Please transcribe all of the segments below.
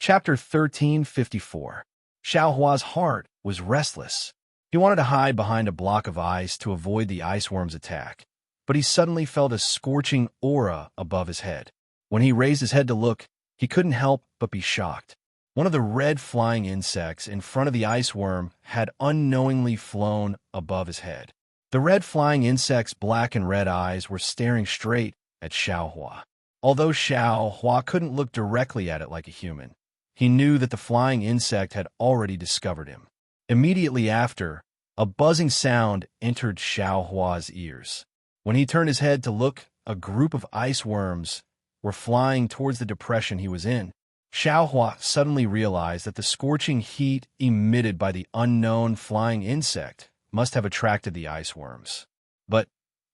Chapter 1354. Xiaohua's heart was restless. He wanted to hide behind a block of ice to avoid the ice worm's attack, but he suddenly felt a scorching aura above his head. When he raised his head to look, he couldn't help but be shocked. One of the red flying insects in front of the ice worm had unknowingly flown above his head. The red flying insect's black and red eyes were staring straight at Xiaohua. Although Xiaohua couldn't look directly at it like a human, he knew that the flying insect had already discovered him. Immediately after, a buzzing sound entered Xiaohua's ears. When he turned his head to look, a group of ice worms were flying towards the depression he was in. Xiaohua suddenly realized that the scorching heat emitted by the unknown flying insect must have attracted the ice worms. But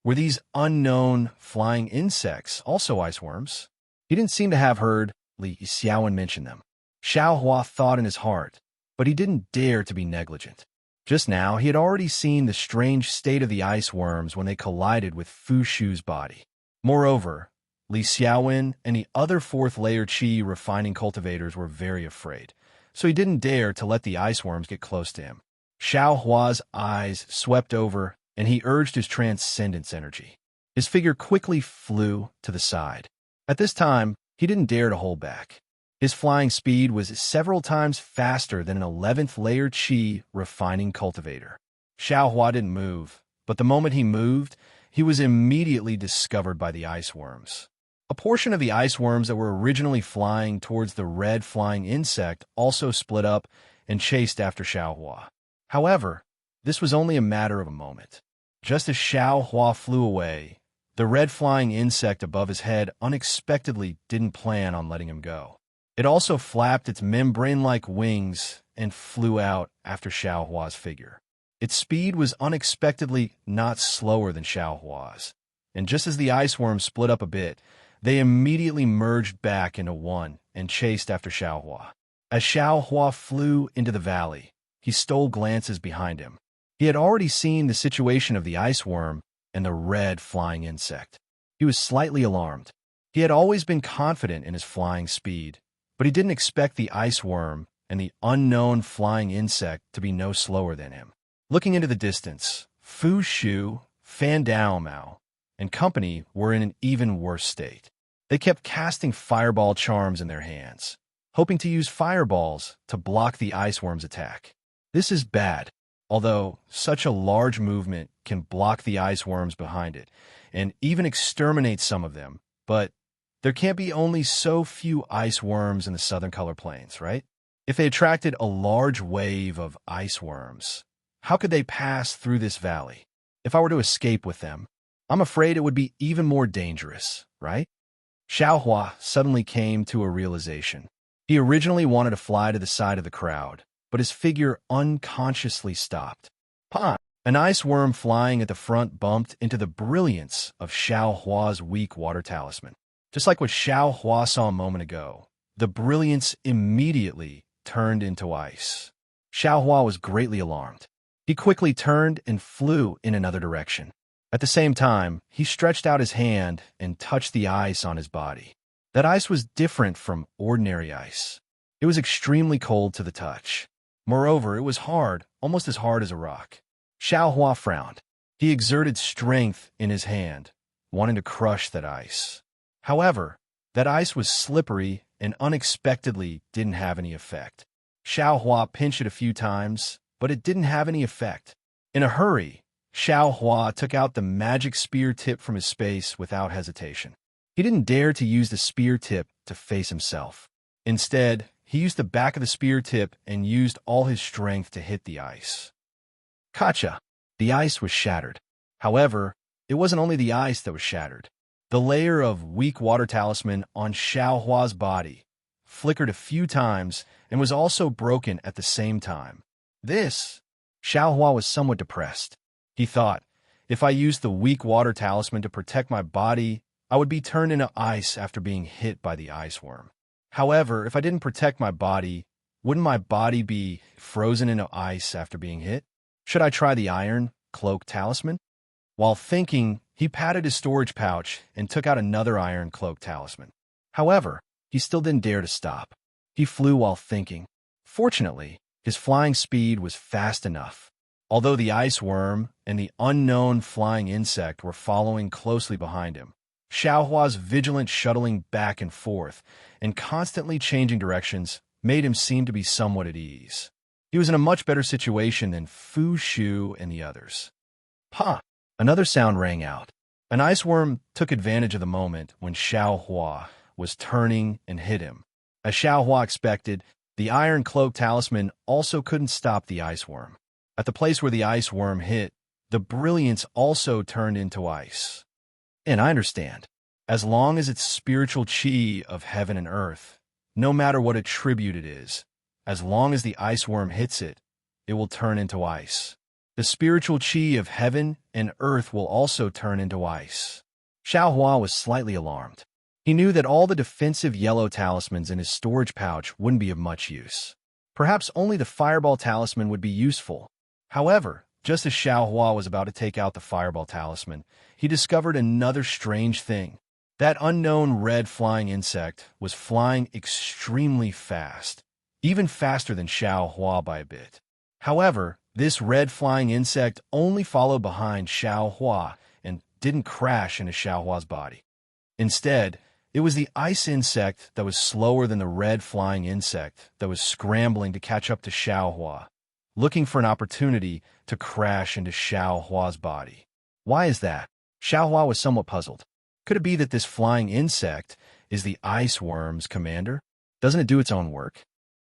were these unknown flying insects also ice worms? He didn't seem to have heard Li Xiaowen mention them. Xiaohua thought in his heart, but he didn't dare to be negligent. Just now, he had already seen the strange state of the ice worms when they collided with Fu Shu's body. Moreover, Li Xiaowen and the other fourth-layer qi refining cultivators were very afraid, so he didn't dare to let the ice worms get close to him. Xiaohua's eyes swept over, and he urged his transcendence energy. His figure quickly flew to the side. At this time, he didn't dare to hold back. His flying speed was several times faster than an 11th-layer qi refining cultivator. Xiaohua didn't move, but the moment he moved, he was immediately discovered by the ice worms. A portion of the ice worms that were originally flying towards the red flying insect also split up and chased after Xiaohua. However, this was only a matter of a moment. Just as Xiaohua flew away, the red flying insect above his head unexpectedly didn't plan on letting him go. It also flapped its membrane-like wings and flew out after Xiaohua's figure. Its speed was unexpectedly not slower than Xiaohua's, and just as the ice worms split up a bit, they immediately merged back into one and chased after Xiaohua. As Xiaohua flew into the valley, he stole glances behind him. He had already seen the situation of the ice worm and the red flying insect. He was slightly alarmed. He had always been confident in his flying speed, but he didn't expect the ice worm and the unknown flying insect to be no slower than him. Looking into the distance, Fu Shu, Fan Daomao, and company were in an even worse state. They kept casting fireball charms in their hands, hoping to use fireballs to block the ice worm's attack. This is bad, although such a large movement can block the ice worms behind it and even exterminate some of them, but there can't be only so few ice worms in the southern color plains, right? If they attracted a large wave of ice worms, how could they pass through this valley? If I were to escape with them, I'm afraid it would be even more dangerous, right? Xiaohua suddenly came to a realization. He originally wanted to fly to the side of the crowd, but his figure unconsciously stopped. Pah! An ice worm flying at the front bumped into the brilliance of Xiaohua's weak water talisman. Just like what Xiaohua saw a moment ago, the brilliance immediately turned into ice. Xiaohua was greatly alarmed. He quickly turned and flew in another direction. At the same time, he stretched out his hand and touched the ice on his body. That ice was different from ordinary ice. It was extremely cold to the touch. Moreover, it was hard, almost as hard as a rock. Xiaohua frowned. He exerted strength in his hand, wanting to crush that ice. However, that ice was slippery and unexpectedly didn't have any effect. Xiaohua pinched it a few times, but it didn't have any effect. In a hurry, Xiaohua took out the magic spear tip from his space without hesitation. He didn't dare to use the spear tip to face himself. Instead, he used the back of the spear tip and used all his strength to hit the ice. Gotcha! The ice was shattered. However, it wasn't only the ice that was shattered. The layer of weak water talisman on Xiaohua's body flickered a few times and was also broken at the same time. Xiaohua was somewhat depressed. He thought, if I used the weak water talisman to protect my body, I would be turned into ice after being hit by the ice worm. However, if I didn't protect my body, wouldn't my body be frozen into ice after being hit? Should I try the iron cloak talisman? While thinking, he patted his storage pouch and took out another iron cloak talisman. However, he still didn't dare to stop. He flew while thinking. Fortunately, his flying speed was fast enough. Although the ice worm and the unknown flying insect were following closely behind him, Xiaohua's vigilant shuttling back and forth and constantly changing directions made him seem to be somewhat at ease. He was in a much better situation than Fu Shu and the others. Ha! Another sound rang out. An ice worm took advantage of the moment when Xiaohua was turning and hit him. As Xiaohua expected, the iron cloak talisman also couldn't stop the ice worm. At the place where the ice worm hit, the brilliance also turned into ice. And I understand. As long as it's spiritual chi of heaven and earth, no matter what attribute it is, as long as the ice worm hits it, it will turn into ice. The spiritual chi of heaven and earth will also turn into ice. Xiaohua was slightly alarmed. He knew that all the defensive yellow talismans in his storage pouch wouldn't be of much use. Perhaps only the fireball talisman would be useful. However, just as Xiaohua was about to take out the fireball talisman, he discovered another strange thing. That unknown red flying insect was flying extremely fast, even faster than Xiaohua by a bit. However, this red flying insect only followed behind Xiaohua and didn't crash into Xiaohua's body. Instead, it was the ice insect that was slower than the red flying insect that was scrambling to catch up to Xiaohua, looking for an opportunity to crash into Xiaohua's body. Why is that? Xiaohua was somewhat puzzled. Could it be that this flying insect is the ice worm's commander? Doesn't it do its own work?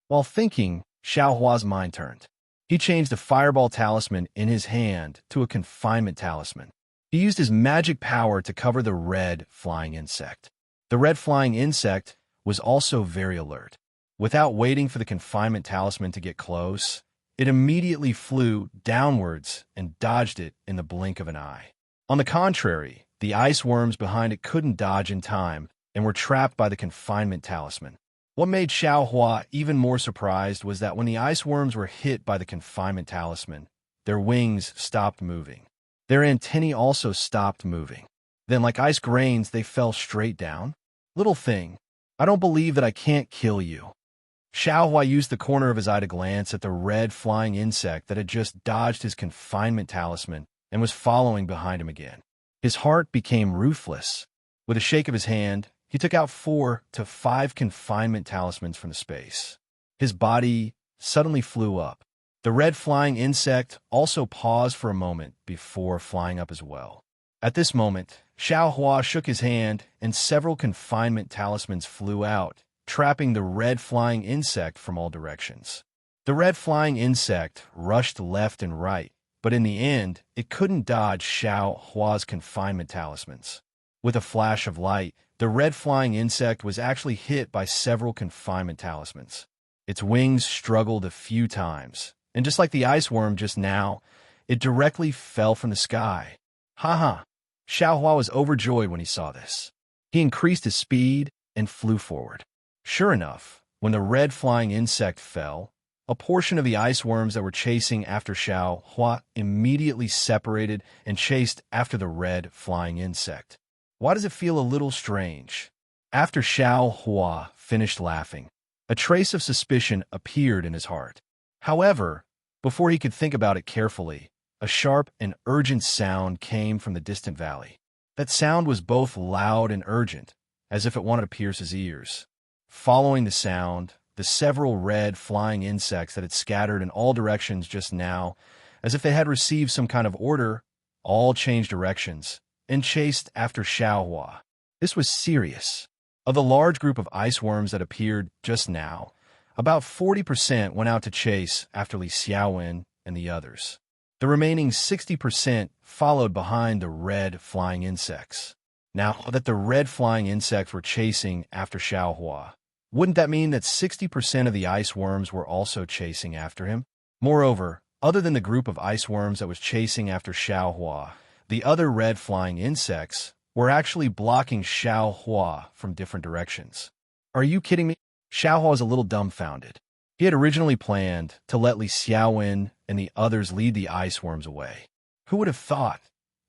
While thinking, Xiaohua's mind turned. He changed the fireball talisman in his hand to a confinement talisman. He used his magic power to cover the red flying insect. The red flying insect was also very alert. Without waiting for the confinement talisman to get close, it immediately flew downwards and dodged it in the blink of an eye. On the contrary, the ice worms behind it couldn't dodge in time and were trapped by the confinement talisman. What made Xiaohua even more surprised was that when the ice worms were hit by the confinement talisman, their wings stopped moving. Their antennae also stopped moving. Then, like ice grains, they fell straight down. Little thing, I don't believe that I can't kill you. Xiaohua used the corner of his eye to glance at the red flying insect that had just dodged his confinement talisman and was following behind him again. His heart became ruthless. With a shake of his hand, he took out 4 to 5 confinement talismans from the space. His body suddenly flew up. The red flying insect also paused for a moment before flying up as well. At this moment, Xiaohua shook his hand and several confinement talismans flew out, trapping the red flying insect from all directions. The red flying insect rushed left and right, but in the end, it couldn't dodge Xiaohua's confinement talismans. With a flash of light, the red flying insect was actually hit by several confinement talismans. Its wings struggled a few times, and just like the ice worm just now, it directly fell from the sky. Ha! Xiaohua was overjoyed when he saw this. He increased his speed and flew forward. Sure enough, when the red flying insect fell, a portion of the ice worms that were chasing after Xiaohua immediately separated and chased after the red flying insect. Why does it feel a little strange? After Xiaohua finished laughing, a trace of suspicion appeared in his heart. However, before he could think about it carefully, a sharp and urgent sound came from the distant valley. That sound was both loud and urgent, as if it wanted to pierce his ears. Following the sound, the several red flying insects that had scattered in all directions just now, as if they had received some kind of order, all changed directions and chased after Xiaohua. This was serious. Of the large group of ice worms that appeared just now, about 40% went out to chase after Li Xiaowen and the others. The remaining 60% followed behind the red flying insects. Now that the red flying insects were chasing after Xiaohua, wouldn't that mean that 60% of the ice worms were also chasing after him? Moreover, other than the group of ice worms that was chasing after Xiaohua, the other red flying insects were actually blocking Xiaohua from different directions. Are you kidding me? Xiaohua was a little dumbfounded. He had originally planned to let Li Xiaowen and the others lead the ice worms away. Who would have thought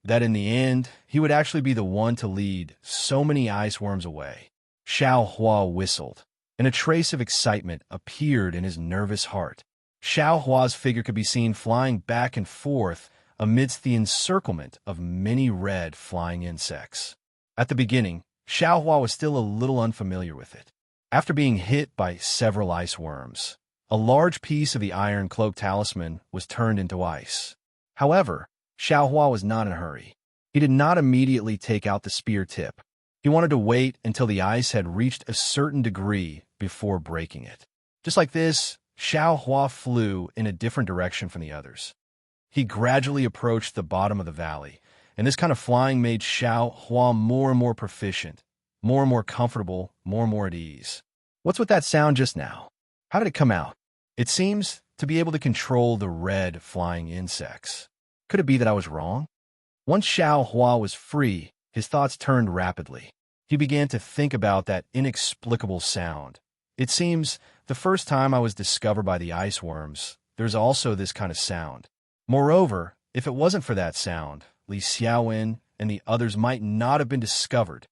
that in the end, he would actually be the one to lead so many ice worms away? Xiaohua whistled. and a trace of excitement appeared in his nervous heart. Xiao Hua's figure could be seen flying back and forth amidst the encirclement of many red flying insects. At the beginning, Xiao Hua was still a little unfamiliar with it. After being hit by several ice worms, a large piece of the iron cloak talisman was turned into ice. However, Xiao Hua was not in a hurry. He did not immediately take out the spear tip. He wanted to wait until the ice had reached a certain degree before breaking it. Just like this, Xiao Hua flew in a different direction from the others. He gradually approached the bottom of the valley, and this kind of flying made Xiao Hua more and more proficient, more and more comfortable, more and more at ease. What's with that sound just now? How did it come out? It seems to be able to control the red flying insects. Could it be that I was wrong? Once Xiao Hua was free, his thoughts turned rapidly. He began to think about that inexplicable sound. It seems the first time I was discovered by the ice worms, there's also this kind of sound. Moreover, if it wasn't for that sound, Li Xiaowen and the others might not have been discovered.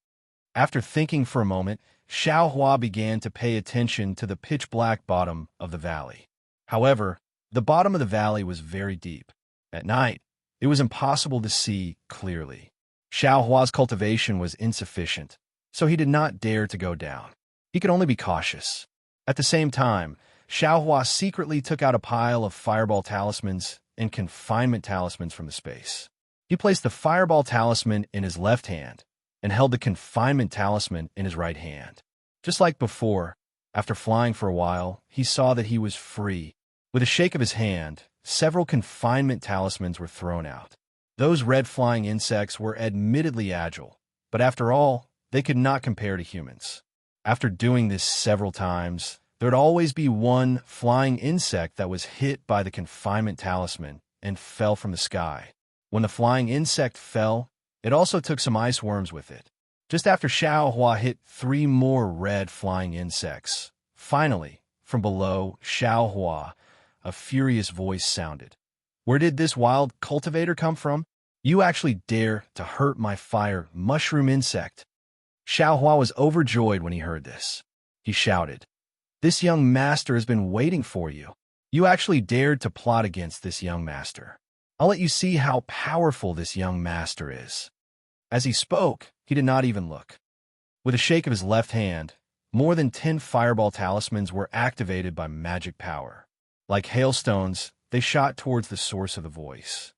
After thinking for a moment, Xiao Hua began to pay attention to the pitch-black bottom of the valley. However, the bottom of the valley was very deep. At night, it was impossible to see clearly. Xiao Hua's cultivation was insufficient, so he did not dare to go down. He could only be cautious. At the same time, Xiao Hua secretly took out a pile of fireball talismans and confinement talismans from the space. He placed the fireball talisman in his left hand and held the confinement talisman in his right hand. Just like before, after flying for a while, he saw that he was free. With a shake of his hand, several confinement talismans were thrown out. Those red flying insects were admittedly agile, but after all, they could not compare to humans. After doing this several times, there would always be one flying insect that was hit by the confinement talisman and fell from the sky. When the flying insect fell, it also took some ice worms with it. Just after Xiao Hua hit 3 more red flying insects, finally, from below Xiao Hua, a furious voice sounded. "Where did this wild cultivator come from? You actually dare to hurt my fire mushroom insect." Xiao Hua was overjoyed when he heard this. He shouted, "This young master has been waiting for you. You actually dared to plot against this young master. I'll let you see how powerful this young master is." As he spoke, he did not even look. With a shake of his left hand, more than 10 fireball talismans were activated by magic power. Like hailstones, they shot towards the source of the voice.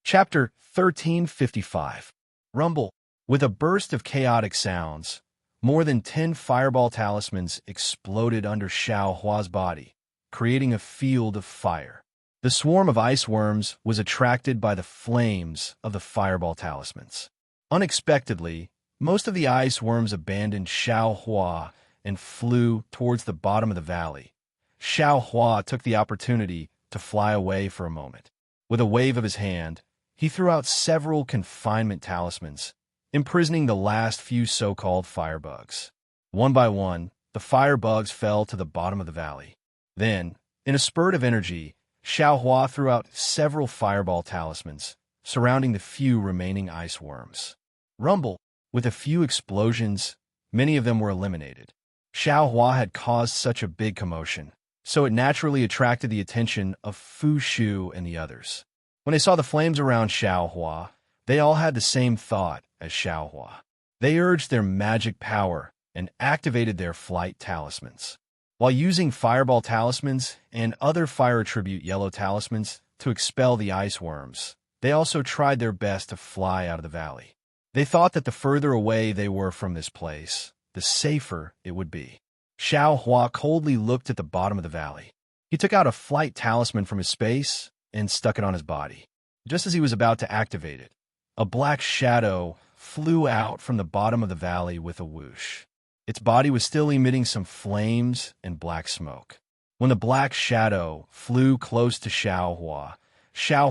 Chapter 1355. Rumble. With a burst of chaotic sounds, more than 10 fireball talismans exploded under Xiao Hua's body, creating a field of fire. The swarm of ice worms was attracted by the flames of the fireball talismans. Unexpectedly, most of the ice worms abandoned Xiao Hua and flew towards the bottom of the valley. Xiao Hua took the opportunity to fly away for a moment. With a wave of his hand, he threw out several confinement talismans, imprisoning the last few so-called firebugs. One by one, the firebugs fell to the bottom of the valley. Then, in a spurt of energy, Xiao Hua threw out several fireball talismans, surrounding the few remaining ice worms. Rumble. With a few explosions, many of them were eliminated. Xiao Hua had caused such a big commotion, so it naturally attracted the attention of Fu Shu and the others. When they saw the flames around Xiao Hua, they all had the same thought as Xiao Hua. They urged their magic power and activated their flight talismans. While using fireball talismans and other fire attribute yellow talismans to expel the ice worms, they also tried their best to fly out of the valley. They thought that the further away they were from this place, the safer it would be. Xiao Hua coldly looked at the bottom of the valley. He took out a flight talisman from his space and stuck it on his body. Just as he was about to activate it, a black shadow flew out from the bottom of the valley with a whoosh. Its body was still emitting some flames and black smoke. When the black shadow flew close to Xiao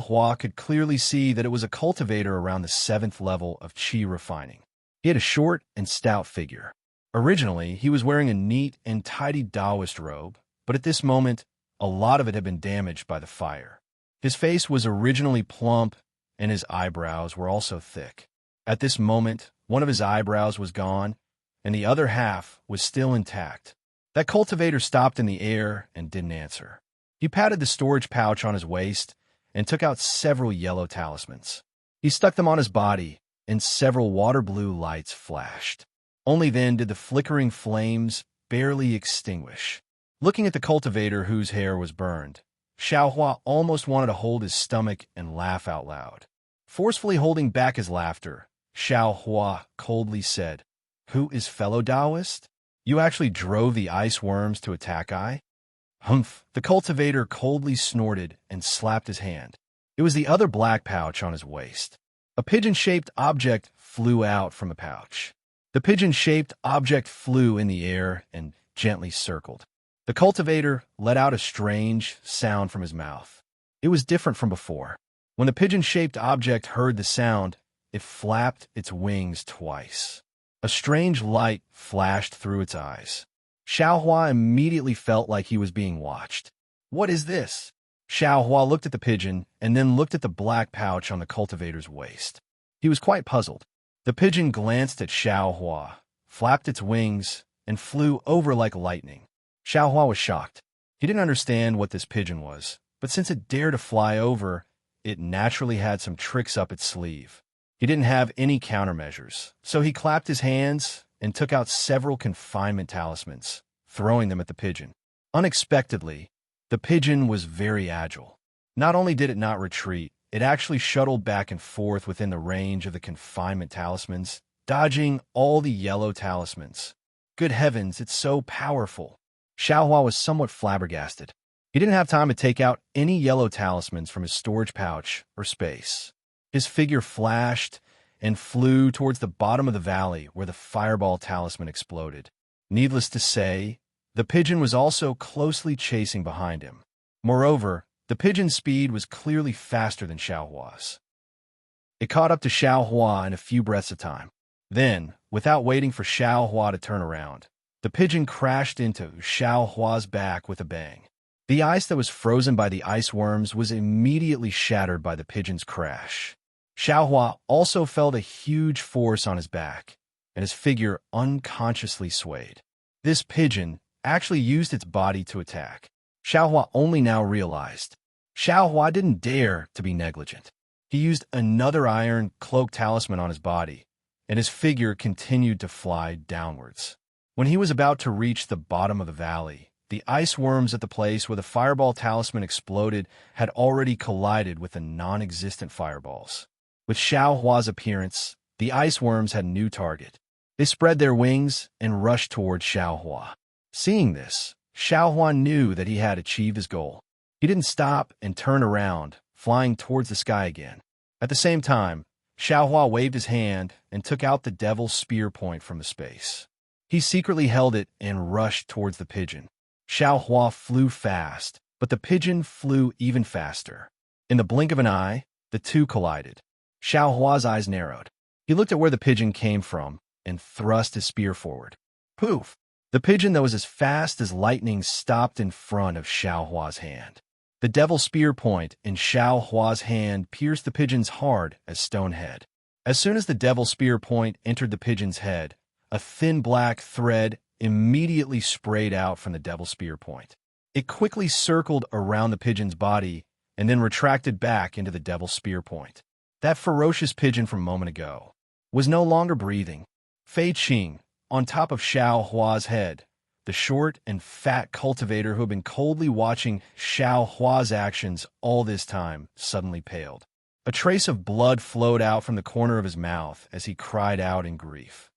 Hua could clearly see that it was a cultivator around the 7th level of qi refining. He had a short and stout figure. Originally, he was wearing a neat and tidy Taoist robe, but at this moment, a lot of it had been damaged by the fire. His face was originally plump, and his eyebrows were also thick. At this moment, one of his eyebrows was gone, and the other half was still intact. That cultivator stopped in the air and didn't answer. He patted the storage pouch on his waist and took out several yellow talismans. He stuck them on his body, and several water blue lights flashed. Only then did the flickering flames barely extinguish. Looking at the cultivator whose hair was burned, Xiaohua almost wanted to hold his stomach and laugh out loud. Forcefully holding back his laughter, Xiaohua coldly said, "Who is fellow Taoist? You actually drove the ice worms to attack I?" "Humph!" The cultivator coldly snorted and slapped his hand. It was the other black pouch on his waist. A pigeon-shaped object flew out from the pouch. The pigeon-shaped object flew in the air and gently circled. The cultivator let out a strange sound from his mouth. It was different from before. When the pigeon-shaped object heard the sound, it flapped its wings twice. A strange light flashed through its eyes. Xiaohua immediately felt like he was being watched. "What is this?" Xiaohua looked at the pigeon and then looked at the black pouch on the cultivator's waist. He was quite puzzled. The pigeon glanced at Xiaohua, flapped its wings, and flew over like lightning. Xiaohua was shocked. He didn't understand what this pigeon was, but since it dared to fly over, it naturally had some tricks up its sleeve. He didn't have any countermeasures, so he clapped his hands and took out several confinement talismans, throwing them at the pigeon. Unexpectedly, the pigeon was very agile. Not only did it not retreat, it actually shuttled back and forth within the range of the confinement talismans, dodging all the yellow talismans. Good heavens, it's so powerful. Xiaohua was somewhat flabbergasted. He didn't have time to take out any yellow talismans from his storage pouch or space. His figure flashed and flew towards the bottom of the valley where the fireball talisman exploded. Needless to say, the pigeon was also closely chasing behind him. Moreover, the pigeon's speed was clearly faster than Xiaohua's. It caught up to Xiaohua in a few breaths of time. Then, without waiting for Xiaohua to turn around, the pigeon crashed into Xiaohua's back with a bang. The ice that was frozen by the ice worms was immediately shattered by the pigeon's crash. Xiaohua also felt a huge force on his back, and his figure unconsciously swayed. This pigeon actually used its body to attack. Xiaohua only now realized. Xiaohua didn't dare to be negligent. He used another iron cloak talisman on his body, and his figure continued to fly downwards. When he was about to reach the bottom of the valley, the ice worms at the place where the fireball talisman exploded had already collided with the non-existent fireballs. With Xiaohua's appearance, the ice worms had a new target. They spread their wings and rushed towards Xiaohua. Seeing this, Xiaohua knew that he had achieved his goal. He didn't stop and turn around, flying towards the sky again. At the same time, Xiaohua waved his hand and took out the devil's spear point from the space. He secretly held it and rushed towards the pigeon. Xiaohua flew fast, but the pigeon flew even faster. In the blink of an eye, the two collided. Xiaohua's eyes narrowed. He looked at where the pigeon came from and thrust his spear forward. Poof! The pigeon that was as fast as lightning stopped in front of Xiaohua's hand. The devil spear point in Xiaohua's hand pierced the pigeon's hard as stone head. As soon as the devil spear point entered the pigeon's head, a thin black thread immediately sprayed out from the devil spear point. It quickly circled around the pigeon's body and then retracted back into the devil spear point. That ferocious pigeon from a moment ago was no longer breathing. Fei Qing, on top of Xiaohua's head, the short and fat cultivator who had been coldly watching Xiaohua's actions all this time, suddenly paled. A trace of blood flowed out from the corner of his mouth as he cried out in grief.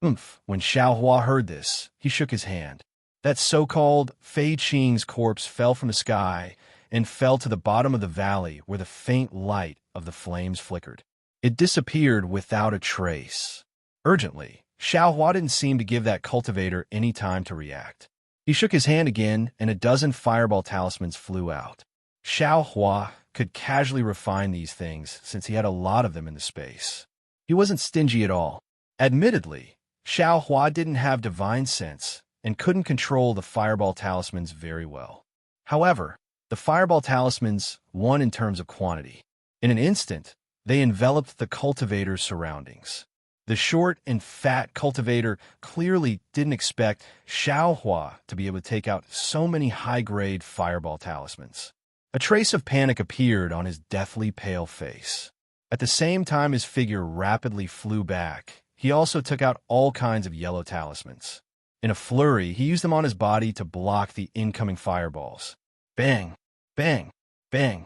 Oomph! When Xiaohua heard this, he shook his hand. That so-called Fei Qing's corpse fell from the sky and fell to the bottom of the valley where the faint light of the flames flickered. It disappeared without a trace. Urgently, Xiaohua didn't seem to give that cultivator any time to react. He shook his hand again, and a dozen fireball talismans flew out. Xiaohua could casually refine these things since he had a lot of them in the space. He wasn't stingy at all. Admittedly, Xiaohua didn't have divine sense and couldn't control the fireball talismans very well. However, the fireball talismans won in terms of quantity. In an instant, they enveloped the cultivator's surroundings. The short and fat cultivator clearly didn't expect Xiaohua to be able to take out so many high-grade fireball talismans. A trace of panic appeared on his deathly pale face. At the same time his figure rapidly flew back, he also took out all kinds of yellow talismans. In a flurry, he used them on his body to block the incoming fireballs. Bang! Bang! Bang!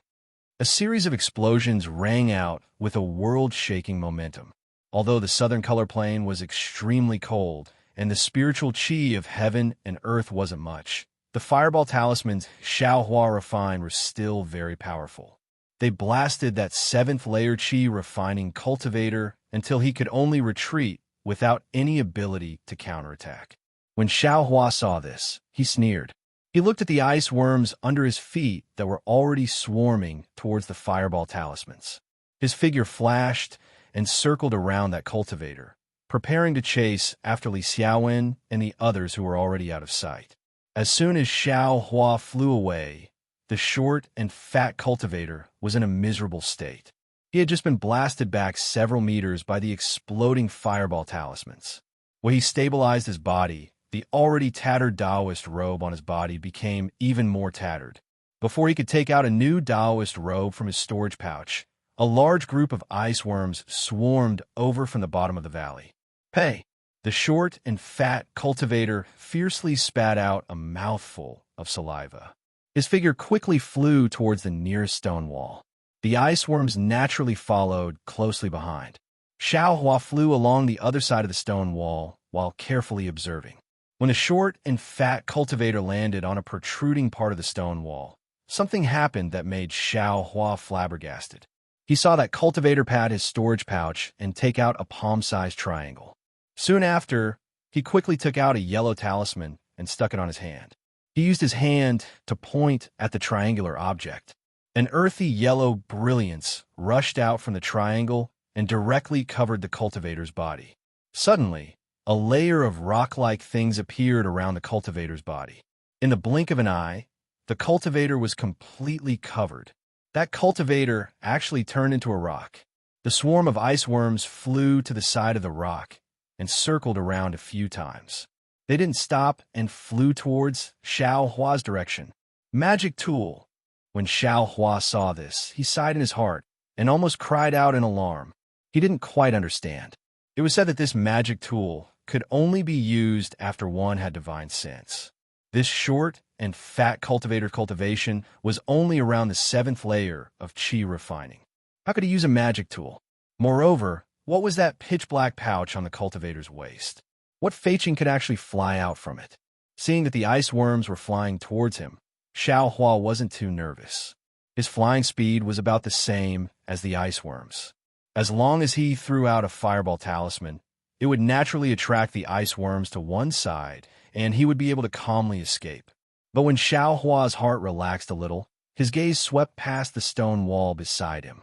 A series of explosions rang out with a world-shaking momentum. Although the southern color plane was extremely cold, and the spiritual chi of heaven and earth wasn't much, the fireball talismans Xiaohua refined were still very powerful. They blasted that 7th layer chi refining cultivator until he could only retreat without any ability to counterattack. When Xiaohua saw this, he sneered. He looked at the ice worms under his feet that were already swarming towards the fireball talismans. His figure flashed and circled around that cultivator, preparing to chase after Li Xiaowen and the others who were already out of sight. As soon as Xiaohua flew away, the short and fat cultivator was in a miserable state. He had just been blasted back several meters by the exploding fireball talismans. When he stabilized his body, the already tattered Taoist robe on his body became even more tattered. Before he could take out a new Taoist robe from his storage pouch, a large group of ice worms swarmed over from the bottom of the valley. Hey! The short and fat cultivator fiercely spat out a mouthful of saliva. His figure quickly flew towards the nearest stone wall. The ice worms naturally followed closely behind. Xiaohua flew along the other side of the stone wall while carefully observing. When the short and fat cultivator landed on a protruding part of the stone wall, something happened that made Xiaohua flabbergasted. He saw that cultivator pat his storage pouch and take out a palm-sized triangle. Soon after, he quickly took out a yellow talisman and stuck it on his hand. He used his hand to point at the triangular object. An earthy yellow brilliance rushed out from the triangle and directly covered the cultivator's body. Suddenly, a layer of rock-like things appeared around the cultivator's body. In the blink of an eye, the cultivator was completely covered. That cultivator actually turned into a rock. The swarm of ice worms flew to the side of the rock and circled around a few times. They didn't stop and flew towards Xiaohua's direction. Magic tool! When Xiaohua saw this, he sighed in his heart and almost cried out in alarm. He didn't quite understand. It was said that this magic tool could only be used after one had divine sense. This short and fat cultivator cultivation was only around the 7th layer of chi refining. How could he use a magic tool? Moreover, what was that pitch-black pouch on the cultivator's waist? What feiqing could actually fly out from it? Seeing that the ice worms were flying towards him, Xiaohua wasn't too nervous. His flying speed was about the same as the ice worms. As long as he threw out a fireball talisman, it would naturally attract the ice worms to one side, and he would be able to calmly escape. But when Xiaohua's heart relaxed a little, his gaze swept past the stone wall beside him.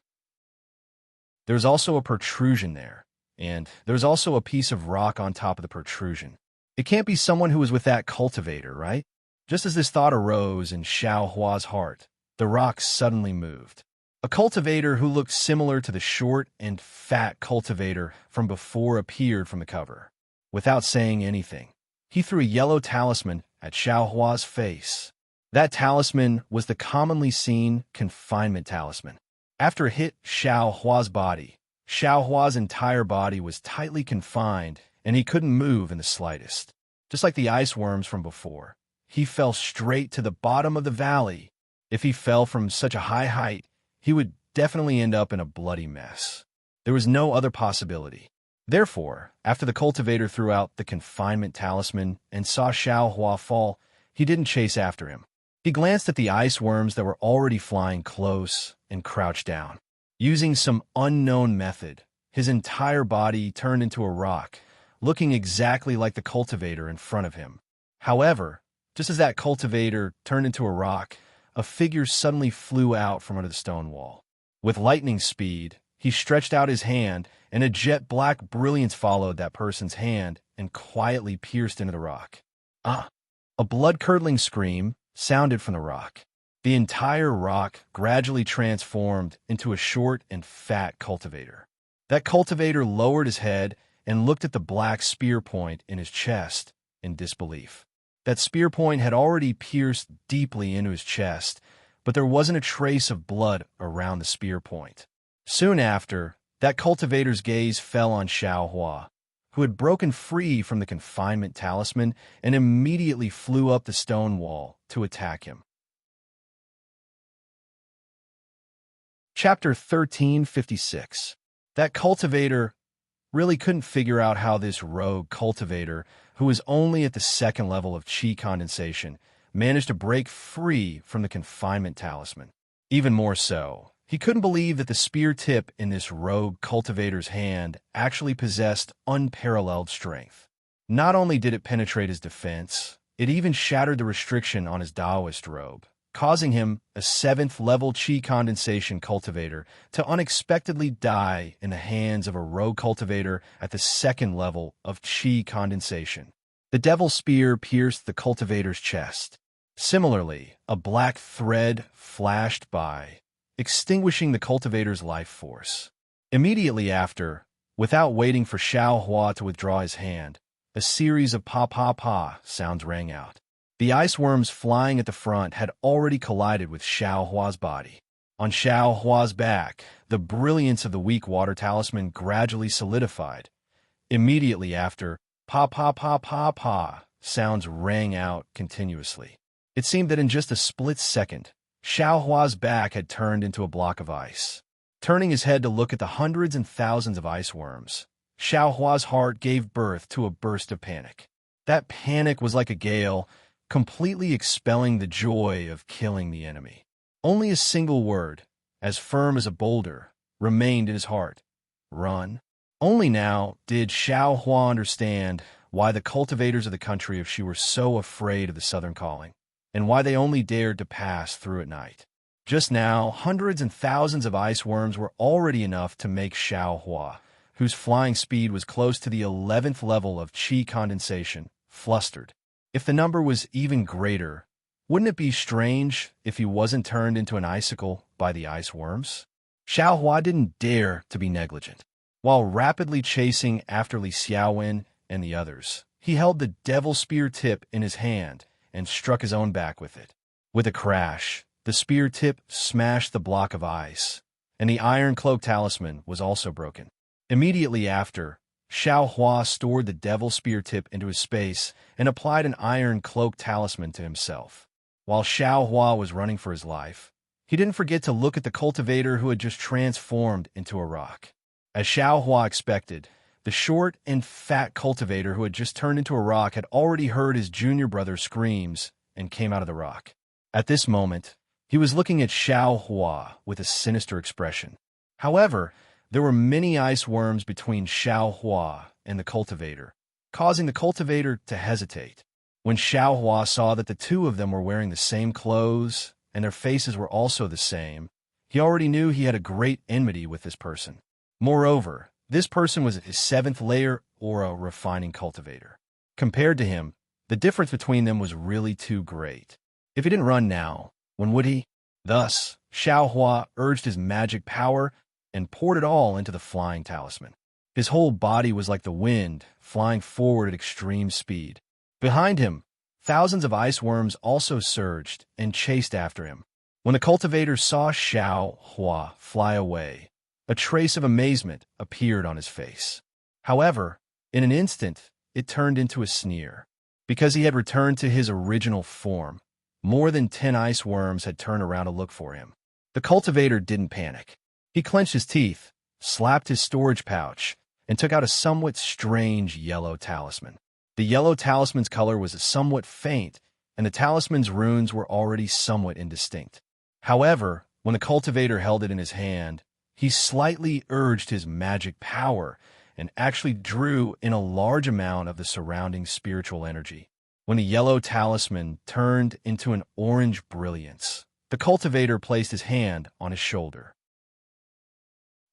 There was also a protrusion there, and there was also a piece of rock on top of the protrusion. It can't be someone who was with that cultivator, right? Just as this thought arose in Xiaohua's heart, the rock suddenly moved. A cultivator who looked similar to the short and fat cultivator from before appeared from the cover. Without saying anything, he threw a yellow talisman at Xiaohua's face. That talisman was the commonly seen confinement talisman. After it hit Xiaohua's body, Xiaohua's entire body was tightly confined and he couldn't move in the slightest. Just like the ice worms from before, he fell straight to the bottom of the valley. If he fell from such a high height, he would definitely end up in a bloody mess. There was no other possibility. Therefore, after the cultivator threw out the confinement talisman and saw Xiaohua fall, he didn't chase after him. He glanced at the ice worms that were already flying close and crouched down. Using some unknown method, his entire body turned into a rock, looking exactly like the cultivator in front of him. However, just as that cultivator turned into a rock, a figure suddenly flew out from under the stone wall. With lightning speed, he stretched out his hand, and a jet-black brilliance followed that person's hand and quietly pierced into the rock. Ah! A blood-curdling scream sounded from the rock. The entire rock gradually transformed into a short and fat cultivator. That cultivator lowered his head and looked at the black spear point in his chest in disbelief. That spear point had already pierced deeply into his chest, but there wasn't a trace of blood around the spear point. Soon after, that cultivator's gaze fell on Xiaohua, who had broken free from the confinement talisman and immediately flew up the stone wall to attack him. Chapter 1356. That cultivator really couldn't figure out how this rogue cultivator, who was only at the second level of chi condensation, managed to break free from the confinement talisman. Even more so, he couldn't believe that the spear tip in this rogue cultivator's hand actually possessed unparalleled strength. Not only did it penetrate his defense, it even shattered the restriction on his Taoist robe, causing him, a 7th-level chi condensation cultivator, to unexpectedly die in the hands of a rogue cultivator at the 2nd level of chi condensation. The devil spear pierced the cultivator's chest. Similarly, a black thread flashed by, extinguishing the cultivator's life force. Immediately after, without waiting for Xiaohua to withdraw his hand, a series of pa-pa-pa sounds rang out. The ice worms flying at the front had already collided with Xiaohua's body. On Xiaohua's back, the brilliance of the weak water talisman gradually solidified. Immediately after, pa-pa-pa-pa-pa sounds rang out continuously. It seemed that in just a split second, Xiaohua's back had turned into a block of ice. Turning his head to look at the hundreds and thousands of ice worms, Xiaohua's heart gave birth to a burst of panic. That panic was like a gale, completely expelling the joy of killing the enemy. Only a single word, as firm as a boulder, remained in his heart: run. Only now did Xiaohua understand why the cultivators of the country of Xi were so afraid of the Southern Calling, and why they only dared to pass through at night. Just now, hundreds and thousands of ice worms were already enough to make Xiaohua, whose flying speed was close to the 11th level of chi condensation, flustered. If the number was even greater, wouldn't it be strange if he wasn't turned into an icicle by the ice worms? Xiaohua didn't dare to be negligent. While rapidly chasing after Li Xiaowen and the others, he held the devil spear tip in his hand and struck his own back with it. With a crash, the spear tip smashed the block of ice, and the iron cloak talisman was also broken. Immediately after, Xiaohua stored the devil spear tip into his space and applied an iron cloak talisman to himself. While Xiaohua was running for his life, he didn't forget to look at the cultivator who had just transformed into a rock. As Xiaohua expected, the short and fat cultivator who had just turned into a rock had already heard his junior brother's screams and came out of the rock. At this moment, he was looking at Xiaohua with a sinister expression. However, there were many ice worms between Xiaohua and the cultivator, causing the cultivator to hesitate. When Xiaohua saw that the two of them were wearing the same clothes and their faces were also the same, he already knew he had a great enmity with this person. Moreover, this person was his 7th layer aura refining cultivator. Compared to him, the difference between them was really too great. If he didn't run now, when would he? Thus, Xiaohua urged his magic power and poured it all into the flying talisman. His whole body was like the wind, flying forward at extreme speed. Behind him, thousands of ice worms also surged and chased after him. When the cultivator saw Xiaohua fly away, a trace of amazement appeared on his face. However, in an instant, it turned into a sneer. Because he had returned to his original form, more than 10 ice worms had turned around to look for him. The cultivator didn't panic. He clenched his teeth, slapped his storage pouch, and took out a somewhat strange yellow talisman. The yellow talisman's color was somewhat faint, and the talisman's runes were already somewhat indistinct. However, when the cultivator held it in his hand, he slightly urged his magic power and actually drew in a large amount of the surrounding spiritual energy. When the yellow talisman turned into an orange brilliance, the cultivator placed his hand on his shoulder.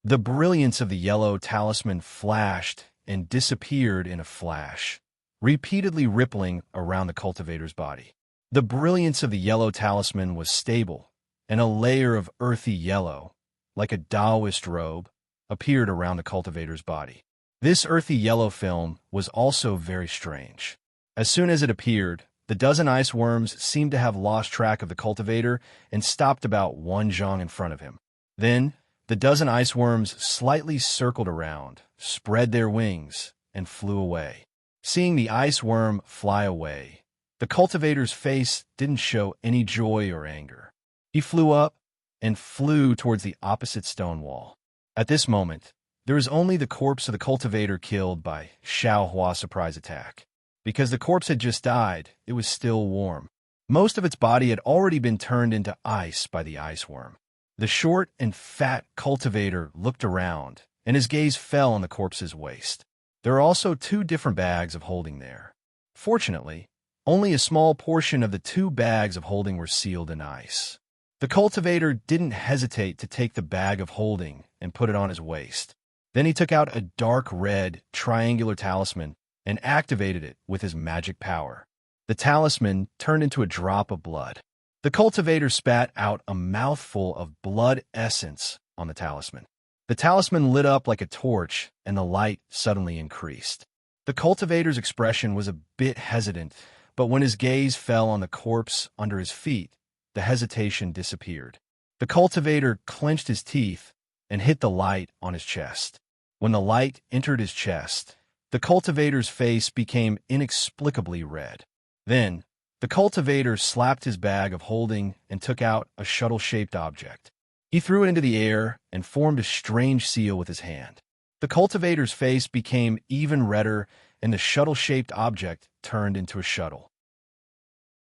The brilliance of the yellow talisman flashed and disappeared in a flash, repeatedly rippling around the cultivator's body. The brilliance of the yellow talisman was stable, and a layer of earthy yellow, like a Taoist robe, appeared around the cultivator's body. This earthy yellow film was also very strange. As soon as it appeared, the dozen ice worms seemed to have lost track of the cultivator and stopped about 1 zhang in front of him. Then, the dozen ice worms slightly circled around, spread their wings, and flew away. Seeing the ice worm fly away, the cultivator's face didn't show any joy or anger. He flew up and flew towards the opposite stone wall. At this moment, there was only the corpse of the cultivator killed by Xiao Hua's surprise attack. Because the corpse had just died, it was still warm. Most of its body had already been turned into ice by the ice worm. The short and fat cultivator looked around, and his gaze fell on the corpse's waist. There are also 2 different bags of holding there. Fortunately, only a small portion of the 2 bags of holding were sealed in ice. The cultivator didn't hesitate to take the bag of holding and put it on his waist. Then he took out a dark red, triangular talisman and activated it with his magic power. The talisman turned into a drop of blood. The cultivator spat out a mouthful of blood essence on the talisman. The talisman lit up like a torch, and the light suddenly increased. The cultivator's expression was a bit hesitant, but when his gaze fell on the corpse under his feet, the hesitation disappeared. The cultivator clenched his teeth and hit the light on his chest. When the light entered his chest, the cultivator's face became inexplicably red. Then, the cultivator slapped his bag of holding and took out a shuttle-shaped object. He threw it into the air and formed a strange seal with his hand. The cultivator's face became even redder, and the shuttle-shaped object turned into a shuttle.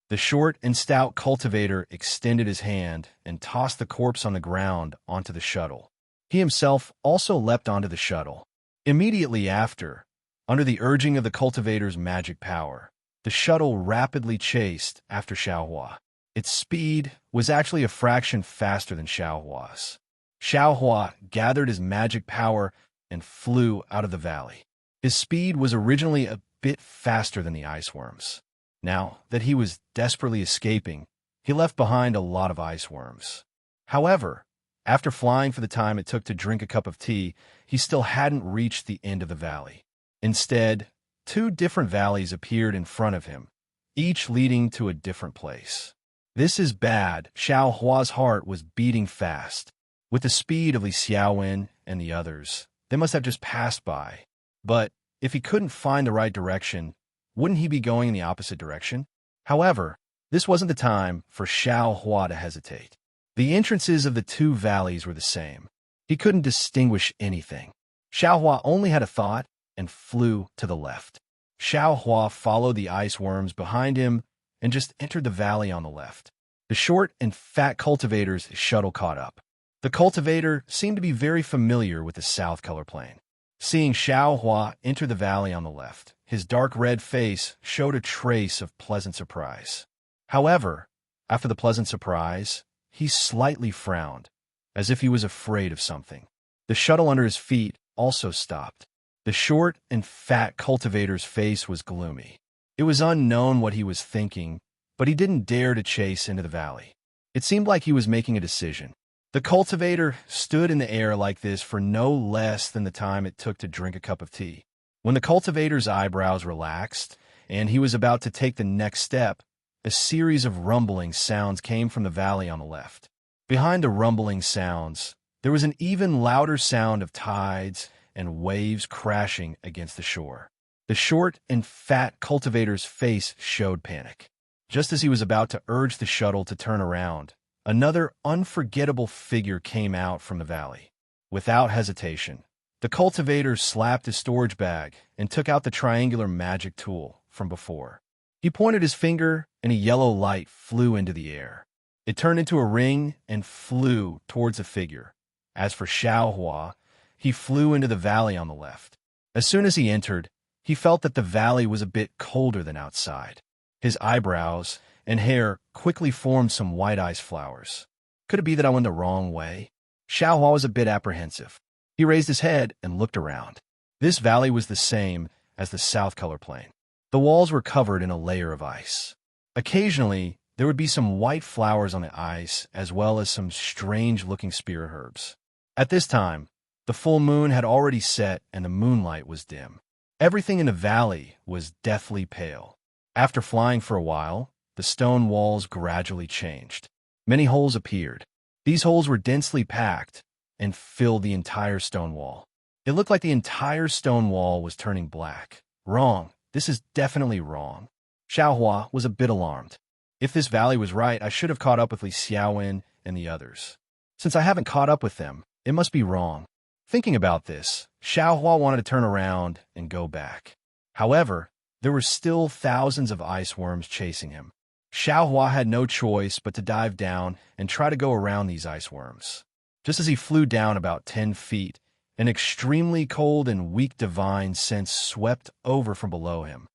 The short and stout cultivator extended his hand and tossed the corpse on the ground onto the shuttle. He himself also leapt onto the shuttle. Immediately after, under the urging of the cultivator's magic power, the shuttle rapidly chased after Xiaohua. Its speed was actually a fraction faster than Xiaohua's. Xiaohua gathered his magic power and flew out of the valley. His speed was originally a bit faster than the ice worms. Now that he was desperately escaping, he left behind a lot of ice worms. However, after flying for the time it took to drink a cup of tea, he still hadn't reached the end of the valley. Instead, 2 different valleys appeared in front of him, each leading to a different place. This is bad. Xiao Hua's heart was beating fast. With the speed of Li Xiaowen and the others, they must have just passed by. But if he couldn't find the right direction, wouldn't he be going in the opposite direction? However, this wasn't the time for Xiao Hua to hesitate. The entrances of the 2 valleys were the same. He couldn't distinguish anything. Xiao Hua only had a thought and flew to the left. Xiao Hua followed the ice worms behind him and just entered the valley on the left. The short and fat cultivator's shuttle caught up. The cultivator seemed to be very familiar with the south color plane. Seeing Xiao Hua enter the valley on the left, his dark red face showed a trace of pleasant surprise. However, after the pleasant surprise, he slightly frowned, as if he was afraid of something. The shuttle under his feet also stopped. The short and fat cultivator's face was gloomy. It was unknown what he was thinking, but he didn't dare to chase into the valley. It seemed like he was making a decision. The cultivator stood in the air like this for no less than the time it took to drink a cup of tea. When the cultivator's eyebrows relaxed, and he was about to take the next step, a series of rumbling sounds came from the valley on the left. Behind the rumbling sounds, there was an even louder sound of tides and waves crashing against the shore. The short and fat cultivator's face showed panic. Just as he was about to urge the shuttle to turn around, another unforgettable figure came out from the valley. Without hesitation, the cultivator slapped his storage bag and took out the triangular magic tool from before. He pointed his finger, and a yellow light flew into the air. It turned into a ring and flew towards the figure. As for Xiao Hua, he flew into the valley on the left. As soon as he entered, he felt that the valley was a bit colder than outside. His eyebrows and hair quickly formed some white ice flowers. Could it be that I went the wrong way? Xiao Hua was a bit apprehensive. He raised his head and looked around. This valley was the same as the south color plane. The walls were covered in a layer of ice. Occasionally, there would be some white flowers on the ice, as well as some strange-looking spirit herbs. At this time, The full moon had already set and the moonlight was dim. Everything in the valley was deathly pale. After flying for a while, the stone walls gradually changed. Many holes appeared. These holes were densely packed and filled the entire stone wall. It looked like the entire stone wall was turning black. Wrong. This is definitely wrong. Xiaohua was a bit alarmed. If this valley was right, I should have caught up with Li Xiaowen and the others. Since I haven't caught up with them, it must be wrong. Thinking about this, Xiaohua wanted to turn around and go back. However, there were still thousands of ice worms chasing him. Xiaohua had no choice but to dive down and try to go around these ice worms. Just as he flew down about 10 feet, an extremely cold and weak divine sense swept over from below him.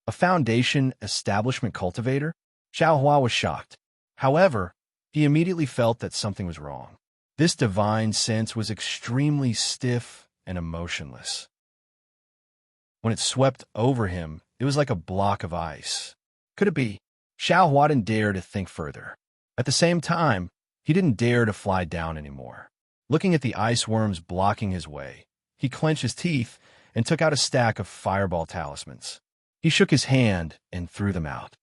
A Foundation establishment cultivator? Xiaohua was shocked. However, he immediately felt that something was wrong. This divine sense was extremely stiff and emotionless. When it swept over him, it was like a block of ice. Could it be? Xiaohua didn't dare to think further. At the same time, he didn't dare to fly down anymore. Looking at the ice worms blocking his way, he clenched his teeth and took out a stack of fireball talismans. He shook his hand and threw them out.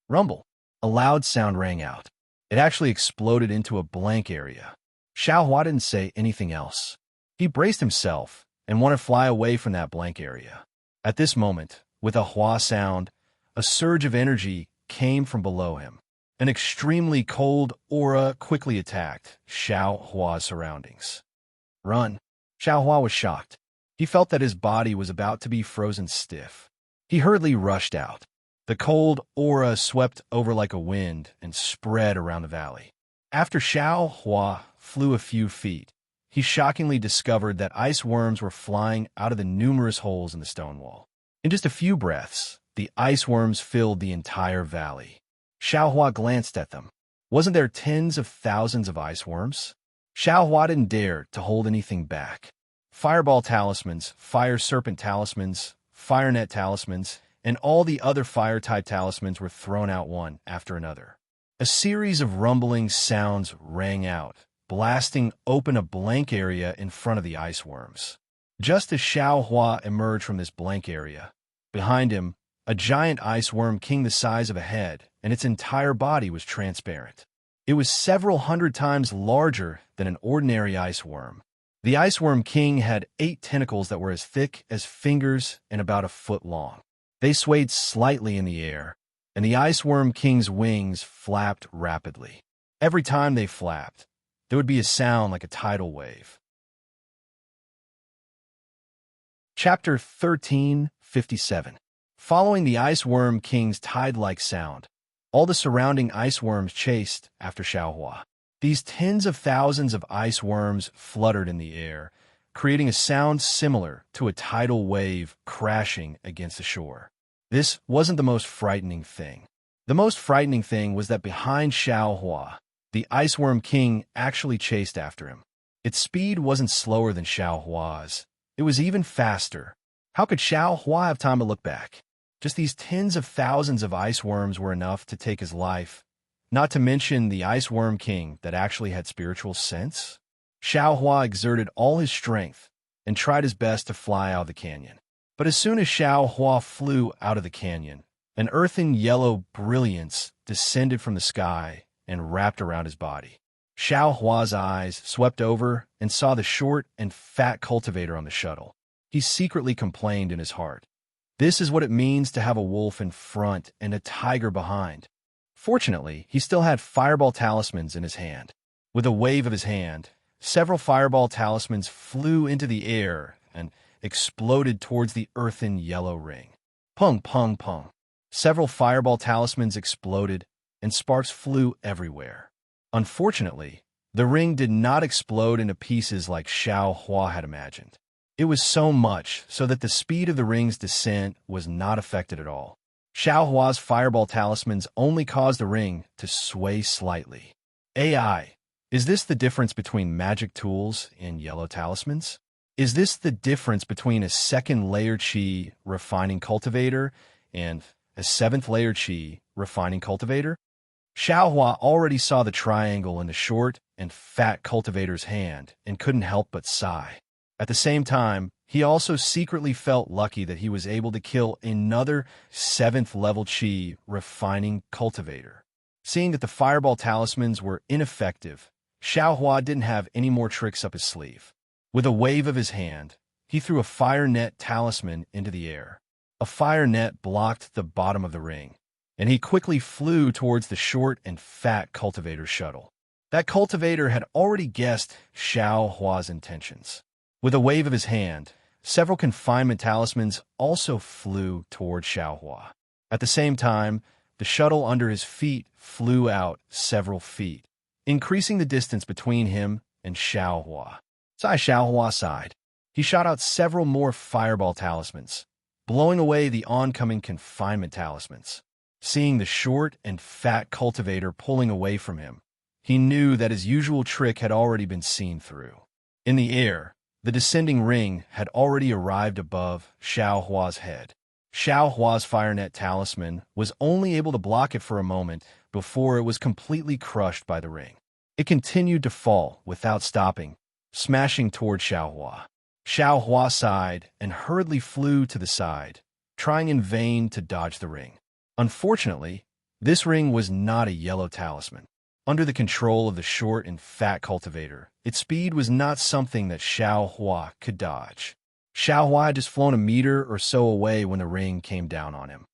Rumble. A loud sound rang out. It actually exploded into a blank area. Xiaohua didn't say anything else. He braced himself and wanted to fly away from that blank area. At this moment, with a hua sound, a surge of energy came from below him. An extremely cold aura quickly attacked Xiaohua's surroundings. Run! Xiaohua was shocked. He felt that his body was about to be frozen stiff. He hurriedly rushed out. The cold aura swept over like a wind and spread around the valley. After Xiaohua flew a few feet, he shockingly discovered that ice worms were flying out of the numerous holes in the stone wall. In just a few breaths, the ice worms filled the entire valley. Xiaohua glanced at them. Wasn't there tens of thousands of ice worms? Xiaohua didn't dare to hold anything back. Fireball talismans, fire serpent talismans, fire net talismans, and all the other fire-type talismans were thrown out one after another. A series of rumbling sounds rang out, blasting open a blank area in front of the ice worms. Just as Xiaohua emerged from this blank area, behind him, a giant ice worm king the size of a head, and its entire body was transparent. It was several hundred times larger than an ordinary ice worm. The ice worm king had 8 tentacles that were as thick as fingers and about a foot long. They swayed slightly in the air, and the ice worm king's wings flapped rapidly. Every time they flapped, there would be a sound like a tidal wave. Chapter 1357. Following the ice worm king's tide-like sound, all the surrounding ice worms chased after Xiaohua. These tens of thousands of ice worms fluttered in the air, creating a sound similar to a tidal wave crashing against the shore. This wasn't the most frightening thing. The most frightening thing was that behind Xiaohua, the ice worm king actually chased after him. Its speed wasn't slower than Xiaohua's. It was even faster. How could Xiaohua have time to look back? Just these tens of thousands of ice worms were enough to take his life, not to mention the ice worm king that actually had spiritual sense. Xiaohua exerted all his strength and tried his best to fly out of the canyon. But as soon as Xiaohua flew out of the canyon, an earthen yellow brilliance descended from the sky and wrapped around his body. Xiaohua's eyes swept over and saw the short and fat cultivator on the shuttle. He secretly complained in his heart. This is what it means to have a wolf in front and a tiger behind. Fortunately, he still had fireball talismans in his hand. With a wave of his hand, several fireball talismans flew into the air and exploded towards the earthen yellow ring. Pung, pung, pung. Several fireball talismans exploded, and sparks flew everywhere. Unfortunately, the ring did not explode into pieces like Xiaohua had imagined. It was so much so that the speed of the ring's descent was not affected at all. Xiaohua's fireball talismans only caused the ring to sway slightly. AI, is this the difference between magic tools and yellow talismans? Is this the difference between a second layer Qi refining cultivator and a 7th layer Qi refining cultivator? Xiaohua already saw the triangle in the short and fat cultivator's hand and couldn't help but sigh. At the same time, he also secretly felt lucky that he was able to kill another 7th-level Chi refining cultivator. Seeing that the fireball talismans were ineffective, Xiaohua didn't have any more tricks up his sleeve. With a wave of his hand, he threw a fire net talisman into the air. A fire net blocked the bottom of the ring, and he quickly flew towards the short and fat cultivator's shuttle. That cultivator had already guessed Xiaohua's intentions. With a wave of his hand, several confinement talismans also flew toward Xiaohua. At the same time, the shuttle under his feet flew out several feet, increasing the distance between him and Xiaohua. Xiaohua sighed. He shot out several more fireball talismans, blowing away the oncoming confinement talismans. Seeing the short and fat cultivator pulling away from him, he knew that his usual trick had already been seen through. In the air, the descending ring had already arrived above Xiaohua's head. Xiaohua's fire net talisman was only able to block it for a moment before it was completely crushed by the ring. It continued to fall without stopping, smashing toward Xiaohua. Xiaohua sighed and hurriedly flew to the side, trying in vain to dodge the ring. Unfortunately, this ring was not a yellow talisman. Under the control of the short and fat cultivator, its speed was not something that Xiaohua could dodge. Xiaohua had just flown a meter or so away when the ring came down on him.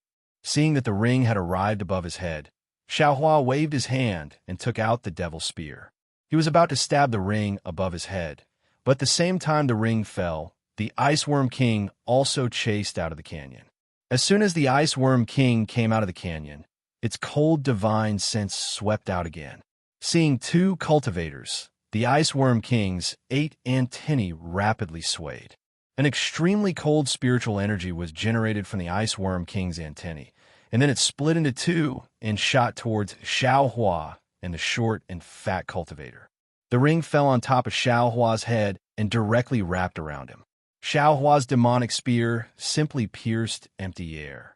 Seeing that the ring had arrived above his head, Xiaohua waved his hand and took out the devil's spear. He was about to stab the ring above his head, but at the same time the ring fell, the Ice Worm King also chased out of the canyon. As soon as the Ice Worm King came out of the canyon, its cold divine sense swept out again. Seeing two cultivators, the Ice Worm King's 8 antennae rapidly swayed. An extremely cold spiritual energy was generated from the Ice Worm King's antennae, and then it split into two and shot towards Xiaohua and the short and fat cultivator. The ring fell on top of Xiaohua's head and directly wrapped around him. Xiaohua's demonic spear simply pierced empty air.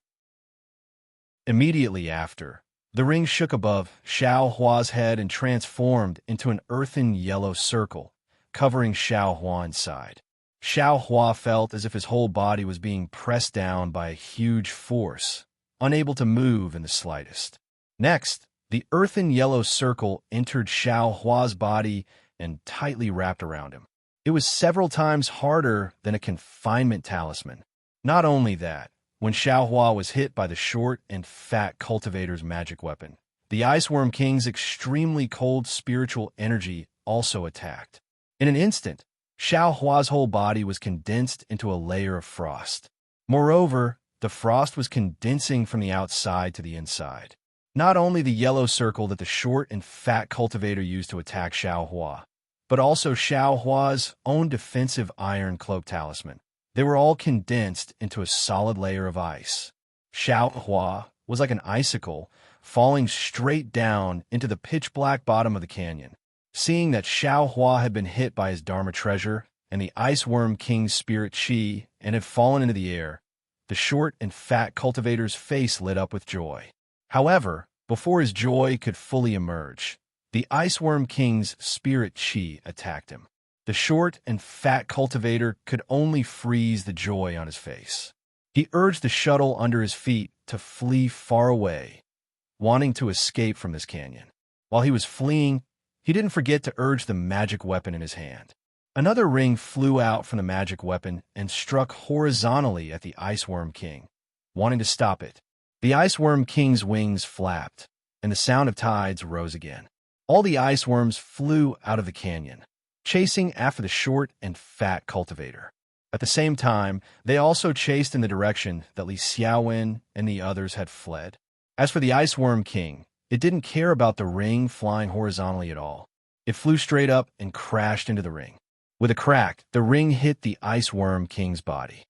Immediately after, the ring shook above Xiaohua's head and transformed into an earthen yellow circle, covering Xiaohua inside. Xiaohua felt as if his whole body was being pressed down by a huge force, unable to move in the slightest. Next, the earthen yellow circle entered Xiaohua's body and tightly wrapped around him. It was several times harder than a confinement talisman. Not only that, when Xiaohua was hit by the short and fat cultivator's magic weapon, the Ice Worm King's extremely cold spiritual energy also attacked. In an instant, Xiaohua's whole body was condensed into a layer of frost. Moreover, the frost was condensing from the outside to the inside. Not only the yellow circle that the short and fat cultivator used to attack Xiaohua, but also Xiaohua's own defensive iron cloak talisman. They were all condensed into a solid layer of ice. Xiaohua was like an icicle falling straight down into the pitch-black bottom of the canyon. Seeing that Xiaohua had been hit by his Dharma treasure and the Ice Worm King's spirit Qi and had fallen into the air, the short and fat cultivator's face lit up with joy. However, before his joy could fully emerge, the Ice Worm King's spirit Qi attacked him. The short and fat cultivator could only freeze the joy on his face. He urged the shuttle under his feet to flee far away, wanting to escape from this canyon. While he was fleeing, he didn't forget to urge the magic weapon in his hand. Another ring flew out from the magic weapon and struck horizontally at the Ice Worm King, wanting to stop it. The Ice Worm King's wings flapped, and the sound of tides rose again. All the ice worms flew out of the canyon, chasing after the short and fat cultivator. At the same time, they also chased in the direction that Li Xiaowen and the others had fled. As for the Ice Worm King, it didn't care about the ring flying horizontally at all. It flew straight up and crashed into the ring. With a crack, the ring hit the Ice Worm King's body.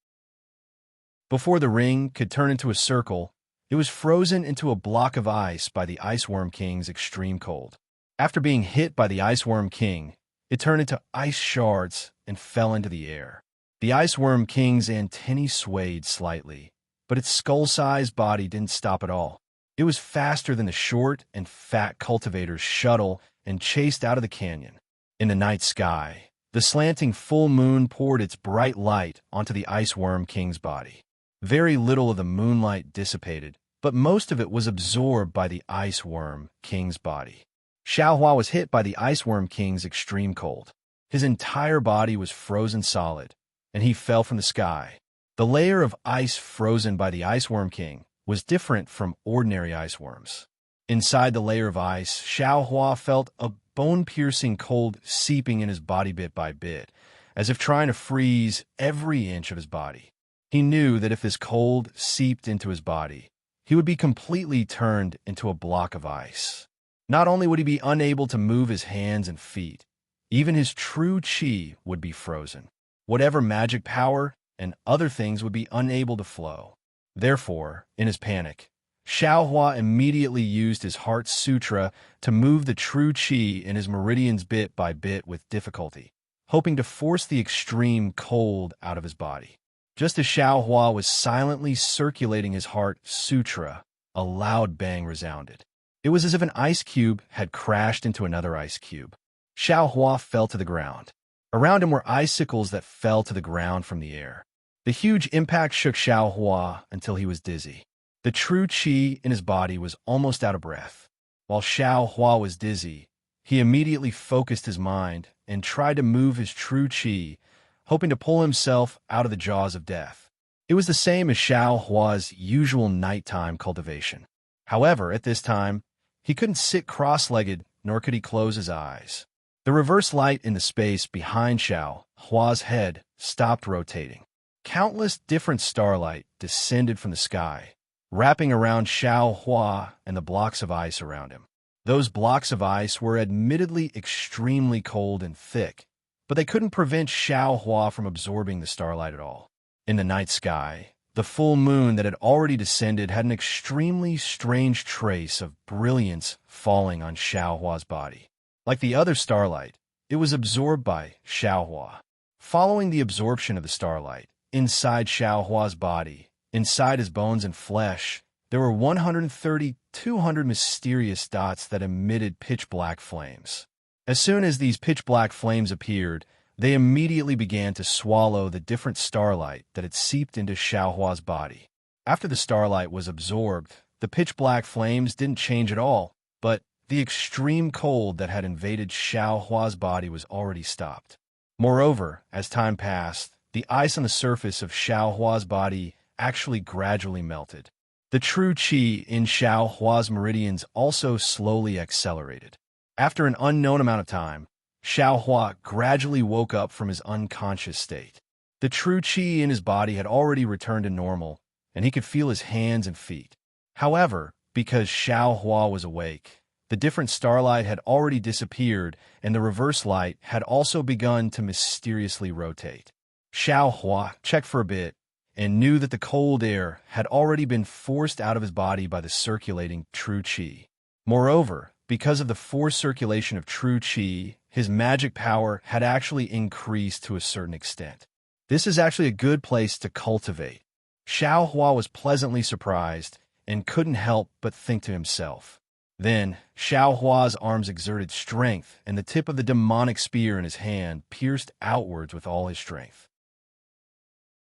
Before the ring could turn into a circle, it was frozen into a block of ice by the Ice Worm King's extreme cold. After being hit by the Ice Worm King, it turned into ice shards and fell into the air. The Ice Worm King's antennae swayed slightly, but its skull-sized body didn't stop at all. It was faster than the short and fat cultivator's shuttle and chased out of the canyon. In the night sky, The slanting full moon poured its bright light onto the Ice Worm King's body. Very little of the moonlight dissipated, but most of it was absorbed by the Ice Worm King's body. Xiaohua was hit by the Ice Worm King's extreme cold. His entire body was frozen solid, and he fell from the sky. The layer of ice frozen by the Ice Worm King was different from ordinary ice worms. Inside the layer of ice, Xiaohua felt a bone-piercing cold seeping in his body bit by bit, as if trying to freeze every inch of his body. He knew that if this cold seeped into his body, he would be completely turned into a block of ice. Not only would he be unable to move his hands and feet, even his true qi would be frozen. Whatever magic power and other things would be unable to flow. Therefore, in his panic, Xiaohua immediately used his Heart Sutra to move the true qi in his meridians bit by bit with difficulty, hoping to force the extreme cold out of his body. Just as Xiaohua was silently circulating his Heart Sutra, a loud bang resounded. It was as if an ice cube had crashed into another ice cube. Xiaohua fell to the ground. Around him were icicles that fell to the ground from the air. The huge impact shook Xiaohua until he was dizzy. The true qi in his body was almost out of breath. While Xiaohua was dizzy, he immediately focused his mind and tried to move his true qi, hoping to pull himself out of the jaws of death. It was the same as Xiaohua's usual nighttime cultivation. However, at this time, he couldn't sit cross-legged, nor could he close his eyes. The reverse light in the space behind Xiaohua's head stopped rotating. Countless different starlight descended from the sky, wrapping around Xiaohua and the blocks of ice around him. Those blocks of ice were admittedly extremely cold and thick, but they couldn't prevent Xiaohua from absorbing the starlight at all. In the night sky, the full moon that had already descended had an extremely strange trace of brilliance falling on Xiaohua's body. Like the other starlight, it was absorbed by Xiaohua. Following the absorption of the starlight, inside Xiaohua's body, inside his bones and flesh, there were 200 mysterious dots that emitted pitch-black flames. As soon as these pitch-black flames appeared, they immediately began to swallow the different starlight that had seeped into Xiaohua's body. After the starlight was absorbed, the pitch-black flames didn't change at all, but the extreme cold that had invaded Xiaohua's body was already stopped. Moreover, as time passed, the ice on the surface of Xiaohua's body actually gradually melted. The true qi in Xiaohua's meridians also slowly accelerated. After an unknown amount of time, Xiaohua gradually woke up from his unconscious state. The true qi in his body had already returned to normal, and he could feel his hands and feet. However, because Xiaohua was awake, the different starlight had already disappeared, and the reverse light had also begun to mysteriously rotate. Xiaohua checked for a bit and knew that the cold air had already been forced out of his body by the circulating true qi. Moreover, because of the forced circulation of true qi, his magic power had actually increased to a certain extent. This is actually a good place to cultivate. Xiaohua was pleasantly surprised and couldn't help but think to himself. Then, Xiaohua's arms exerted strength, and the tip of the demonic spear in his hand pierced outwards with all his strength.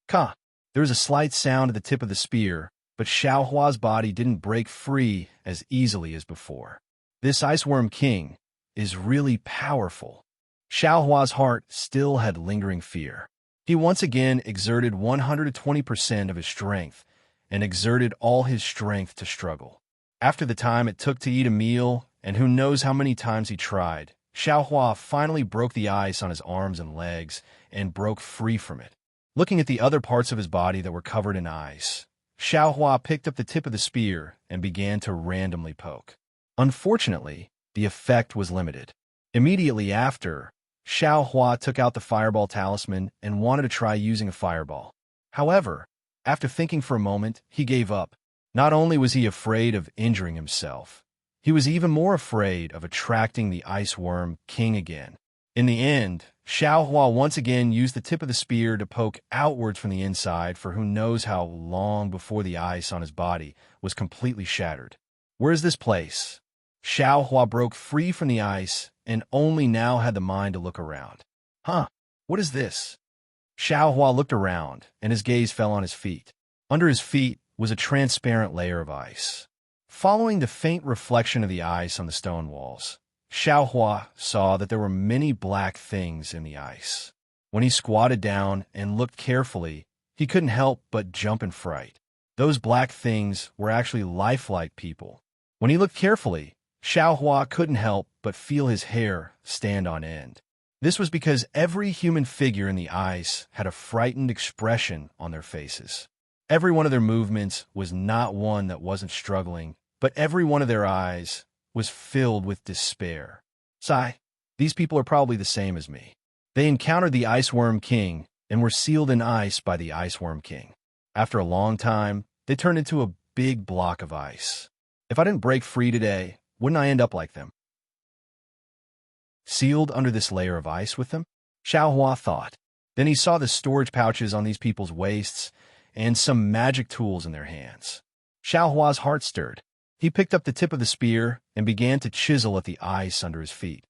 Ka! There was a slight sound at the tip of the spear, but Xiaohua's body didn't break free as easily as before. This Ice Worm King is really powerful. Xiaohua's heart still had lingering fear. He once again exerted 120% of his strength and exerted all his strength to struggle. After the time it took to eat a meal, and who knows how many times he tried, Xiaohua finally broke the ice on his arms and legs and broke free from it. Looking at the other parts of his body that were covered in ice, Xiaohua picked up the tip of the spear and began to randomly poke. Unfortunately, the effect was limited. Immediately after, Xiaohua took out the fireball talisman and wanted to try using a fireball. However, after thinking for a moment, he gave up. Not only was he afraid of injuring himself, he was even more afraid of attracting the Ice Worm King again. In the end, Xiaohua once again used the tip of the spear to poke outwards from the inside for who knows how long before the ice on his body was completely shattered. Where is this place? Xiaohua broke free from the ice and only now had the mind to look around. What is this? Xiaohua looked around, and his gaze fell on his feet. Under his feet was a transparent layer of ice. Following the faint reflection of the ice on the stone walls, Xiaohua saw that there were many black things in the ice. When he squatted down and looked carefully, he couldn't help but jump in fright. Those black things were actually lifelike people. When he looked carefully, Xiaohua couldn't help but feel his hair stand on end. This was because every human figure in the ice had a frightened expression on their faces. Every one of their movements was not one that wasn't struggling, but every one of their eyes was filled with despair. Sigh, these people are probably the same as me. They encountered the Iceworm King and were sealed in ice by the Iceworm King. After a long time, they turned into a big block of ice. If I didn't break free today, wouldn't I end up like them? Sealed under this layer of ice with them? Xiaohua thought. Then he saw the storage pouches on these people's waists and some magic tools in their hands. Xiaohua's heart stirred. He picked up the tip of the spear and began to chisel at the ice under his feet.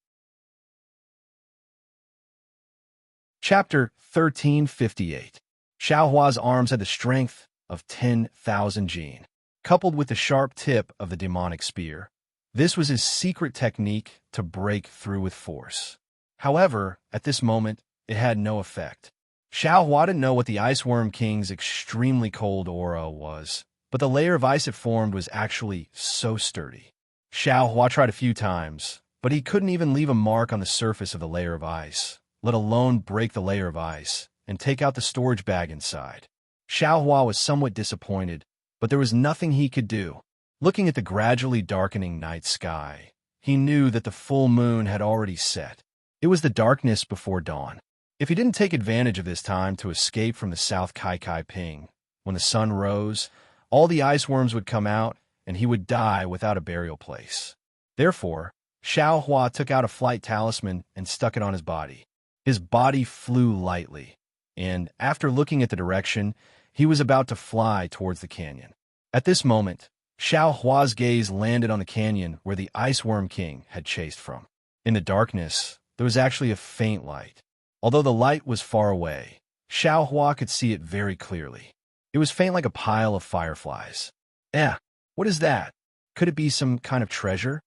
Chapter 1358. Xiaohua's arms had the strength of 10,000 jin, coupled with the sharp tip of the demonic spear. This was his secret technique to break through with force. However, at this moment, it had no effect. Xiaohua didn't know what the Iceworm King's extremely cold aura was, but the layer of ice it formed was actually so sturdy. Xiaohua tried a few times, but he couldn't even leave a mark on the surface of the layer of ice, let alone break the layer of ice and take out the storage bag inside. Xiaohua was somewhat disappointed, but there was nothing he could do. Looking at the gradually darkening night sky, he knew that the full moon had already set. It was the darkness before dawn. If he didn't take advantage of this time to escape from the South Kaikai Ping, when the sun rose, all the iceworms would come out, and he would die without a burial place. Therefore, Xiaohua took out a flight talisman and stuck it on his body. His body flew lightly, and after looking at the direction, he was about to fly towards the canyon. At this moment, Xiaohua's gaze landed on the canyon where the Iceworm King had chased from. In the darkness, there was actually a faint light. Although the light was far away, Xiaohua could see it very clearly. It was faint like a pile of fireflies. What is that? Could it be some kind of treasure?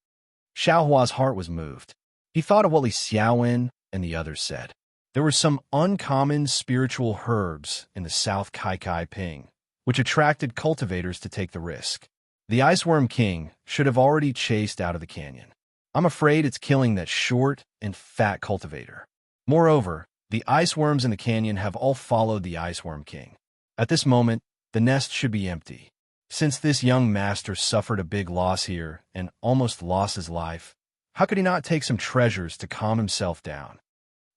Xiaohua's heart was moved. He thought of what Li Xiaowen and the others said. There were some uncommon spiritual herbs in the South Kaikai Ping, which attracted cultivators to take the risk. The Iceworm King should have already chased out of the canyon. I'm afraid it's killing that short and fat cultivator. Moreover, the iceworms in the canyon have all followed the Iceworm King. At this moment, the nest should be empty. Since this young master suffered a big loss here and almost lost his life, how could he not take some treasures to calm himself down?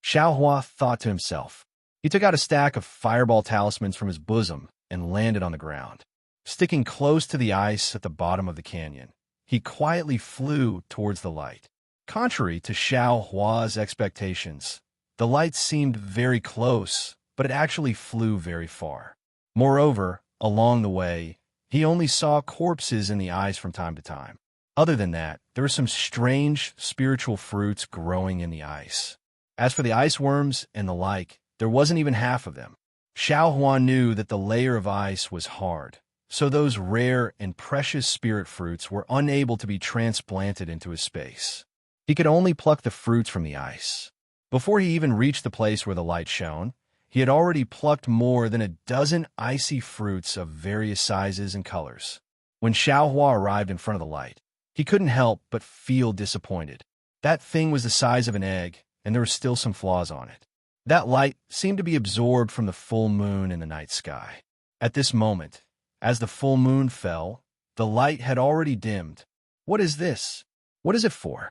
Xiaohua thought to himself. He took out a stack of fireball talismans from his bosom and landed on the ground. Sticking close to the ice at the bottom of the canyon, he quietly flew towards the light. Contrary to Xiaohua's expectations, the light seemed very close, but it actually flew very far. Moreover, along the way, he only saw corpses in the ice from time to time. Other than that, there were some strange spiritual fruits growing in the ice. As for the iceworms and the like, there wasn't even half of them. Xiaohua knew that the layer of ice was hard, so those rare and precious spirit fruits were unable to be transplanted into his space. He could only pluck the fruits from the ice. Before he even reached the place where the light shone, he had already plucked more than a dozen icy fruits of various sizes and colors. When Xiaohua arrived in front of the light, he couldn't help but feel disappointed. That thing was the size of an egg, and there were still some flaws on it. That light seemed to be absorbed from the full moon in the night sky. At this moment, as the full moon fell, the light had already dimmed. What is this? What is it for?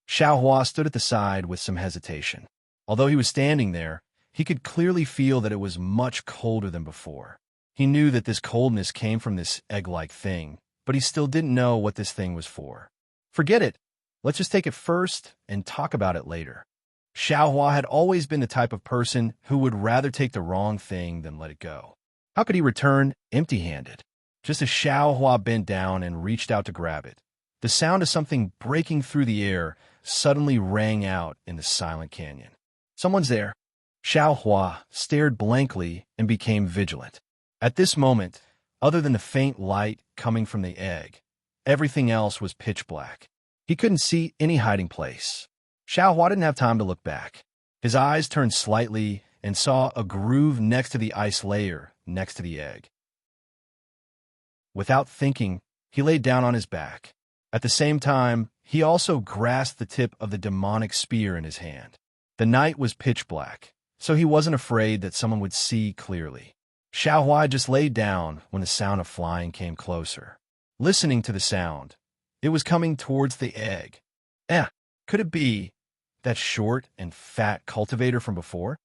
Xiaohua stood at the side with some hesitation. Although he was standing there, he could clearly feel that it was much colder than before. He knew that this coldness came from this egg-like thing, but he still didn't know what this thing was for. Forget it. Let's just take it first and talk about it later. Xiaohua had always been the type of person who would rather take the wrong thing than let it go. How could he return empty-handed? Just as Xiaohua bent down and reached out to grab it, the sound of something breaking through the air suddenly rang out in the silent canyon. Someone's there. Xiao Hua stared blankly and became vigilant. At this moment, other than the faint light coming from the egg, everything else was pitch black. He couldn't see any hiding place. Xiao Hua didn't have time to look back. His eyes turned slightly and saw a groove next to the ice layer next to the egg. Without thinking, he laid down on his back. At the same time, he also grasped the tip of the demonic spear in his hand. The night was pitch black, so he wasn't afraid that someone would see clearly. Xiao Hua just laid down when the sound of flying came closer. Listening to the sound, it was coming towards the egg. Could it be that short and fat cultivator from before?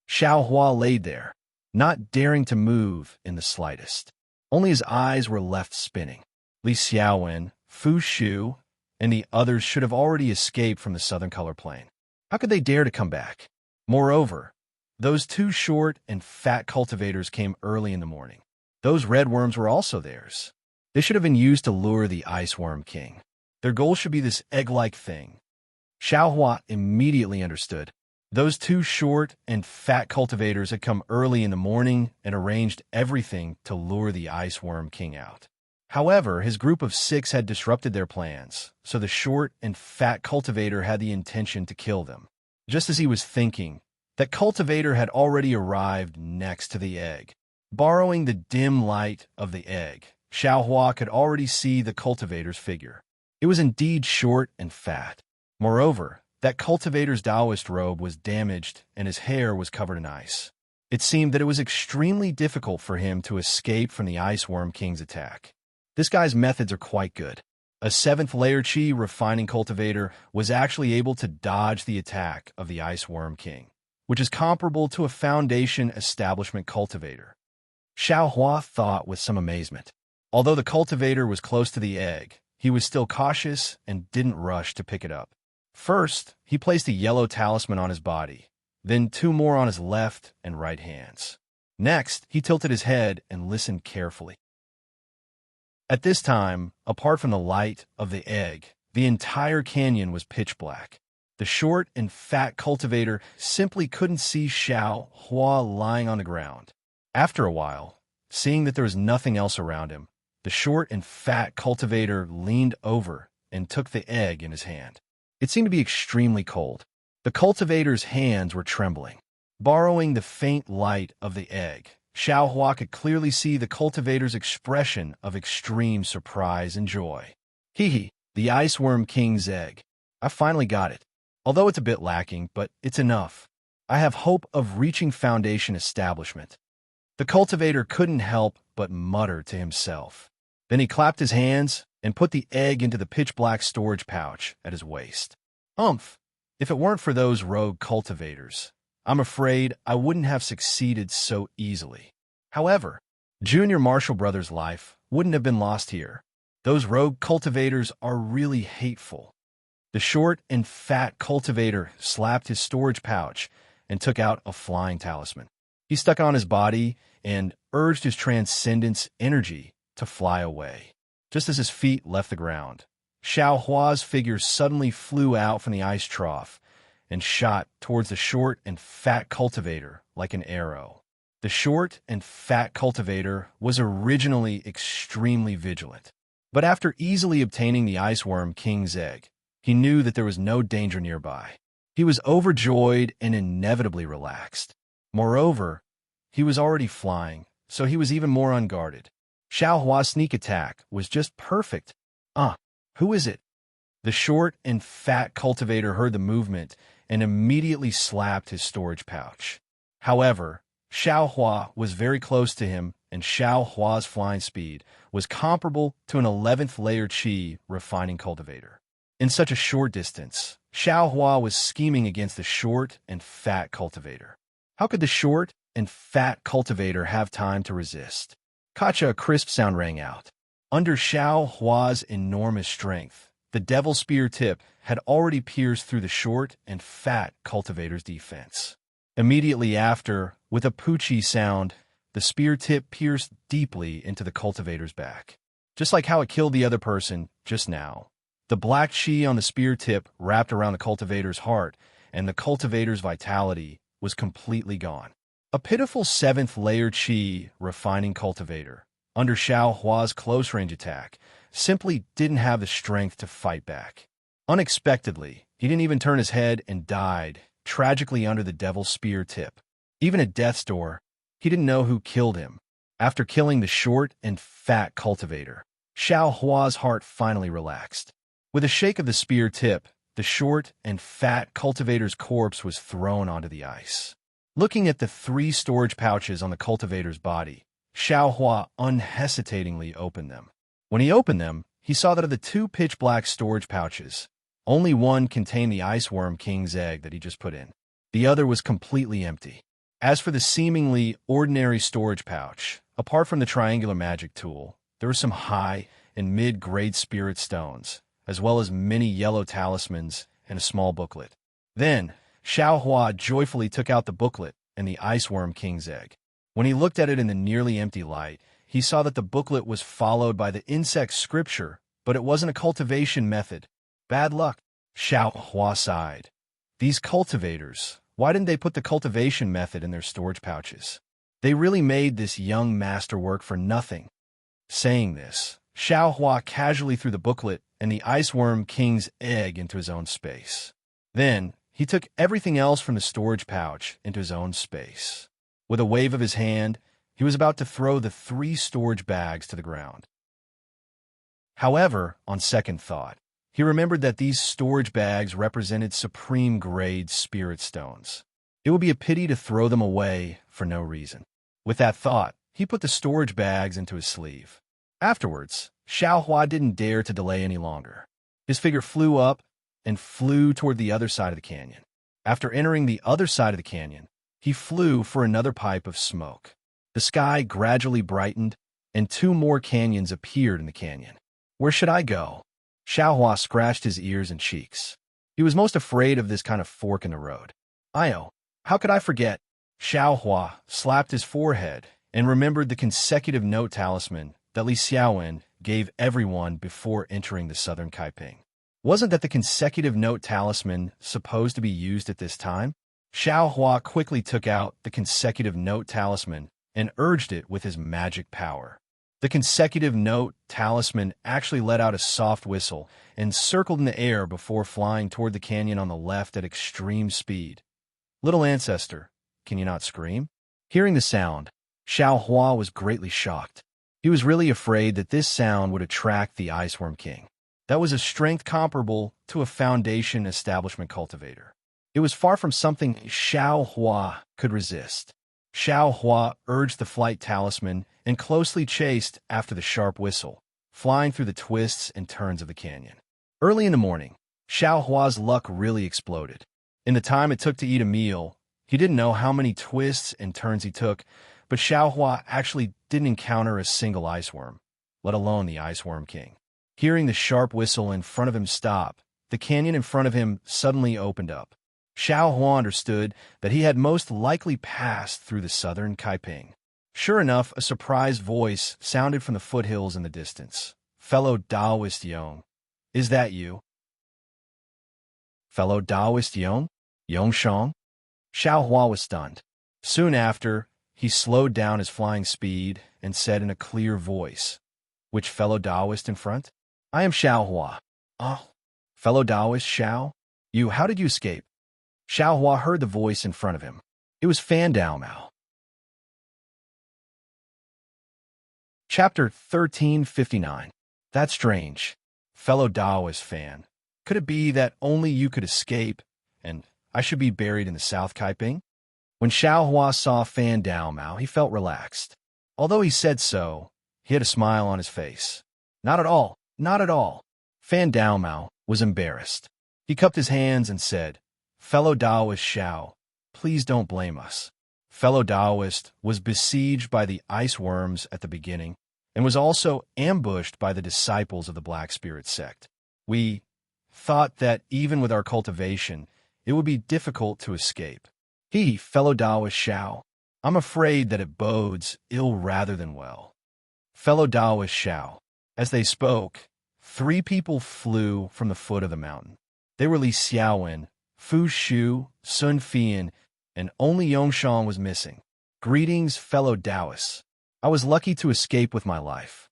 Xiao Hua laid there, not daring to move in the slightest. Only his eyes were left spinning. Li Xiaowen, Fu Shu, and the others should have already escaped from the southern color plane. How could they dare to come back? Moreover, those two short and fat cultivators came early in the morning. Those red worms were also theirs. They should have been used to lure the Ice Worm King. Their goal should be this egg-like thing. Xiao Hua immediately understood. Those two short and fat cultivators had come early in the morning and arranged everything to lure the Ice Worm King out. However, his group of 6 had disrupted their plans, so the short and fat cultivator had the intention to kill them. Just as he was thinking, that cultivator had already arrived next to the egg. Borrowing the dim light of the egg, Xiao Hua could already see the cultivator's figure. It was indeed short and fat. Moreover, that cultivator's Taoist robe was damaged and his hair was covered in ice. It seemed that it was extremely difficult for him to escape from the Ice Worm King's attack. This guy's methods are quite good. A 7th layer Qi refining cultivator was actually able to dodge the attack of the Ice Worm King, which is comparable to a Foundation establishment cultivator. Xiao Hua thought with some amazement. Although the cultivator was close to the egg, he was still cautious and didn't rush to pick it up. First, he placed a yellow talisman on his body, then 2 more on his left and right hands. Next, he tilted his head and listened carefully. At this time, apart from the light of the egg, the entire canyon was pitch black. The short and fat cultivator simply couldn't see Xiao Hua lying on the ground. After a while, seeing that there was nothing else around him, the short and fat cultivator leaned over and took the egg in his hand. It seemed to be extremely cold. The cultivator's hands were trembling. Borrowing the faint light of the egg, Xiao Hua could clearly see the cultivator's expression of extreme surprise and joy. Hee, the Ice Worm King's egg. I finally got it. Although it's a bit lacking, but it's enough. I have hope of reaching Foundation establishment. The cultivator couldn't help but mutter to himself. Then he clapped his hands and put the egg into the pitch-black storage pouch at his waist. If it weren't for those rogue cultivators, I'm afraid I wouldn't have succeeded so easily. However, Junior Marshall Brothers' life wouldn't have been lost here. Those rogue cultivators are really hateful. The short and fat cultivator slapped his storage pouch and took out a flying talisman. He stuck it on his body and urged his transcendence energy to fly away. Just as his feet left the ground, Xiao Hua's figure suddenly flew out from the ice trough and shot towards the short and fat cultivator like an arrow. The short and fat cultivator was originally extremely vigilant, but after easily obtaining the Ice Worm King's egg, he knew that there was no danger nearby. He was overjoyed and inevitably relaxed. Moreover, he was already flying, so he was even more unguarded. Xiao Hua's sneak attack was just perfect. Who is it? The short and fat cultivator heard the movement and immediately slapped his storage pouch. However, Xiao Hua was very close to him, and Xiao Hua's flying speed was comparable to an 11th layer Qi refining cultivator. In such a short distance, Xiao Hua was scheming against the short and fat cultivator. How could the short and fat cultivator have time to resist? Kacha, a crisp sound rang out. Under Xiao Hua's enormous strength, the devil spear tip had already pierced through the short and fat cultivator's defense. Immediately after, with a poochie sound, the spear tip pierced deeply into the cultivator's back. Just like how it killed the other person just now. The black Qi on the spear tip wrapped around the cultivator's heart, and the cultivator's vitality was completely gone. A pitiful seventh-layer Qi refining cultivator, under Xiao Hua's close-range attack, simply didn't have the strength to fight back. Unexpectedly, he didn't even turn his head and died, tragically under the devil's spear tip. Even at death's door, he didn't know who killed him. After killing the short and fat cultivator, Xiao Hua's heart finally relaxed. With a shake of the spear tip, the short and fat cultivator's corpse was thrown onto the ice. Looking at the 3 storage pouches on the cultivator's body, Xiao Hua unhesitatingly opened them. When he opened them, he saw that of the 2 pitch-black storage pouches, only one contained the Iceworm King's egg that he just put in. The other was completely empty. As for the seemingly ordinary storage pouch, apart from the triangular magic tool, there were some high and mid-grade spirit stones, as well as many yellow talismans and a small booklet. Then, Xiao Hua joyfully took out the booklet and the Iceworm King's egg. When he looked at it in the nearly empty light, he saw that the booklet was followed by the insect scripture, but it wasn't a cultivation method. Bad luck. Xiao Hua sighed. These cultivators, why didn't they put the cultivation method in their storage pouches? They really made this young masterwork for nothing. Saying this, Xiao Hua casually threw the booklet and the Iceworm King's egg into his own space. Then, he took everything else from the storage pouch into his own space. With a wave of his hand, he was about to throw the 3 storage bags to the ground. However, on second thought, he remembered that these storage bags represented supreme-grade spirit stones. It would be a pity to throw them away for no reason. With that thought, he put the storage bags into his sleeve. Afterwards, Xiao Hua didn't dare to delay any longer. His figure flew up and flew toward the other side of the canyon. After entering the other side of the canyon, he flew for another pipe of smoke. The sky gradually brightened, and 2 more canyons appeared in the canyon. Where should I go? Xiao Hua scratched his ears and cheeks. He was most afraid of this kind of fork in the road. How could I forget? Xiao Hua slapped his forehead and remembered the consecutive note talisman that Li Xiaowen gave everyone before entering the southern Kaiping. Wasn't that the consecutive note talisman supposed to be used at this time? Xiao Hua quickly took out the consecutive note talisman and urged it with his magic power. The consecutive note talisman actually let out a soft whistle and circled in the air before flying toward the canyon on the left at extreme speed. Little ancestor, can you not scream? Hearing the sound, Xiao Hua was greatly shocked. He was really afraid that this sound would attract the Iceworm King. That was a strength comparable to a foundation establishment cultivator. It was far from something Xiao Hua could resist. Xiao Hua urged the flight talisman and closely chased after the sharp whistle, flying through the twists and turns of the canyon. Early in the morning, Xiao Hua's luck really exploded. In the time it took to eat a meal, he didn't know how many twists and turns he took, but Xiao Hua actually didn't encounter a single iceworm, let alone the Iceworm King. Hearing the sharp whistle in front of him stop, the canyon in front of him suddenly opened up. Xiao Hua understood that he had most likely passed through the southern Kaiping. Sure enough, a surprised voice sounded from the foothills in the distance. Fellow Taoist Yong, is that you? Fellow Taoist Yong? Yongshang? Xiao Hua was stunned. Soon after, he slowed down his flying speed and said in a clear voice, "Which fellow Taoist in front?" "I am Xiao Hua." "Oh, fellow Taoist Xiao? How did you escape?" Xiao Hua heard the voice in front of him. It was Fan Dao Mao. Chapter 1359. That's strange. Fellow Taoist Fan. Could it be that only you could escape, and I should be buried in the South Kaiping? When Xiao Hua saw Fan Dao Mao, he felt relaxed. Although he said so, he had a smile on his face. Not at all, not at all. Fan Dao Mao was embarrassed. He cupped his hands and said, "Fellow Taoist Xiao, please don't blame us." Fellow Taoist was besieged by the ice worms at the beginning and was also ambushed by the disciples of the Black Spirit sect. We thought that even with our cultivation, it would be difficult to escape. Fellow Taoist Xiao, I'm afraid that it bodes ill rather than well. Fellow Taoist Xiao. As they spoke, 3 people flew from the foot of the mountain. They were Li Xiaowen, Fu Shu, Sun Fian, and only Yongshang was missing. Greetings, fellow Taoists. I was lucky to escape with my life.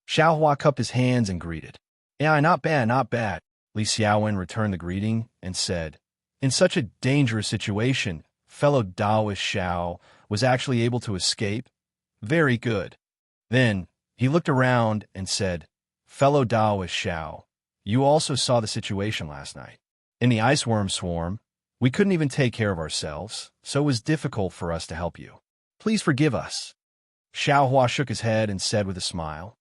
Xiaohua cupped his hands and greeted. Yeah, not bad, not bad. Li Xiaowen returned the greeting and said, in such a dangerous situation, fellow Taoist Xiao was actually able to escape? Very good. Then, he looked around and said, fellow Taoist Xiao, you also saw the situation last night. In the iceworm swarm, we couldn't even take care of ourselves, so it was difficult for us to help you. Please forgive us. Xiaohua shook his head and said with a smile,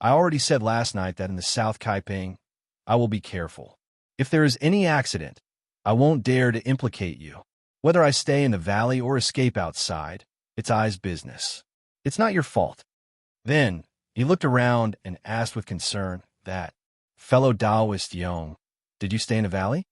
I already said last night that in the South Kaiping, I will be careful. If there is any accident, I won't dare to implicate you. Whether I stay in the valley or escape outside, it's I's business. It's not your fault. Then, he looked around and asked with concern that, fellow Taoist Yong, did you stay in the valley?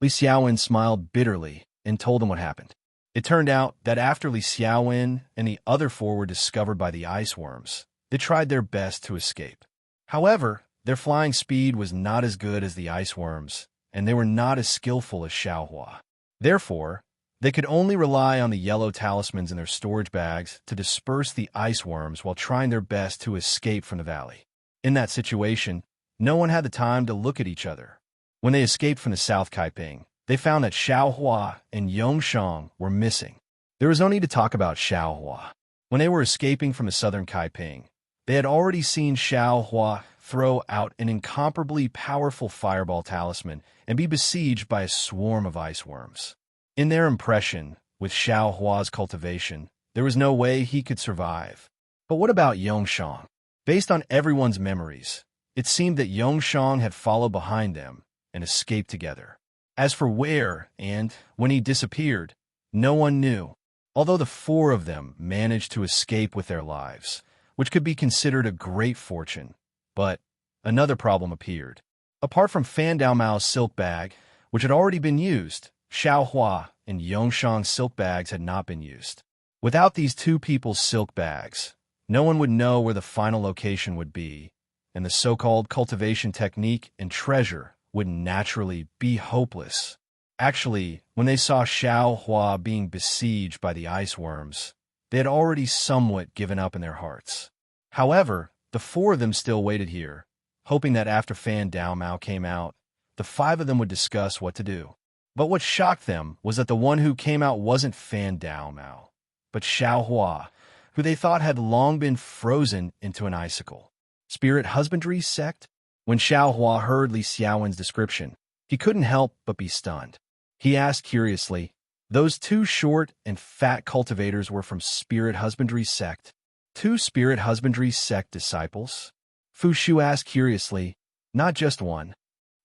Li Xiaowen smiled bitterly and told him what happened. It turned out that after Li Xiaowen and the other four were discovered by the iceworms, they tried their best to escape. However, their flying speed was not as good as the iceworms, and they were not as skillful as Xiaohua. Therefore, they could only rely on the yellow talismans in their storage bags to disperse the iceworms while trying their best to escape from the valley. In that situation, no one had the time to look at each other. When they escaped from the South Kaiping, they found that Xiaohua and Yongshang were missing. There was no need to talk about Xiaohua. When they were escaping from the Southern Kaiping, they had already seen Xiaohua throw out an incomparably powerful fireball talisman and be besieged by a swarm of iceworms. In their impression, with Xiaohua's cultivation, there was no way he could survive. But what about Yongshang? Based on everyone's memories, it seemed that Yongshang had followed behind them and escaped together. As for where and when he disappeared, no one knew, although the four of them managed to escape with their lives, which could be considered a great fortune. But another problem appeared. Apart from Fan Dao Mao's silk bag, which had already been used, Xiaohua and Yongshang's silk bags had not been used. Without these two people's silk bags, no one would know where the final location would be, and the so-called cultivation technique and treasure would naturally be hopeless. Actually, when they saw Xiaohua being besieged by the iceworms, they had already somewhat given up in their hearts. However, the four of them still waited here, hoping that after Fan Dao Mao came out, the five of them would discuss what to do. But what shocked them was that the one who came out wasn't Fan Dao Mao, but Xiaohua, who they thought had long been frozen into an icicle. Spirit husbandry sect? When Xiaohua heard Li Xiaowen's description, he couldn't help but be stunned. He asked curiously, those two short and fat cultivators were from Spirit husbandry sect? Two Spirit husbandry sect disciples? Fu Shu asked curiously, not just one.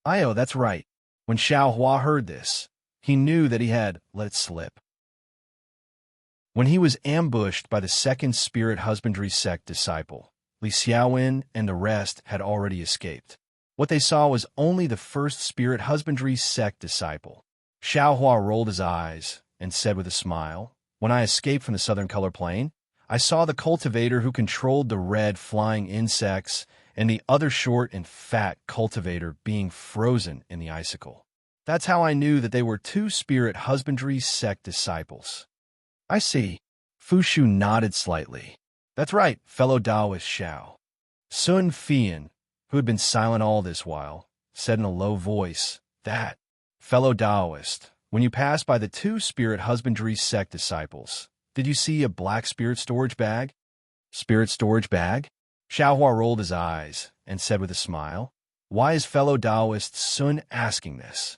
Ayo, that's right. When Xiaohua heard this, he knew that he had let it slip. When he was ambushed by the second Spirit husbandry sect disciple, Li Xiaowen and the rest had already escaped. What they saw was only the first Spirit husbandry sect disciple. Xiaohua rolled his eyes and said with a smile, when I escaped from the southern color plane, I saw the cultivator who controlled the red flying insects and the other short and fat cultivator being frozen in the icicle. That's how I knew that they were two Spirit husbandry sect disciples. I see. Fu Shu nodded slightly. That's right, fellow Taoist Xiao. Sun Fian, who had been silent all this while, said in a low voice, that, fellow Taoist, when you passed by the two Spirit husbandry sect disciples, did you see a black spirit storage bag? Spirit storage bag? Xiaohua rolled his eyes and said with a smile, why is fellow Taoist Sun asking this?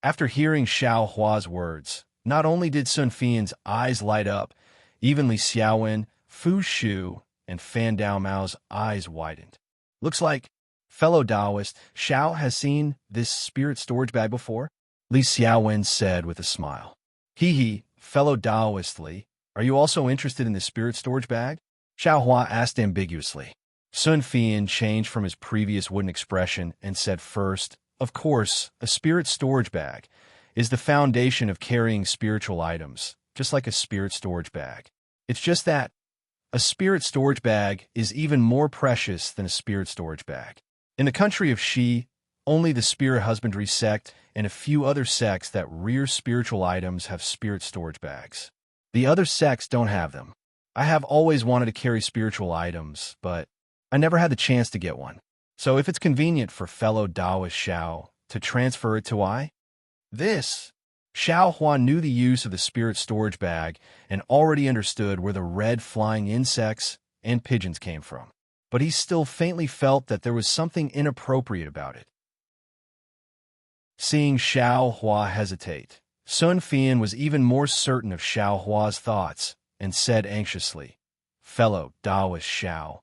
After hearing Xiaohua's words, not only did Sun Fian's eyes light up, even Li Xiaowen, Fu Shu, and Fan Dao Mao's eyes widened. Looks like, fellow Taoist, Xiao has seen this spirit storage bag before? Li Xiaowen said with a smile. Hee, fellow Taoist Li, are you also interested in the spirit storage bag? Xiaohua asked ambiguously. Sun Fian changed from his previous wooden expression and said first, of course, a spirit storage bag is the foundation of carrying spiritual items, just like a spirit storage bag. It's just that a spirit storage bag is even more precious than a spirit storage bag. In the country of Shi, Only the spirit husbandry sect and a few other sects that rear spiritual items have spirit storage bags. The other sects don't have them. I have always wanted to carry spiritual items, but I never had the chance to get one. So if it's convenient for fellow Taoist Xiao to transfer it to I, this. Xiao Hua knew the use of the spirit storage bag and already understood where the red flying insects and pigeons came from. But he still faintly felt that there was something inappropriate about it. Seeing Xiao Hua hesitate, Sun Fian was even more certain of Xiao Hua's thoughts and said anxiously, "Fellow Taoist Xiao,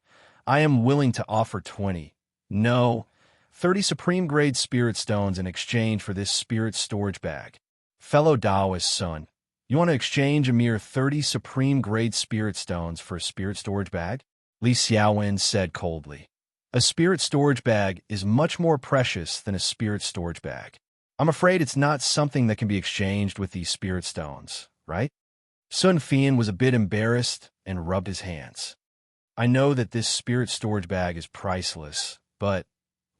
I am willing to offer 20, no, 30 supreme-grade spirit stones in exchange for this spirit storage bag. Fellow Taoist Sun, you want to exchange a mere 30 supreme-grade spirit stones for a spirit storage bag?" Li Xiaowen said coldly. "A spirit storage bag is much more precious than a spirit storage bag. I'm afraid it's not something that can be exchanged with these spirit stones, right?" Sun Fian was a bit embarrassed and rubbed his hands. "I know that this spirit storage bag is priceless, but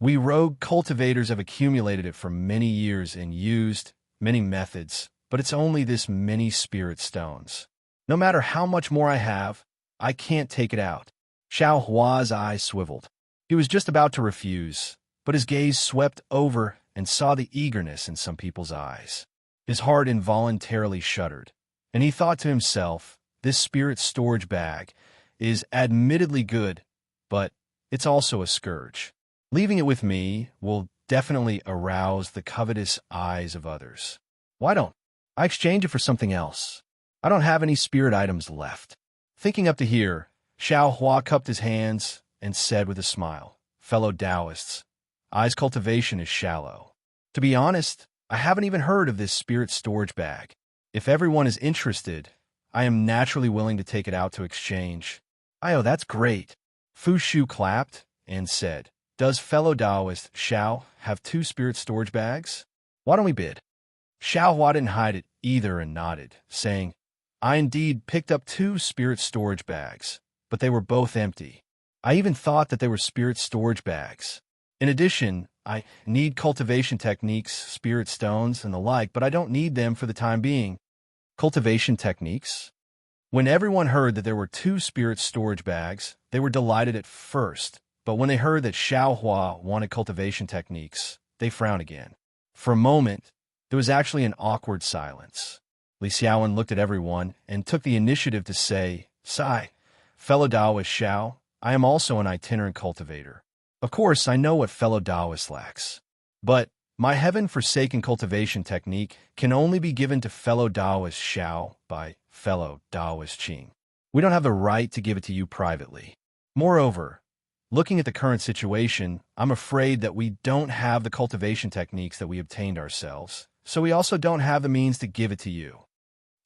we rogue cultivators have accumulated it for many years and used many methods, but it's only this many spirit stones. No matter how much more I have, I can't take it out." Xiao Hua's eyes swiveled. He was just about to refuse, but his gaze swept over and saw the eagerness in some people's eyes. His heart involuntarily shuddered, and he thought to himself, this spirit storage bag is admittedly good, but it's also a scourge. Leaving it with me will definitely arouse the covetous eyes of others. Why don't I exchange it for something else? I don't have any spirit items left. Thinking up to here, Xiao Hua cupped his hands and said with a smile, "Fellow Taoists, I's cultivation is shallow. To be honest, I haven't even heard of this spirit storage bag. If everyone is interested, I am naturally willing to take it out to exchange." "Oh, that's great." Fu Shu clapped and said, "Does fellow Taoist Xiao have 2 spirit storage bags? Why don't we bid?" Xiao Hua didn't hide it either and nodded, saying, "I indeed picked up 2 spirit storage bags, but they were both empty. I even thought that they were spirit storage bags. In addition, I need cultivation techniques, spirit stones, and the like, but I don't need them for the time being." Cultivation techniques? When everyone heard that there were 2 spirit storage bags, they were delighted at first, but when they heard that Xiao Hua wanted cultivation techniques, they frowned again. For a moment, there was actually an awkward silence. Li Xiaowen looked at everyone and took the initiative to say, "Sai, fellow Taoist Xiao, I am also an itinerant cultivator. Of course, I know what fellow Taoist lacks. But my heaven-forsaken cultivation technique can only be given to fellow Taoist Xiao by fellow Taoist Qing. We don't have the right to give it to you privately. Moreover, looking at the current situation, I'm afraid that we don't have the cultivation techniques that we obtained ourselves, so we also don't have the means to give it to you."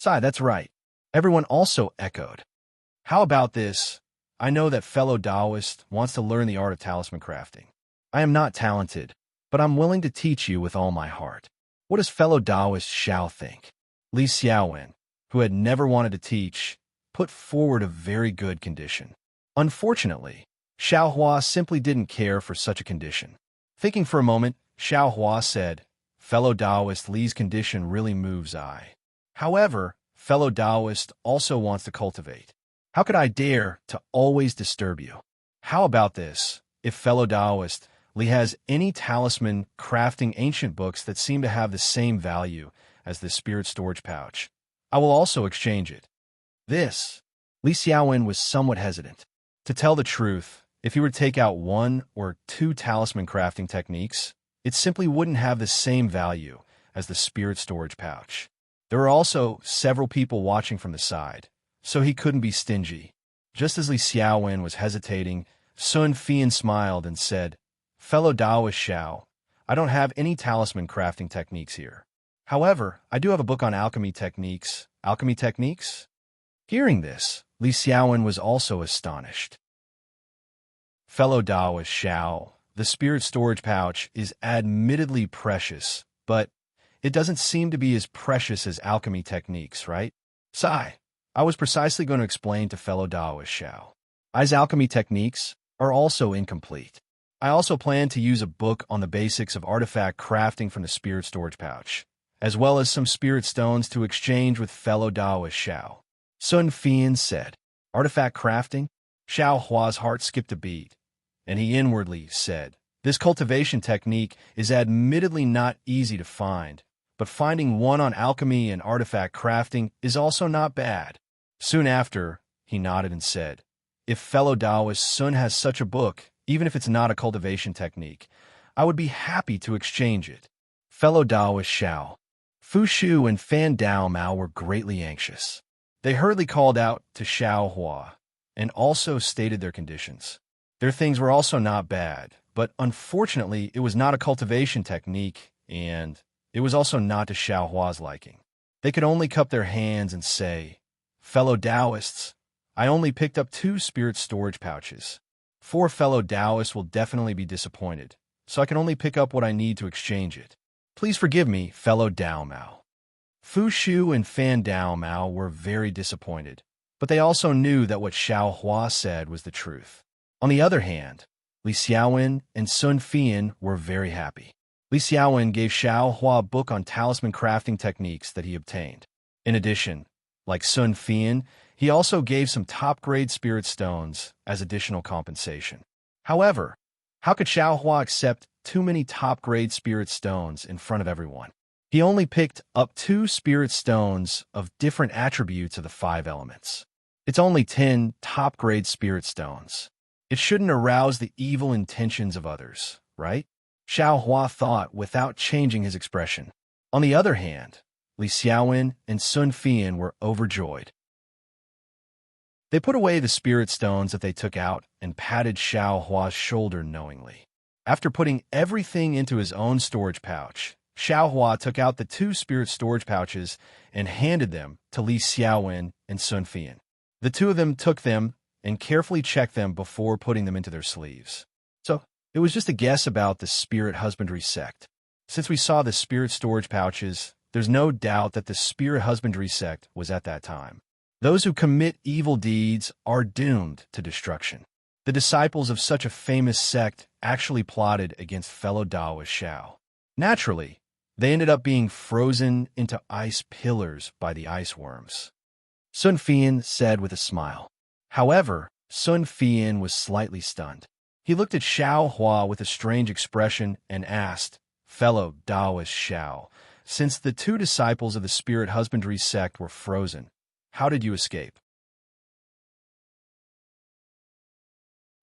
"Sai, that's right." Everyone also echoed. "How about this? I know that fellow Taoist wants to learn the art of talisman crafting. I am not talented, but I'm willing to teach you with all my heart. What does fellow Taoist Xiao think?" Li Xiaowen, who had never wanted to teach, put forward a very good condition. Unfortunately, Xiao Hua simply didn't care for such a condition. Thinking for a moment, Xiao Hua said, "Fellow Taoist Li's condition really moves I. However, fellow Taoist also wants to cultivate. How could I dare to always disturb you? How about this? If fellow Taoist Li has any talisman crafting ancient books that seem to have the same value as the spirit storage pouch, I will also exchange it." This, Li Xiaowen was somewhat hesitant. To tell the truth, if he were to take out 1 or 2 talisman crafting techniques, it simply wouldn't have the same value as the spirit storage pouch. There were also several people watching from the side, so he couldn't be stingy. Just as Li Xiaowen was hesitating, Sun Fian smiled and said, "Fellow Taoist Xiao, I don't have any talisman crafting techniques here. However, I do have a book on alchemy techniques." "Alchemy techniques?" Hearing this, Li Xiaowen was also astonished. "Fellow Taoist Xiao, the spirit storage pouch is admittedly precious, but it doesn't seem to be as precious as alchemy techniques, right?" "Sai, I was precisely going to explain to fellow Taoist Xiao. I's alchemy techniques are also incomplete. I also plan to use a book on the basics of artifact crafting from the spirit storage pouch, as well as some spirit stones to exchange with fellow Taoist Xiao. Sun Fian said, "Artifact crafting?" Xiao Hua's heart skipped a beat, and he inwardly said, "This cultivation technique is admittedly not easy to find, but finding one on alchemy and artifact crafting is also not bad." Soon after, he nodded and said, "If fellow Taoist Sun has such a book, even if it's not a cultivation technique, I would be happy to exchange it." Fellow Taoist Xiao, Fu Shu and Fan Dao Mao were greatly anxious. They hurriedly called out to Xiao Hua and also stated their conditions. Their things were also not bad, but unfortunately it was not a cultivation technique, and it was also not to Xiao Hua's liking. They could only cup their hands and say, "Fellow Taoists, I only picked up 2 spirit storage pouches. 4 fellow Taoists will definitely be disappointed, so I can only pick up what I need to exchange it. Please forgive me, fellow Dao Mao." Fu Shu and Fan Dao Mao were very disappointed, but they also knew that what Xiao Hua said was the truth. On the other hand, Li Xiaowen and Sun Fian were very happy. Li Xiaowen gave Xiao Hua a book on talisman crafting techniques that he obtained. In addition, like Sun Fian, he also gave some top-grade spirit stones as additional compensation. However, how could Xiao Hua accept too many top-grade spirit stones in front of everyone? He only picked up 2 spirit stones of different attributes of the 5 elements. It's only 10 top-grade spirit stones. It shouldn't arouse the evil intentions of others, right? Xiao Hua thought without changing his expression. On the other hand, Li Xiaowen and Sun Fian were overjoyed. They put away the spirit stones that they took out and patted Xiao Hua's shoulder knowingly. After putting everything into his own storage pouch, Xiao Hua took out the 2 spirit storage pouches and handed them to Li Xiaowen and Sun Fian. The 2 of them took them and carefully checked them before putting them into their sleeves. So, it was just a guess about the spirit husbandry sect. Since we saw the spirit storage pouches, there's no doubt that the spirit husbandry sect was at that time. Those who commit evil deeds are doomed to destruction. The disciples of such a famous sect actually plotted against fellow Taoist Xiao. Naturally, they ended up being frozen into ice pillars by the ice worms. Sun Fian said with a smile. However, Sun Fian was slightly stunned. He looked at Xiao Hua with a strange expression and asked, "Fellow Taoist Xiao, since the 2 disciples of the spirit husbandry sect were frozen, how did you escape?"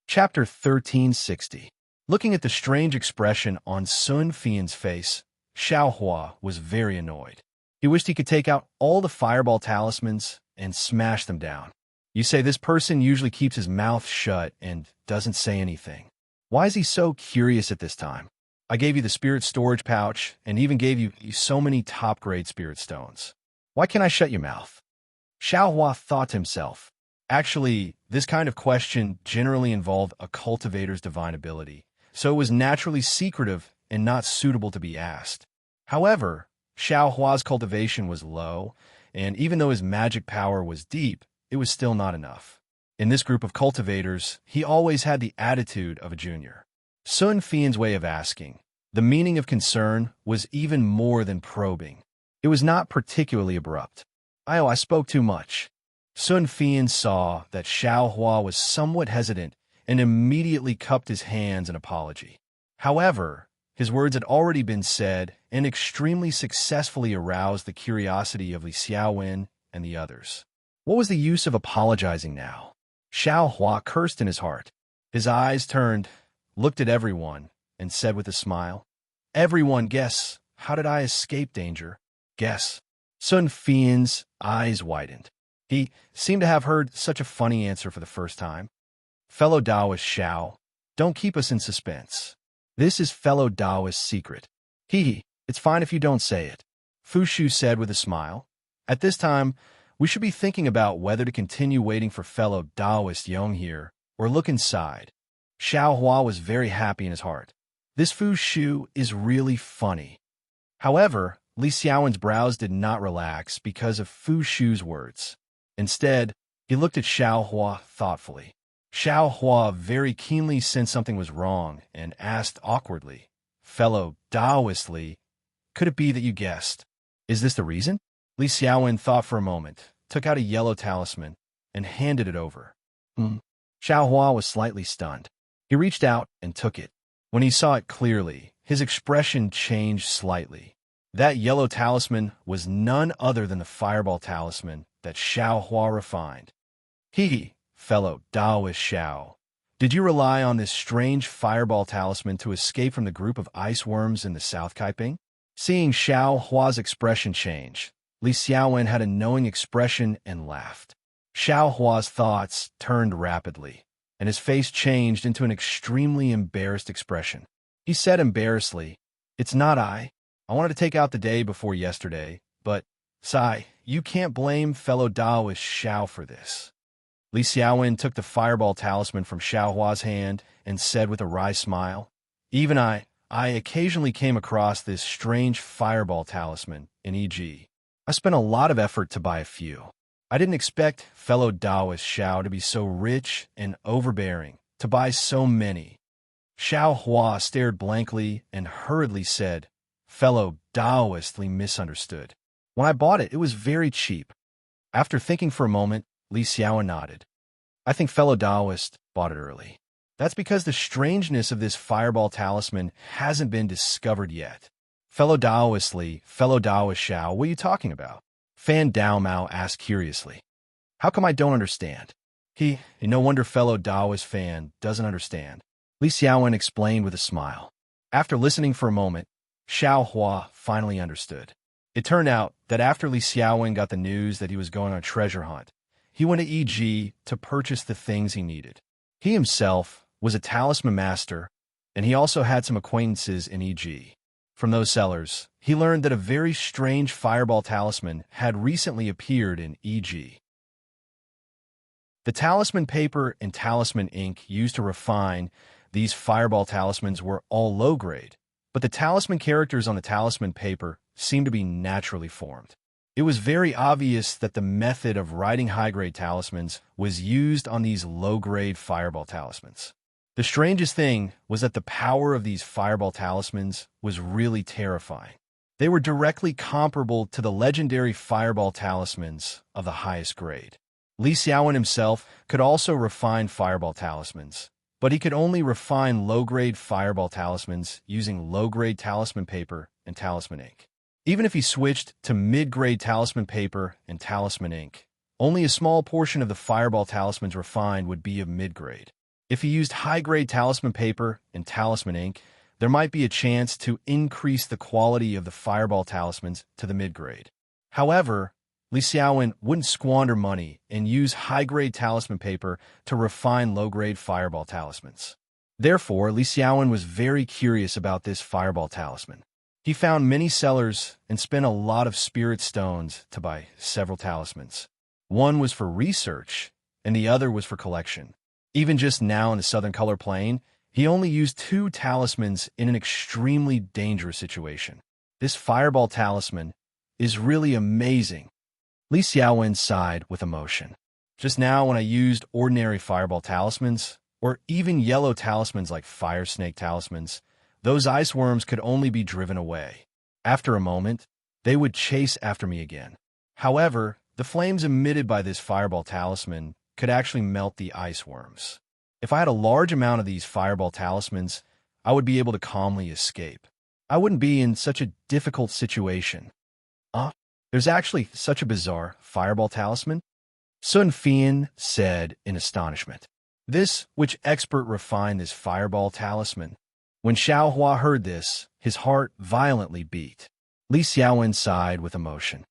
Chapter 1360. Looking at the strange expression on Sun Fian's face, Xiao Hua was very annoyed. He wished he could take out all the fireball talismans and smash them down. You say this person usually keeps his mouth shut and doesn't say anything. Why is he so curious at this time? I gave you the spirit storage pouch and even gave you so many top-grade spirit stones. Why can't I shut your mouth? Xiao Hua thought to himself. Actually, this kind of question generally involved a cultivator's divine ability, so it was naturally secretive and not suitable to be asked. However, Xiao Hua's cultivation was low, and even though his magic power was deep, it was still not enough. In this group of cultivators, he always had the attitude of a junior. Sun Fian's way of asking, the meaning of concern, was even more than probing. It was not particularly abrupt. I spoke too much." Sun Fian saw that Xiao Hua was somewhat hesitant and immediately cupped his hands in apology. However, his words had already been said and extremely successfully aroused the curiosity of Li Xiaowen and the others. What was the use of apologizing now? Xiao Hua cursed in his heart. His eyes turned, looked at everyone, and said with a smile, "Everyone, guess, how did I escape danger? Guess." Sun Fian's eyes widened. He seemed to have heard such a funny answer for the first time. "Fellow Taoist Xiao, don't keep us in suspense. This is fellow Taoist's secret. It's fine if you don't say it," Fu Shu said with a smile. "At this time, we should be thinking about whether to continue waiting for fellow Taoist Yong here or look inside." Xiao Hua was very happy in his heart. This Fu Shu is really funny. However, Li Xiaowen's brows did not relax because of Fu Shu's words. Instead, he looked at Xiao Hua thoughtfully. Xiao Hua very keenly sensed something was wrong and asked awkwardly, "Fellow Taoist Li, could it be that you guessed? Is this the reason?" Li Xiaowen thought for a moment, took out a yellow talisman, and handed it over. Xiao Hua was slightly stunned. He reached out and took it. When he saw it clearly, his expression changed slightly. That yellow talisman was none other than the fireball talisman that Xiao Hua refined. Fellow Taoist Xiao, did you rely on this strange fireball talisman to escape from the group of ice worms in the South Kaiping? Seeing Xiao Hua's expression change, Li Xiaowen had a knowing expression and laughed. Xiao Hua's thoughts turned rapidly, and his face changed into an extremely embarrassed expression. He said embarrassedly, "It's not I. I wanted to take out the day before yesterday, but, Sai, you can't blame fellow Taoist Xiao for this." Li Xiaowen took the fireball talisman from Xiao Hua's hand and said with a wry smile, "Even I occasionally came across this strange fireball talisman in EG. I spent a lot of effort to buy a few. I didn't expect fellow Taoist Xiao to be so rich and overbearing, to buy so many." Xiao Hua stared blankly and hurriedly said, "Fellow Taoist Li misunderstood. When I bought it, it was very cheap." After thinking for a moment, Li Xiaowen nodded. "I think fellow Taoist bought it early. That's because the strangeness of this fireball talisman hasn't been discovered yet." "Fellow Taoist Li, fellow Taoist Xiao, what are you talking about?" Fan Dao Mao asked curiously. "How come I don't understand?" No wonder fellow Taoist Fan doesn't understand. Li Xiaowen explained with a smile. After listening for a moment, Xiao Hua finally understood. It turned out that after Li Xiaowen got the news that he was going on a treasure hunt, he went to EG to purchase the things he needed. He himself was a talisman master, and he also had some acquaintances in EG. From those sellers, he learned that a very strange fireball talisman had recently appeared in EG. The talisman paper and talisman ink used to refine these fireball talismans were all low-grade, but the talisman characters on the talisman paper seemed to be naturally formed. It was very obvious that the method of writing high-grade talismans was used on these low-grade fireball talismans. The strangest thing was that the power of these fireball talismans was really terrifying. They were directly comparable to the legendary fireball talismans of the highest grade. Li Xiaowen himself could also refine fireball talismans, but he could only refine low-grade fireball talismans using low-grade talisman paper and talisman ink. Even if he switched to mid-grade talisman paper and talisman ink, only a small portion of the fireball talismans refined would be of mid-grade. If he used high-grade talisman paper and talisman ink, there might be a chance to increase the quality of the fireball talismans to the mid-grade. However, Li Xiaowen wouldn't squander money and use high-grade talisman paper to refine low-grade fireball talismans. Therefore, Li Xiaowen was very curious about this fireball talisman. He found many sellers and spent a lot of spirit stones to buy several talismans. One was for research, and the other was for collection. Even just now in the Southern Color Plain, he only used 2 talismans in an extremely dangerous situation. This fireball talisman is really amazing. Li Xiaowen sighed with emotion. Just now when I used ordinary fireball talismans, or even yellow talismans like fire snake talismans, those ice worms could only be driven away. After a moment, they would chase after me again. However, the flames emitted by this fireball talisman could actually melt the ice worms. If I had a large amount of these fireball talismans, I would be able to calmly escape. I wouldn't be in such a difficult situation. There's actually such a bizarre fireball talisman? Sun Fian said in astonishment. This which expert refined this fireball talisman? When Xiao Hua heard this, his heart violently beat. Li Xiaowen sighed with emotion.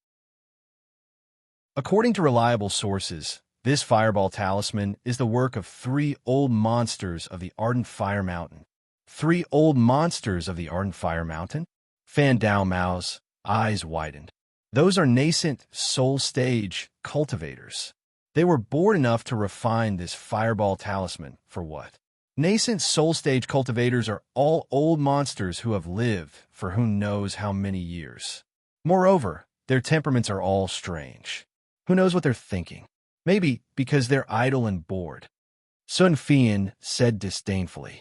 According to reliable sources, this fireball talisman is the work of 3 old monsters of the Ardent Fire Mountain. 3 old monsters of the Ardent Fire Mountain? Fan Dao Mao's eyes widened. Those are nascent soul stage cultivators. They were bored enough to refine this fireball talisman for what? Nascent soul stage cultivators are all old monsters who have lived for who knows how many years. Moreover, their temperaments are all strange. Who knows what they're thinking? Maybe because they're idle and bored. Sun Fian said disdainfully.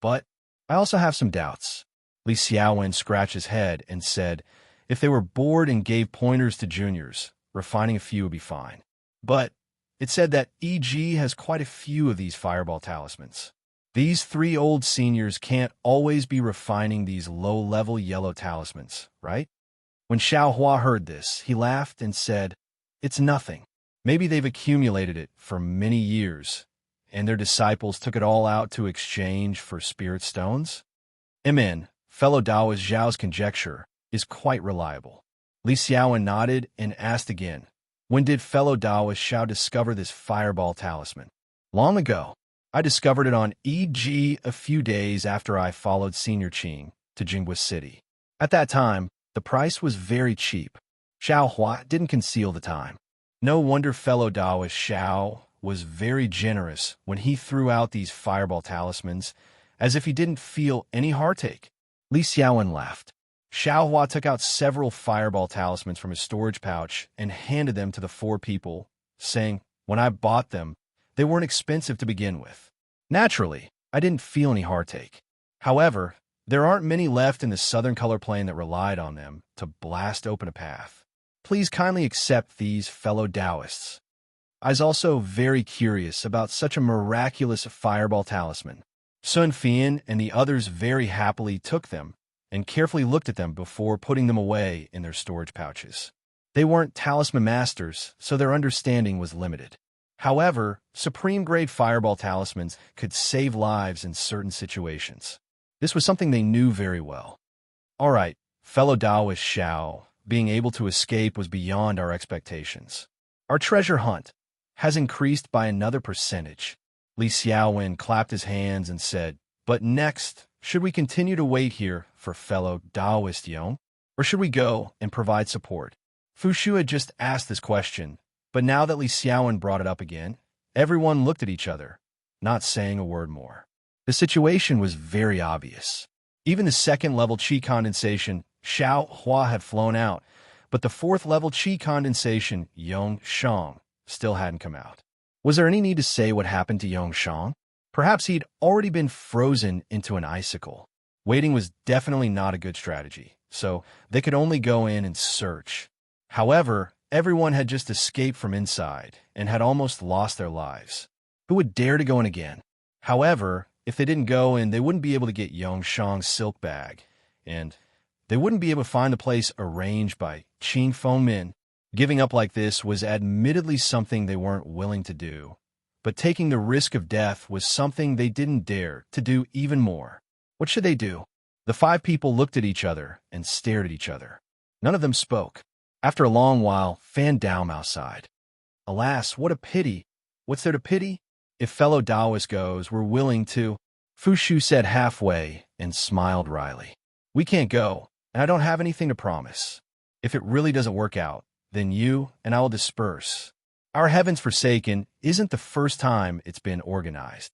But I also have some doubts. Li Xiaowen scratched his head and said, if they were bored and gave pointers to juniors, refining a few would be fine. But it said that EG has quite a few of these fireball talismans. These 3 old seniors can't always be refining these low-level yellow talismans, right? When Xiao Hua heard this, he laughed and said, it's nothing. Maybe they've accumulated it for many years, and their disciples took it all out to exchange for spirit stones? Amen. Fellow Taoist Zhao's conjecture is quite reliable. Li Xiaowen nodded and asked again, when did fellow Taoist Xiao discover this fireball talisman? Long ago. I discovered it on EG a few days after I followed Senior Qing to Jingwa City. At that time, the price was very cheap. Xiao Hua didn't conceal the time. No wonder fellow Taoist Xiao was very generous when he threw out these fireball talismans, as if he didn't feel any heartache. Li Xiaowen laughed. Xiao Hua took out several fireball talismans from his storage pouch and handed them to the 4 people, saying, when I bought them, they weren't expensive to begin with. Naturally, I didn't feel any heartache. However, there aren't many left in the southern color plane that relied on them to blast open a path. Please kindly accept these, fellow Taoists. I was also very curious about such a miraculous fireball talisman. Sun Fian and the others very happily took them and carefully looked at them before putting them away in their storage pouches. They weren't talisman masters, so their understanding was limited. However, supreme-grade fireball talismans could save lives in certain situations. This was something they knew very well. All right, fellow Taoist Xiao, being able to escape was beyond our expectations. Our treasure hunt has increased by another percentage. Li Xiaowen clapped his hands and said, but next, should we continue to wait here for fellow Taoist Yong? Or should we go and provide support? Fu Shu had just asked this question, but now that Li Xiaowen brought it up again, everyone looked at each other, not saying a word more. The situation was very obvious. Even the 2nd-level qi condensation, Xiao Hua, had flown out, but the 4th-level qi condensation, Yong Shang, still hadn't come out. Was there any need to say what happened to Yong Shang? Perhaps he'd already been frozen into an icicle. Waiting was definitely not a good strategy, so they could only go in and search. However, everyone had just escaped from inside and had almost lost their lives. Who would dare to go in again? However, if they didn't go in, they wouldn't be able to get Yong Shang's silk bag, and they wouldn't be able to find the place arranged by Qing Fengmin. Giving up like this was admittedly something they weren't willing to do, but taking the risk of death was something they didn't dare to do even more. What should they do? The 5 people looked at each other and stared at each other. None of them spoke. After a long while, Fan Daomao sighed. Alas, what a pity. What's there to pity? If fellow Taoist goes, we're willing to. Fu Shu said halfway and smiled wryly. We can't go, and I don't have anything to promise. If it really doesn't work out, then you and I will disperse. Our Heavens Forsaken isn't the first time it's been organized.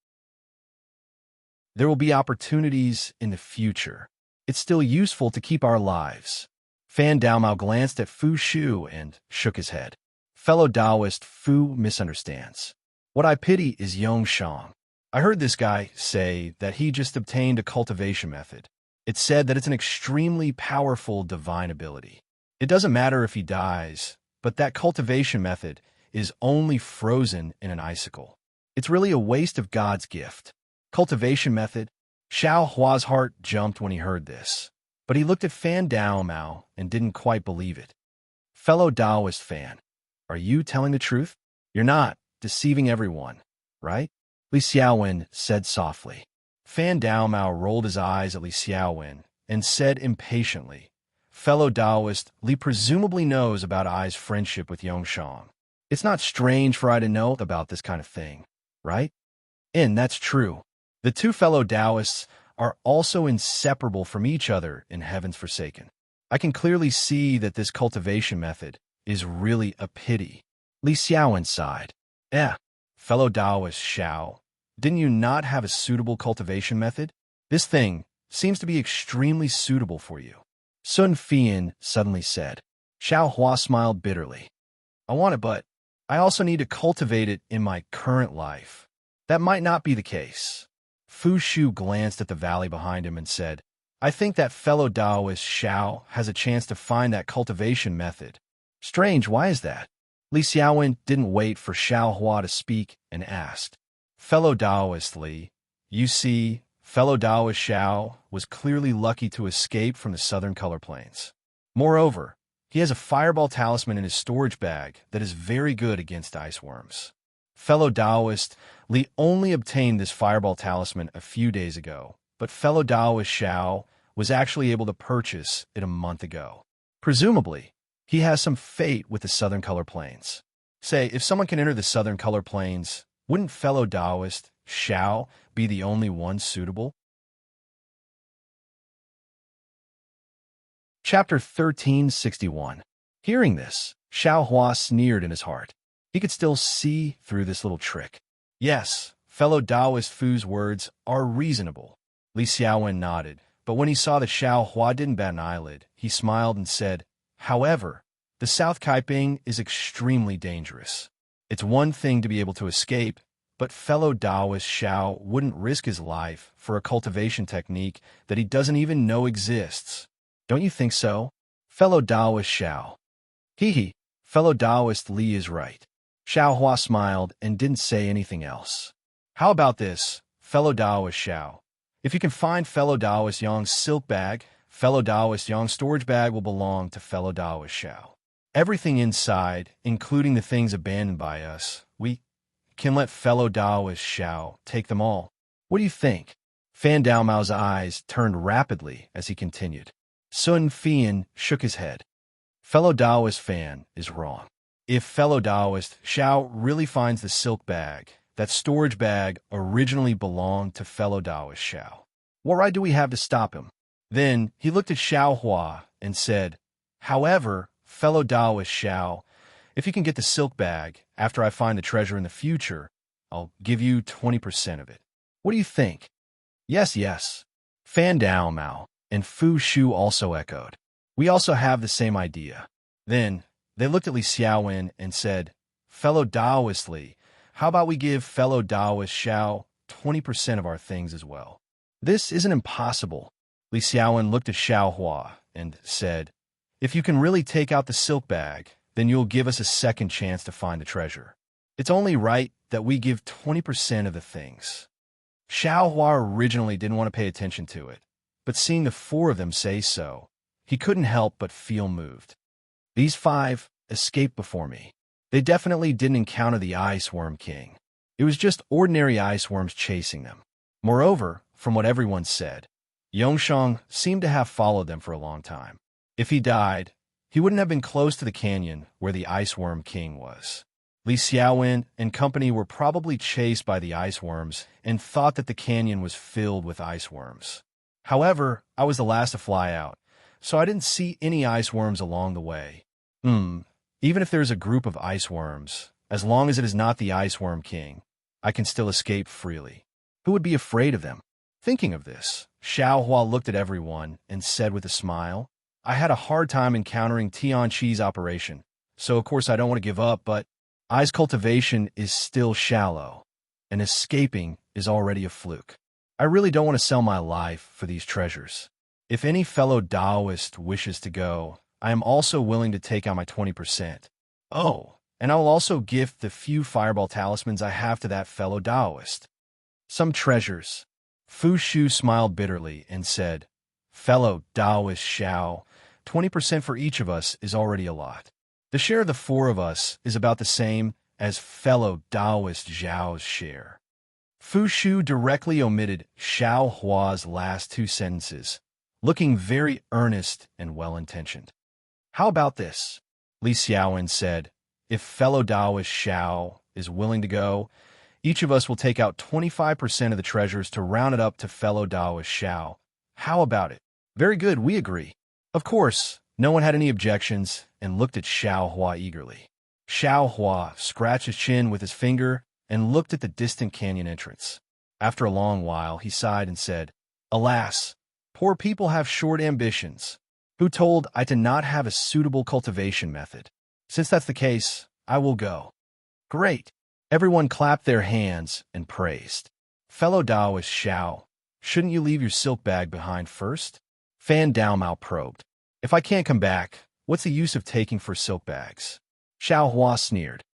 There will be opportunities in the future. It's still useful to keep our lives. Fan Daomao glanced at Fu Shu and shook his head. Fellow Taoist Fu misunderstands. What I pity is Yong Shang. I heard this guy say that he just obtained a cultivation method. It said that it's an extremely powerful divine ability. It doesn't matter if he dies, but that cultivation method is only frozen in an icicle. It's really a waste of God's gift. Cultivation method? Xiao Hua's heart jumped when he heard this, but he looked at Fan Daomao and didn't quite believe it. Fellow Taoist Fan, are you telling the truth? You're not deceiving everyone, right? Li Xiaowen said softly. Fan Daomao rolled his eyes at Li Xiaowen and said impatiently, fellow Taoist, Li presumably knows about Ai's friendship with Yong Shang. It's not strange for I to know about this kind of thing, right? And that's true. The 2 fellow Taoists are also inseparable from each other in Heaven's Forsaken. I can clearly see that this cultivation method is really a pity. Li Xiaowen sighed. Fellow Taoist Xiao, didn't you not have a suitable cultivation method? This thing seems to be extremely suitable for you. Sun Fian suddenly said. Xiao Hua smiled bitterly. I want it, but I also need to cultivate it in my current life. That might not be the case. Fu Shu glanced at the valley behind him and said, I think that fellow Taoist Xiao has a chance to find that cultivation method. Strange, why is that? Li Xiaowen didn't wait for Xiao Hua to speak and asked, Fellow Taoist Li, you see, fellow Taoist Xiao was clearly lucky to escape from the southern color plains. Moreover, he has a fireball talisman in his storage bag that is very good against ice worms. Fellow Taoist Li only obtained this fireball talisman a few days ago, but fellow Taoist Xiao was actually able to purchase it a month ago. Presumably, he has some fate with the southern color plains. Say, if someone can enter the southern color plains, wouldn't fellow Taoist Xiao be the only one suitable? Chapter 1361. Hearing this, Xiao Hua sneered in his heart. He could still see through this little trick. Yes, fellow Taoist Fu's words are reasonable. Li Xiaowen nodded, but when he saw that Xiao Hua didn't bat an eyelid, he smiled and said, However, the South Kaiping is extremely dangerous. It's one thing to be able to escape, but fellow Taoist Xiao wouldn't risk his life for a cultivation technique that he doesn't even know exists. Don't you think so? Fellow Taoist Xiao. Hee, fellow Taoist Li is right. Xiao Hua smiled and didn't say anything else. How about this, fellow Taoist Xiao? If you can find fellow Taoist Yang's silk bag, fellow Taoist Yang's storage bag will belong to fellow Taoist Xiao. Everything inside, including the things abandoned by us, we can let fellow Taoist Xiao take them all. What do you think? Fan Daomao's eyes turned rapidly as he continued. Sun Fian shook his head. Fellow Taoist Fan is wrong. If fellow Taoist Xiao really finds the silk bag, that storage bag originally belonged to fellow Taoist Xiao. What right do we have to stop him? Then he looked at Xiao Hua and said, However, fellow Taoist Xiao, if you can get the silk bag after I find the treasure in the future, I'll give you 20% of it. What do you think? Yes. Fan Daomao and Fu Shu also echoed. We also have the same idea. Then they looked at Li Xiaowen and said, Fellow Taoist Li, how about we give fellow Taoist Xiao 20% of our things as well? This isn't impossible. Li Xiaowen looked at Xiao Hua and said, If you can really take out the silk bag, then you'll give us a second chance to find the treasure. It's only right that we give 20% of the things. Xiao Hua originally didn't want to pay attention to it, but seeing the four of them say so, he couldn't help but feel moved. These five escaped before me. They definitely didn't encounter the Ice Worm King. It was just ordinary ice worms chasing them. Moreover, from what everyone said, Yongsheng seemed to have followed them for a long time. If he died, he wouldn't have been close to the canyon where the Ice Worm King was. Li Xiaowen and company were probably chased by the ice worms and thought that the canyon was filled with ice worms. However, I was the last to fly out, so I didn't see any ice worms along the way. Even if there's a group of ice worms, as long as it is not the Ice Worm King, I can still escape freely. Who would be afraid of them? Thinking of this, Xiao Hua looked at everyone and said with a smile, I had a hard time encountering Tianqi's operation, so of course I don't want to give up, but I's cultivation is still shallow, and escaping is already a fluke. I really don't want to sell my life for these treasures. If any fellow Taoist wishes to go, I am also willing to take out my 20%. Oh, and I will also gift the few fireball talismans I have to that fellow Taoist. Some treasures. Fu Shu smiled bitterly and said, Fellow Taoist Xiao, 20% for each of us is already a lot. The share of the four of us is about the same as fellow Taoist Zhao's share. Fu Shu directly omitted Xiao Hua's last two sentences, looking very earnest and well-intentioned. How about this? Li Xiaowen said, If fellow Taoist Xiao is willing to go, each of us will take out 25% of the treasures to round it up to fellow Taoist Xiao. How about it? Very good, we agree. Of course, no one had any objections and looked at Xiao Hua eagerly. Xiao Hua scratched his chin with his finger and looked at the distant canyon entrance. After a long while, he sighed and said, Alas, poor people have short ambitions. Who told I to not have a suitable cultivation method? Since that's the case, I will go. Great. Everyone clapped their hands and praised. Fellow Taoist Xiao, shouldn't you leave your silk bag behind first? Fan Dao Mao probed. If I can't come back, what's the use of taking 4 silk bags? Xiao Hua sneered.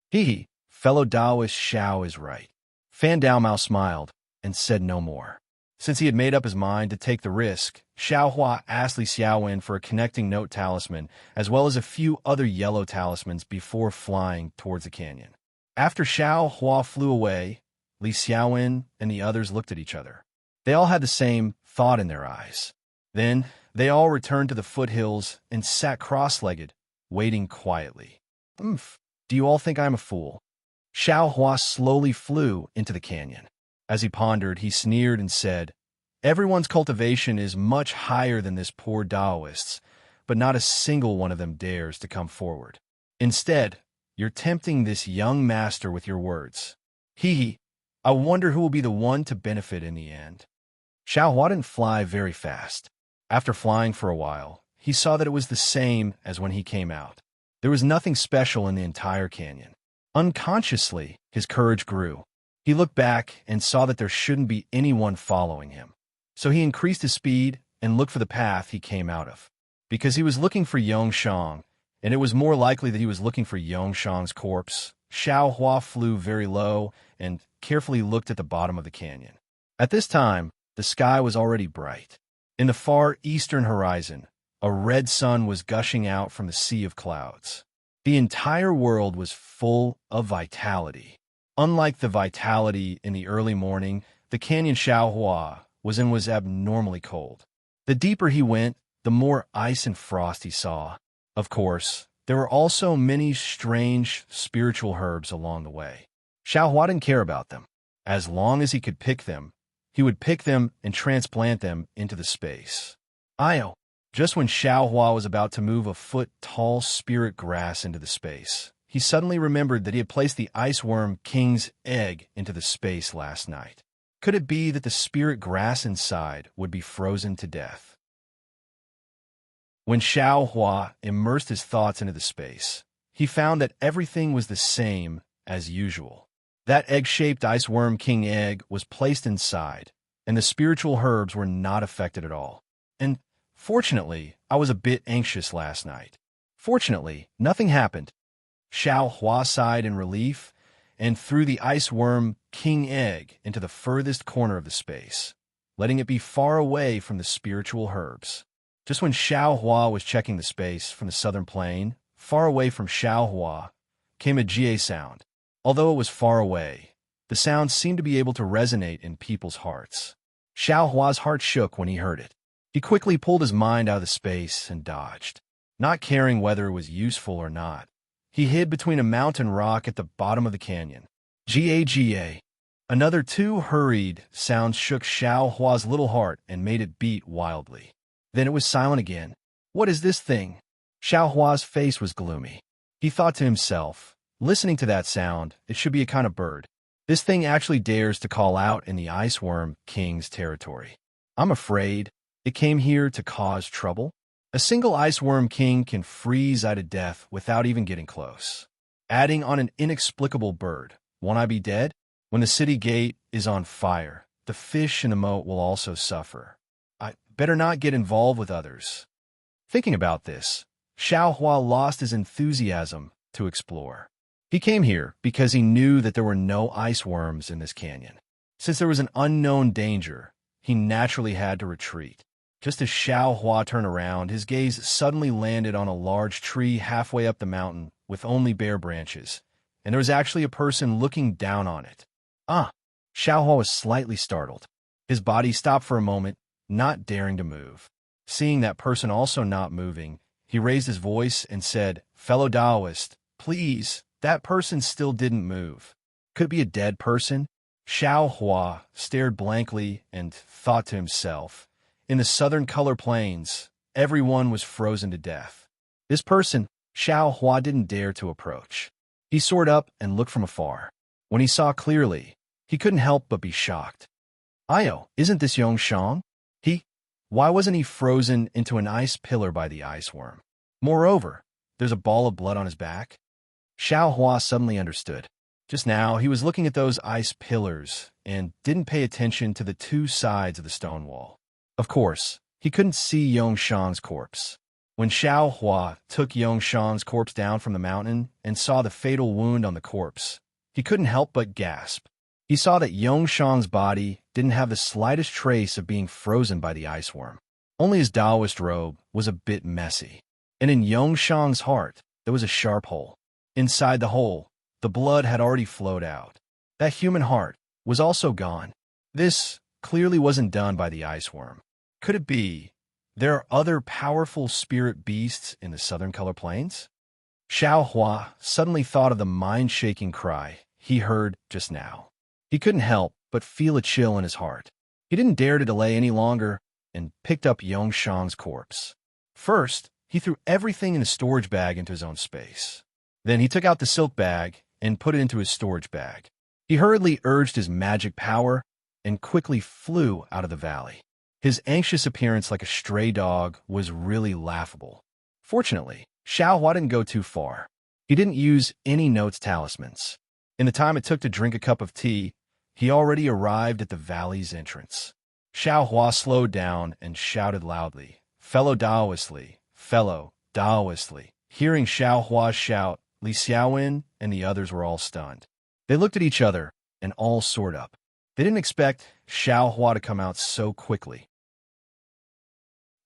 Hee, fellow Taoist Xiao is right. Fan Dao Mao smiled and said no more. Since he had made up his mind to take the risk, Xiao Hua asked Li Xiaowen for a connecting note talisman, as well as a few other yellow talismans before flying towards the canyon. After Xiao Hua flew away, Li Xiaowen and the others looked at each other. They all had the same thought in their eyes. Then they all returned to the foothills and sat cross-legged, waiting quietly. Do you all think I'm a fool? Xiao Hua slowly flew into the canyon. As he pondered, he sneered and said, Everyone's cultivation is much higher than this poor Taoist's, but not a single one of them dares to come forward. Instead, you're tempting this young master with your words. I wonder who will be the one to benefit in the end. Xiao Hua didn't fly very fast. After flying for a while, he saw that it was the same as when he came out. There was nothing special in the entire canyon. Unconsciously, his courage grew. He looked back and saw that there shouldn't be anyone following him. So he increased his speed and looked for the path he came out of. Because he was looking for Yongshang, and it was more likely that he was looking for Yongshang's corpse, Xiao Hua flew very low and carefully looked at the bottom of the canyon. At this time, the sky was already bright. In the far eastern horizon, a red sun was gushing out from the sea of clouds. The entire world was full of vitality. Unlike the vitality in the early morning, the canyon Xiao Hua was in was abnormally cold. The deeper he went, the more ice and frost he saw. Of course, there were also many strange spiritual herbs along the way. Xiao Hua didn't care about them. As long as he could pick them, he would pick them and transplant them into the space. Just when Xiao Hua was about to move a foot-tall spirit grass into the space, he suddenly remembered that he had placed the ice worm king's egg into the space last night. Could it be that the spirit grass inside would be frozen to death? When Xiao Hua immersed his thoughts into the space, he found that everything was the same as usual. That egg-shaped ice worm king egg was placed inside, and the spiritual herbs were not affected at all. And fortunately, I was a bit anxious last night. Fortunately, nothing happened. Xiao Hua sighed in relief and threw the ice worm king egg into the furthest corner of the space, letting it be far away from the spiritual herbs. Just when Xiao Hua was checking the space from the southern plain, far away from Xiao Hua came a jie sound. Although it was far away, the sound seemed to be able to resonate in people's hearts. Xiao Hua's heart shook when he heard it. He quickly pulled his mind out of the space and dodged. Not caring whether it was useful or not, he hid between a mountain rock at the bottom of the canyon. Ga. Another 2 hurried sounds shook Xiao Hua's little heart and made it beat wildly. Then it was silent again. What is this thing? Xiao Hua's face was gloomy. He thought to himself, listening to that sound, it should be a kind of bird. This thing actually dares to call out in the ice worm king's territory. I'm afraid it came here to cause trouble. A single ice worm king can freeze I to death without even getting close. Adding on an inexplicable bird, won't I be dead? When the city gate is on fire, the fish in the moat will also suffer. I better not get involved with others. Thinking about this, Xiao Hua lost his enthusiasm to explore. He came here because he knew that there were no ice worms in this canyon. Since there was an unknown danger, he naturally had to retreat. Just as Xiao Hua turned around, his gaze suddenly landed on a large tree halfway up the mountain with only bare branches, and there was actually a person looking down on it. Xiao Hua was slightly startled. His body stopped for a moment, not daring to move. Seeing that person also not moving, he raised his voice and said, Fellow Taoist, please. That person still didn't move. Could it be a dead person? Xiao Hua stared blankly and thought to himself, in the southern color plains, everyone was frozen to death. This person, Xiao Hua didn't dare to approach. He soared up and looked from afar. When he saw clearly, he couldn't help but be shocked. Isn't this Yongshang? Why wasn't he frozen into an ice pillar by the ice worm? Moreover, there's a ball of blood on his back. Xiao Hua suddenly understood. Just now, he was looking at those ice pillars and didn't pay attention to the two sides of the stone wall. Of course, he couldn't see Yongshang's corpse. When Xiao Hua took Yongshang's corpse down from the mountain and saw the fatal wound on the corpse, he couldn't help but gasp. He saw that Yongshang's body didn't have the slightest trace of being frozen by the ice worm. Only his Taoist robe was a bit messy. And in Yongshang's heart, there was a sharp hole. Inside the hole, the blood had already flowed out. That human heart was also gone. This clearly wasn't done by the ice worm. Could it be there are other powerful spirit beasts in the southern color plains? Xiao Hua suddenly thought of the mind-shaking cry he heard just now. He couldn't help but feel a chill in his heart. He didn't dare to delay any longer and picked up Yongshang's corpse. First, he threw everything in the storage bag into his own space. Then he took out the silk bag and put it into his storage bag. He hurriedly urged his magic power and quickly flew out of the valley. His anxious appearance like a stray dog was really laughable. Fortunately, Xiao Hua didn't go too far. He didn't use any notes talismans. In the time it took to drink a cup of tea, he already arrived at the valley's entrance. Xiao Hua slowed down and shouted loudly, "Fellow Taoistly, fellow Taoistly." Hearing Xiao Hua's shout, Li Xiaowen and the others were all stunned. They looked at each other and all soared up. They didn't expect Xiao Hua to come out so quickly.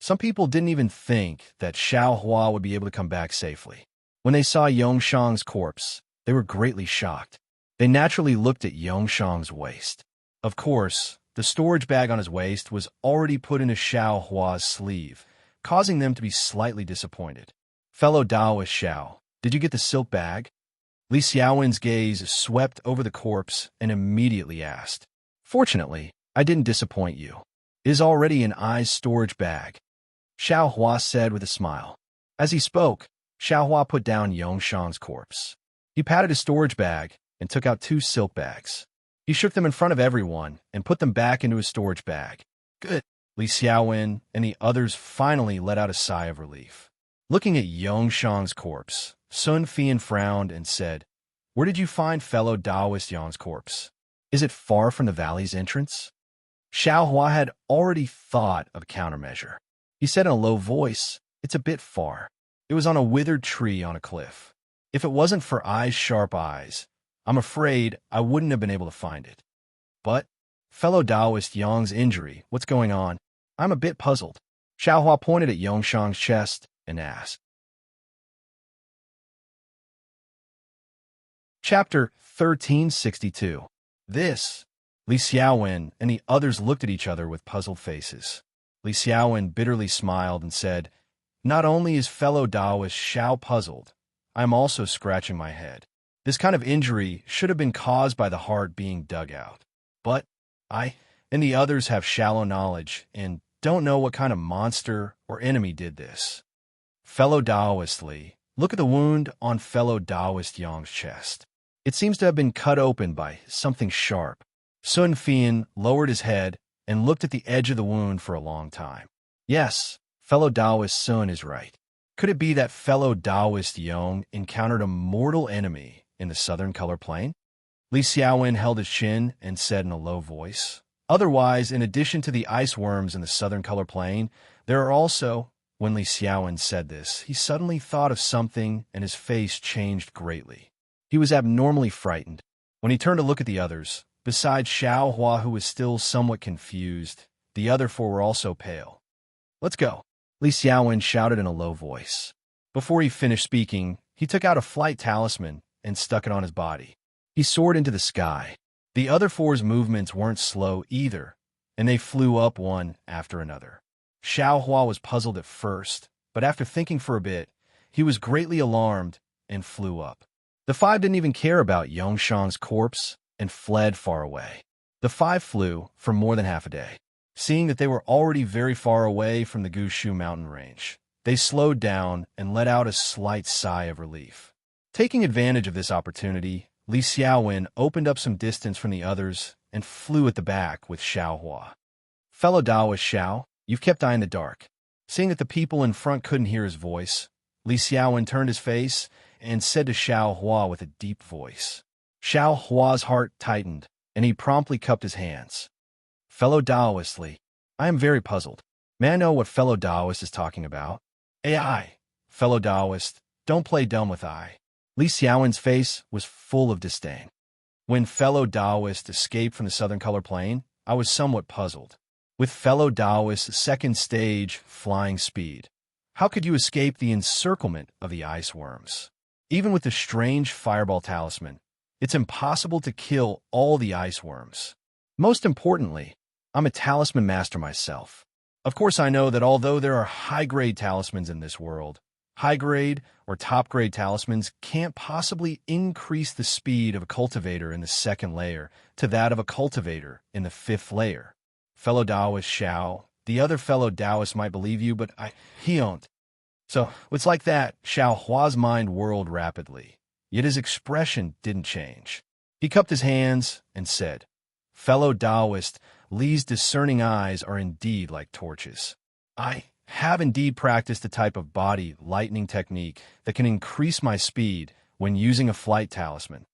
Some people didn't even think that Xiao Hua would be able to come back safely. When they saw Yongshang's corpse, they were greatly shocked. They naturally looked at Yongshang's waist. Of course, the storage bag on his waist was already put into Xiao Hua's sleeve, causing them to be slightly disappointed. "Fellow Taoist Xiao, did you get the silk bag?" Li Xiaowen's gaze swept over the corpse and immediately asked. "Fortunately, I didn't disappoint you. It is already in I's storage bag," Xiao Hua said with a smile. As he spoke, Xiao Hua put down Yongshang's corpse. He patted his storage bag and took out 2 silk bags. He shook them in front of everyone and put them back into his storage bag. "Good." Li Xiaowen and the others finally let out a sigh of relief. Looking at Yongshang's corpse, Sun Fian frowned and said, "Where did you find fellow Taoist Yang's corpse? Is it far from the valley's entrance?" Xiao Hua had already thought of a countermeasure. He said in a low voice, "It's a bit far. It was on a withered tree on a cliff. If it wasn't for I's sharp eyes, I'm afraid I wouldn't have been able to find it. But, fellow Taoist Yang's injury, what's going on? I'm a bit puzzled." Xiao Hua pointed at Yongshang's chest and asked. Chapter 1362. This. Li Xiaowen and the others looked at each other with puzzled faces. Li Xiaowen bitterly smiled and said, "Not only is fellow Taoist Xiao puzzled, I am also scratching my head. This kind of injury should have been caused by the heart being dug out. But I and the others have shallow knowledge and don't know what kind of monster or enemy did this. Fellow Taoist Li, look at the wound on fellow Taoist Yang's chest. It seems to have been cut open by something sharp." Sun Fian lowered his head and looked at the edge of the wound for a long time. "Yes, fellow Taoist Sun is right. Could it be that fellow Taoist Yang encountered a mortal enemy in the southern color plane?" Li Xiaowen held his chin and said in a low voice, "Otherwise, in addition to the ice worms in the southern color plane, there are also..." When Li Xiaowen said this, he suddenly thought of something and his face changed greatly. He was abnormally frightened. When he turned to look at the others, besides Xiao Hua, who was still somewhat confused, the other 4 were also pale. "Let's go," Li Xiaowen shouted in a low voice. Before he finished speaking, he took out a flight talisman and stuck it on his body. He soared into the sky. The other 4's movements weren't slow either, and they flew up one after another. Xiao Hua was puzzled at first, but after thinking for a bit, he was greatly alarmed and flew up. The 5 didn't even care about Yongshang's corpse and fled far away. The 5 flew for more than half a day. Seeing that they were already very far away from the Gushu mountain range, they slowed down and let out a slight sigh of relief. Taking advantage of this opportunity, Li Xiaowen opened up some distance from the others and flew at the back with Xiao Hua. "Fellow Taoist Xiao, you've kept eye in the dark." Seeing that the people in front couldn't hear his voice, Li Xiaowen turned his face and said to Xiao Hua with a deep voice. Xiao Hua's heart tightened, and he promptly cupped his hands. Fellow Taoist Li, I am very puzzled. May I know what fellow Taoist is talking about? AI, fellow Taoist, don't play dumb with I. Li Xiaowen's face was full of disdain. When fellow Taoist escaped from the southern color plane, I was somewhat puzzled. With fellow Taoist's second stage flying speed, how could you escape the encirclement of the ice worms? Even with the strange fireball talisman, it's impossible to kill all the ice worms. Most importantly, I'm a talisman master myself. Of course, I know that although there are high-grade talismans in this world, high-grade or top-grade talismans can't possibly increase the speed of a cultivator in the second layer to that of a cultivator in the fifth layer. Fellow Taoist Xiao, the other fellow Taoist might believe you, but he don't. So, it's like that. Xiao Hua's mind whirled rapidly, yet his expression didn't change. He cupped his hands and said, Fellow Taoist, Li's discerning eyes are indeed like torches. I have indeed practiced a type of body lightning technique that can increase my speed when using a flight talisman.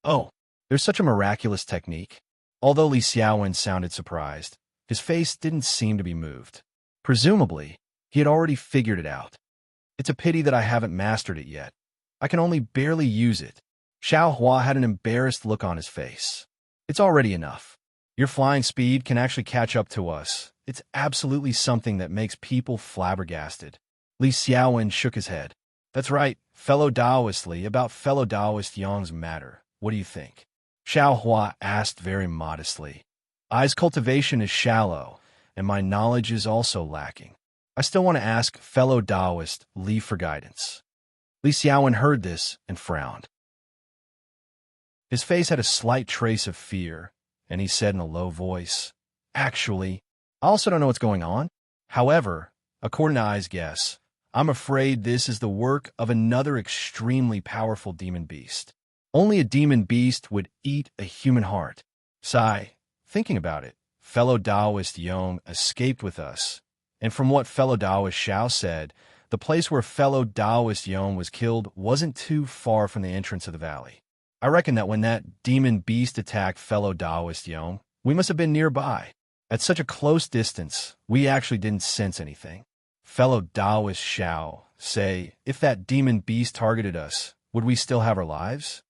Oh, there's such a miraculous technique? Although Li Xiaowen sounded surprised, his face didn't seem to be moved. Presumably, he had already figured it out. It's a pity that I haven't mastered it yet. I can only barely use it. Xiao Hua had an embarrassed look on his face. It's already enough. Your flying speed can actually catch up to us. It's absolutely something that makes people flabbergasted. Li Xiaowen shook his head. That's right, fellow Taoist Li, about fellow Taoist Yang's matter. What do you think? Xiao Hua asked very modestly. I's cultivation is shallow, and my knowledge is also lacking. I still want to ask fellow Taoist Li for guidance. Li Xiaowen heard this and frowned. His face had a slight trace of fear, and he said in a low voice, Actually, I also don't know what's going on. However, according to I's guess, I'm afraid this is the work of another extremely powerful demon beast. Only a demon beast would eat a human heart. Sigh, thinking about it, fellow Taoist Yong escaped with us, and from what fellow Taoist Xiao said, the place where fellow Taoist Yong was killed wasn't too far from the entrance of the valley. I reckon that when that demon beast attacked fellow Taoist Yong, we must have been nearby. At such a close distance, we actually didn't sense anything. Fellow Taoist Xiao, say, if that demon beast targeted us, would we still have our lives?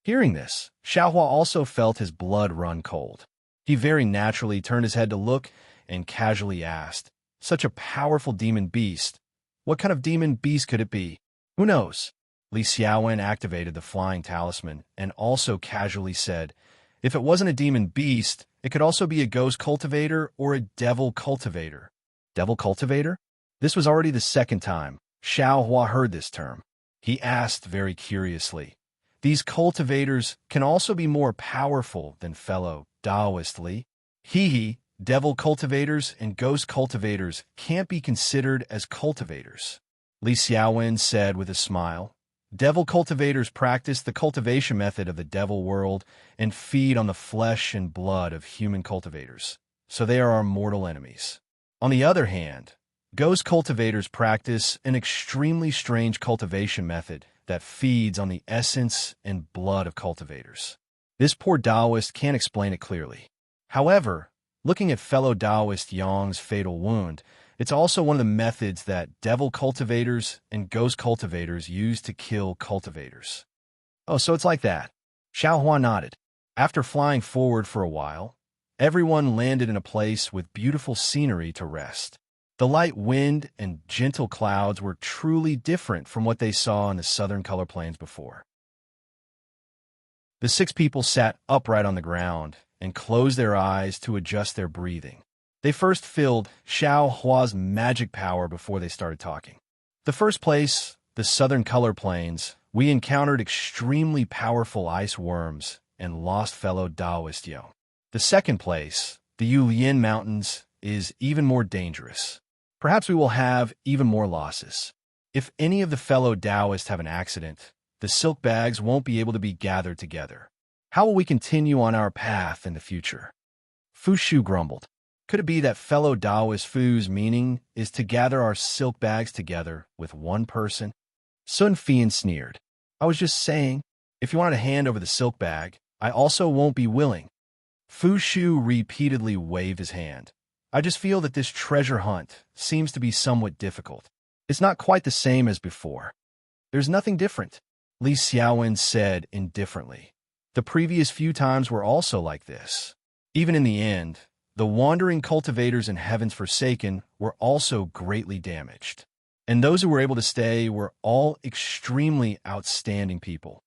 Hearing this, Xiao Hua also felt his blood run cold. He very naturally turned his head to look and casually asked, Such a powerful demon beast, what kind of demon beast could it be? Who knows? Li Xiaowen activated the flying talisman and also casually said, If it wasn't a demon beast, it could also be a ghost cultivator or a devil cultivator. Devil cultivator? This was already the second time Xiao Hua heard this term. He asked very curiously, These cultivators can also be more powerful than fellow Taoist Li? Hee, devil cultivators and ghost cultivators can't be considered as cultivators. Li Xiaowen said with a smile, Devil cultivators practice the cultivation method of the devil world and feed on the flesh and blood of human cultivators, so they are our mortal enemies. On the other hand, ghost cultivators practice an extremely strange cultivation method that feeds on the essence and blood of cultivators. This poor Taoist can't explain it clearly. However, looking at fellow Taoist Yang's fatal wound, it's also one of the methods that devil cultivators and ghost cultivators use to kill cultivators. Oh, so it's like that. Xiao Hua nodded. After flying forward for a while, everyone landed in a place with beautiful scenery to rest. The light wind and gentle clouds were truly different from what they saw in the southern color plains before. The 6 people sat upright on the ground and closed their eyes to adjust their breathing. They first filled Xiao Hua's magic power before they started talking. The first place, the southern color plains, we encountered extremely powerful ice worms and lost fellow Taoist Yong. The second place, the Yulian Mountains, is even more dangerous. Perhaps we will have even more losses. If any of the fellow Taoists have an accident, the silk bags won't be able to be gathered together. How will we continue on our path in the future? Fu Shu grumbled. Could it be that fellow Taoist Fu's meaning is to gather our silk bags together with one person? Sun Fian sneered. I was just saying, if you wanted to hand over the silk bag, I also won't be willing. Fu Shu repeatedly waved his hand. I just feel that this treasure hunt seems to be somewhat difficult. It's not quite the same as before. There's nothing different, Li Xiaowen said indifferently. The previous few times were also like this. Even in the end, the wandering cultivators in Heaven's Forsaken were also greatly damaged. And those who were able to stay were all extremely outstanding people.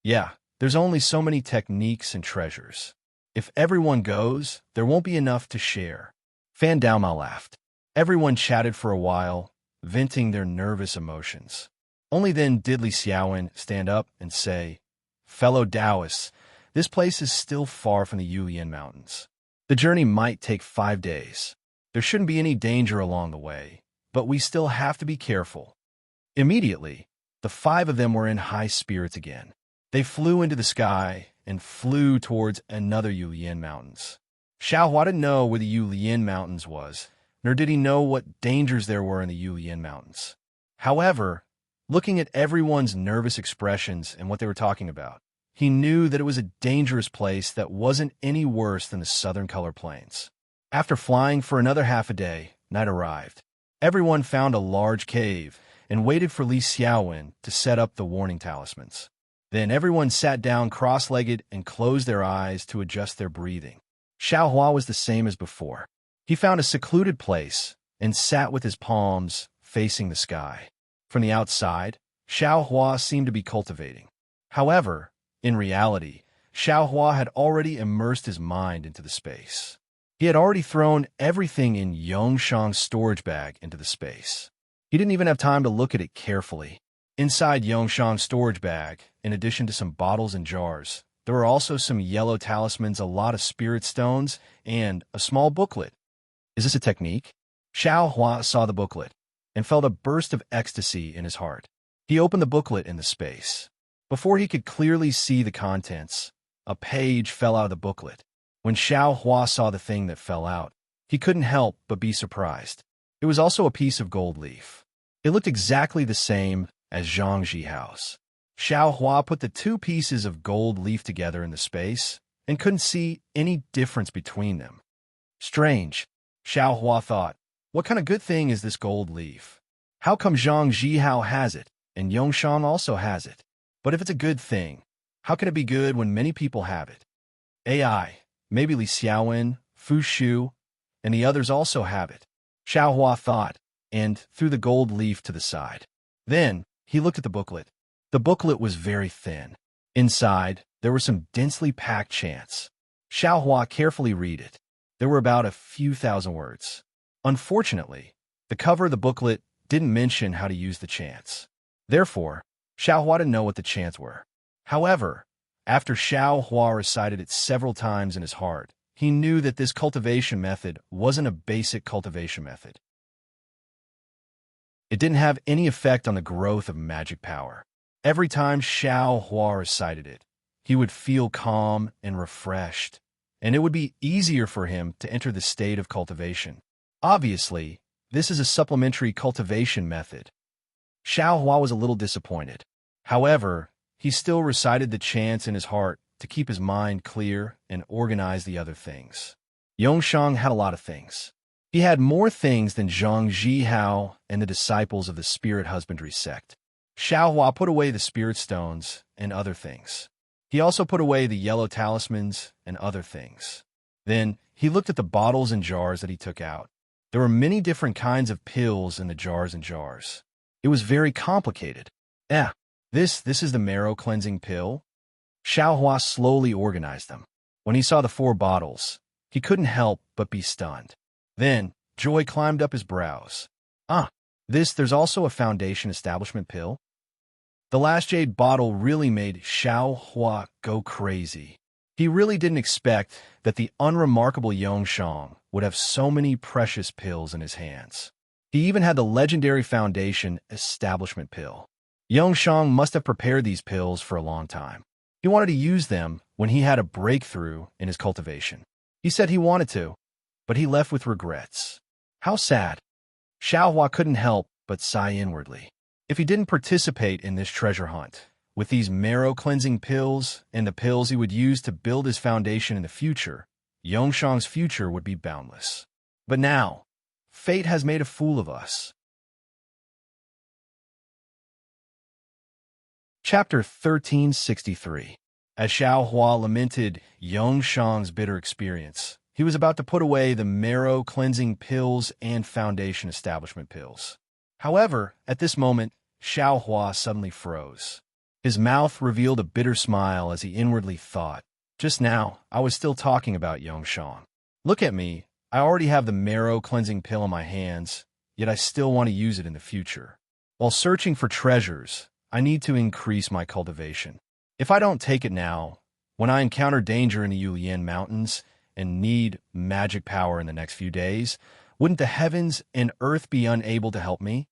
Yeah, there's only so many techniques and treasures. If everyone goes, there won't be enough to share. Fan Daomao laughed. Everyone chatted for a while, venting their nervous emotions. Only then did Li Xiaowen stand up and say, "Fellow Taoists, this place is still far from the Yulian Mountains. The journey might take 5 days. There shouldn't be any danger along the way, but we still have to be careful." Immediately, the 5 of them were in high spirits again. They flew into the sky and flew towards another Yulian Mountains. Xiaohua didn't know where the Yulian Mountains was, nor did he know what dangers there were in the Yulian Mountains. However, looking at everyone's nervous expressions and what they were talking about, he knew that it was a dangerous place that wasn't any worse than the Southern Color Plains. After flying for another half a day, night arrived. Everyone found a large cave and waited for Li Xiaowen to set up the warning talismans. Then everyone sat down cross-legged and closed their eyes to adjust their breathing. Xiaohua was the same as before. He found a secluded place and sat with his palms facing the sky. From the outside, Xiaohua seemed to be cultivating. However, in reality, Xiaohua had already immersed his mind into the space. He had already thrown everything in Yongshang's storage bag into the space. He didn't even have time to look at it carefully. Inside Yongshang's storage bag, in addition to some bottles and jars, there were also some yellow talismans, a lot of spirit stones, and a small booklet. Is this a technique? Xiaohua saw the booklet and felt a burst of ecstasy in his heart. He opened the booklet in the space. Before he could clearly see the contents, a page fell out of the booklet. When Xiaohua saw the thing that fell out, he couldn't help but be surprised. It was also a piece of gold leaf. It looked exactly the same as Zhangji House. Xiaohua put the 2 pieces of gold leaf together in the space and couldn't see any difference between them. Strange, Xiaohua thought. What kind of good thing is this gold leaf? How come Zhang Jihao has it, and Yongshang also has it? But if it's a good thing, how can it be good when many people have it? AI, maybe Li Xiaowen, Fu Shu, and the others also have it. Xiaohua thought, and threw the gold leaf to the side. Then, he looked at the booklet. The booklet was very thin. Inside, there were some densely packed chants. Xiaohua carefully read it. There were about a few thousand words. Unfortunately, the cover of the booklet didn't mention how to use the chants. Therefore, Xiaohua didn't know what the chants were. However, after Xiaohua recited it several times in his heart, he knew that this cultivation method wasn't a basic cultivation method. It didn't have any effect on the growth of magic power. Every time Xiaohua recited it, he would feel calm and refreshed, and it would be easier for him to enter the state of cultivation. Obviously, this is a supplementary cultivation method. Xiaohua was a little disappointed. However, he still recited the chants in his heart to keep his mind clear and organize the other things. Yongshang had a lot of things. He had more things than Zhang Jihao and the disciples of the spirit husbandry sect. Xiaohua put away the spirit stones and other things. He also put away the yellow talismans and other things. Then, he looked at the bottles and jars that he took out. There were many different kinds of pills in the jars and jars. It was very complicated. This is the marrow cleansing pill? Xiaohua slowly organized them. When he saw the 4 bottles, he couldn't help but be stunned. Then, joy climbed up his brows. There's also a foundation establishment pill? The last jade bottle really made Xiaohua go crazy. He really didn't expect that the unremarkable Yongshang would have so many precious pills in his hands. He even had the legendary foundation establishment pill. Yongshang must have prepared these pills for a long time. He wanted to use them when he had a breakthrough in his cultivation. He said he wanted to, but he left with regrets. How sad. Xiaohua couldn't help but sigh inwardly. If he didn't participate in this treasure hunt, With these marrow-cleansing pills and the pills he would use to build his foundation in the future, Yongshang's future would be boundless. But now, fate has made a fool of us. Chapter 1363. As Xiao Hua lamented Yongshang's bitter experience, he was about to put away the marrow-cleansing pills and foundation establishment pills. However, at this moment, Xiao Hua suddenly froze. His mouth revealed a bitter smile as he inwardly thought, "Just now, I was still talking about Yongshang. Look at me, I already have the marrow-cleansing pill in my hands, yet I still want to use it in the future. While searching for treasures, I need to increase my cultivation. If I don't take it now, when I encounter danger in the Yulian Mountains and need magic power in the next few days, wouldn't the heavens and earth be unable to help me?"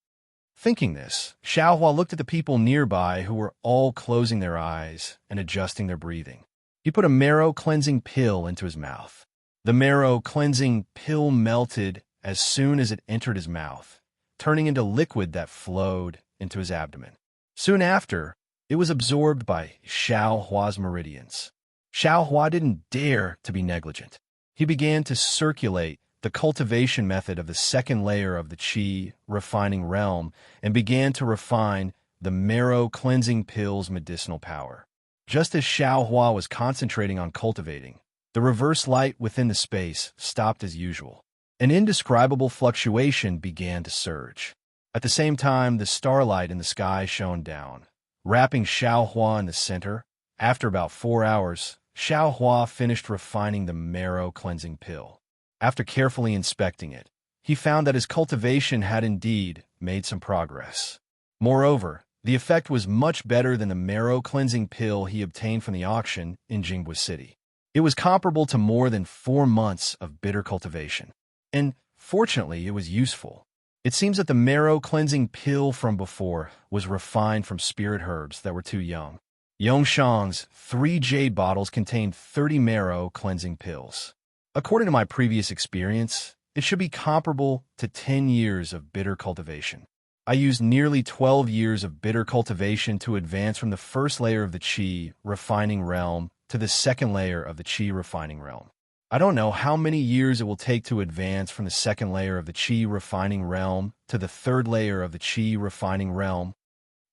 Thinking this, Xiao Hua looked at the people nearby who were all closing their eyes and adjusting their breathing. He put a marrow-cleansing pill into his mouth. The marrow-cleansing pill melted as soon as it entered his mouth, turning into liquid that flowed into his abdomen. Soon after, it was absorbed by Xiao Hua's meridians. Xiao Hua didn't dare to be negligent. He began to circulate the cultivation method of the second layer of the qi refining realm and began to refine the marrow-cleansing pill's medicinal power. Just as Xiao Hua was concentrating on cultivating, the reverse light within the space stopped as usual. An indescribable fluctuation began to surge. At the same time, the starlight in the sky shone down, wrapping Xiao Hua in the center. After about 4 hours, Xiao Hua finished refining the marrow-cleansing pill. After carefully inspecting it, he found that his cultivation had indeed made some progress. Moreover, the effect was much better than the marrow-cleansing pill he obtained from the auction in Jingbo City. It was comparable to more than 4 months of bitter cultivation. And, fortunately, it was useful. It seems that the marrow-cleansing pill from before was refined from spirit herbs that were too young. Yongshang's 3 jade bottles contained 30 marrow-cleansing pills. According to my previous experience, it should be comparable to 10 years of bitter cultivation. I used nearly 12 years of bitter cultivation to advance from the first layer of the qi refining realm to the second layer of the qi refining realm. I don't know how many years it will take to advance from the second layer of the qi refining realm to the third layer of the qi refining realm.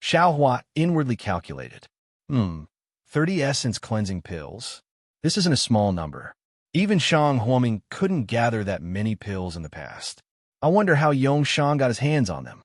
Xiao Hua inwardly calculated. 30 essence cleansing pills. This isn't a small number. Even Shang Huoming couldn't gather that many pills in the past. I wonder how Yongshang got his hands on them.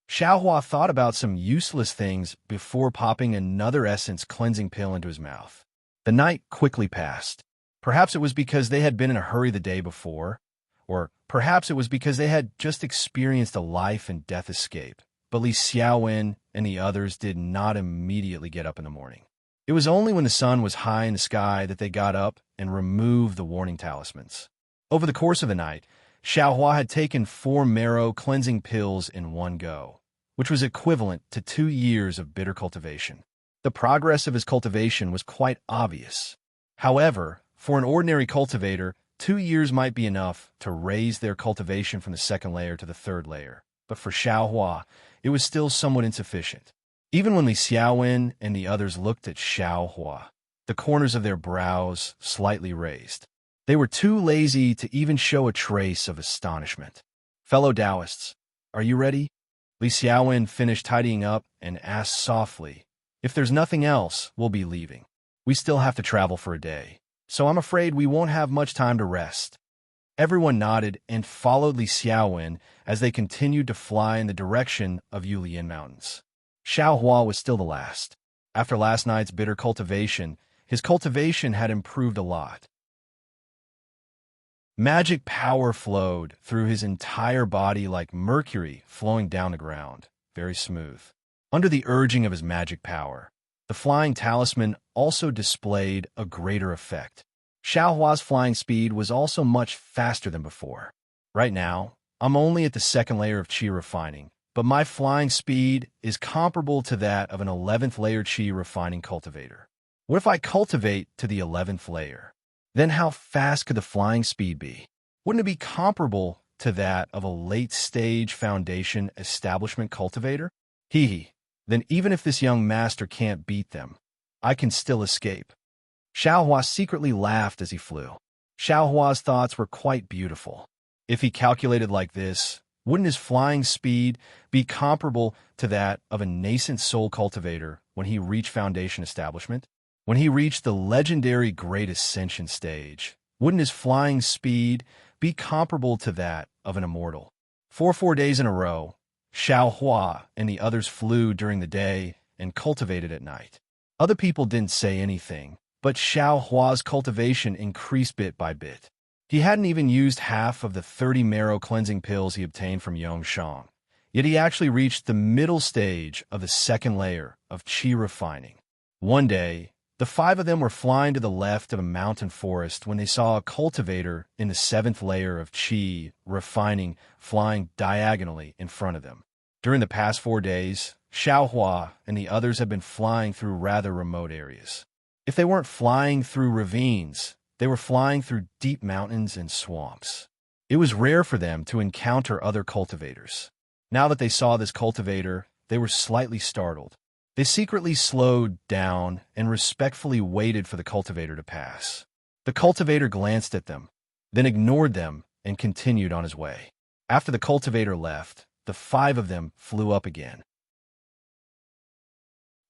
Xiao Hua thought about some useless things before popping another essence cleansing pill into his mouth. The night quickly passed. Perhaps it was because they had been in a hurry the day before, or perhaps it was because they had just experienced a life and death escape. But Li Xiaowen and the others did not immediately get up in the morning. It was only when the sun was high in the sky that they got up and removed the warning talismans. Over the course of the night, Xiao Hua had taken 4 marrow-cleansing pills in one go, which was equivalent to 2 years of bitter cultivation. The progress of his cultivation was quite obvious. However, for an ordinary cultivator, 2 years might be enough to raise their cultivation from the second layer to the third layer. But for Xiao Hua, it was still somewhat insufficient. Even when Li Xiaowen and the others looked at Xiao Hua, the corners of their brows slightly raised. They were too lazy to even show a trace of astonishment. "Fellow Taoists, are you ready?" Li Xiaowen finished tidying up and asked softly, "If there's nothing else, we'll be leaving. We still have to travel for a day, so I'm afraid we won't have much time to rest." Everyone nodded and followed Li Xiaowen as they continued to fly in the direction of Yulian Mountains. Xiao Hua was still the last. After last night's bitter cultivation, his cultivation had improved a lot. Magic power flowed through his entire body like mercury flowing down the ground, very smooth. Under the urging of his magic power, the flying talisman also displayed a greater effect. Xiao Hua's flying speed was also much faster than before. Right now, I'm only at the second layer of qi refining, but my flying speed is comparable to that of an 11th layer qi refining cultivator. What if I cultivate to the 11th layer? Then how fast could the flying speed be? Wouldn't it be comparable to that of a late-stage foundation establishment cultivator? Hee hee. Then even if this young master can't beat them, I can still escape. Xiaohua secretly laughed as he flew. Xiaohua's thoughts were quite beautiful. If he calculated like this, wouldn't his flying speed be comparable to that of a nascent soul cultivator when he reached foundation establishment? When he reached the legendary Great Ascension stage, wouldn't his flying speed be comparable to that of an immortal? For 4 days in a row, Xiaohua and the others flew during the day and cultivated at night. Other people didn't say anything, but Xiaohua's cultivation increased bit by bit. He hadn't even used half of the 30 marrow cleansing pills he obtained from Yongshang, yet he actually reached the middle stage of the second layer of qi refining. One day, the 5 of them were flying to the left of a mountain forest when they saw a cultivator in the 7th layer of qi refining flying diagonally in front of them. During the past 4 days, Xiaohua and the others had been flying through rather remote areas. If they weren't flying through ravines, they were flying through deep mountains and swamps. It was rare for them to encounter other cultivators. Now that they saw this cultivator, they were slightly startled. They secretly slowed down and respectfully waited for the cultivator to pass. The cultivator glanced at them, then ignored them and continued on his way. After the cultivator left, the 5 of them flew up again.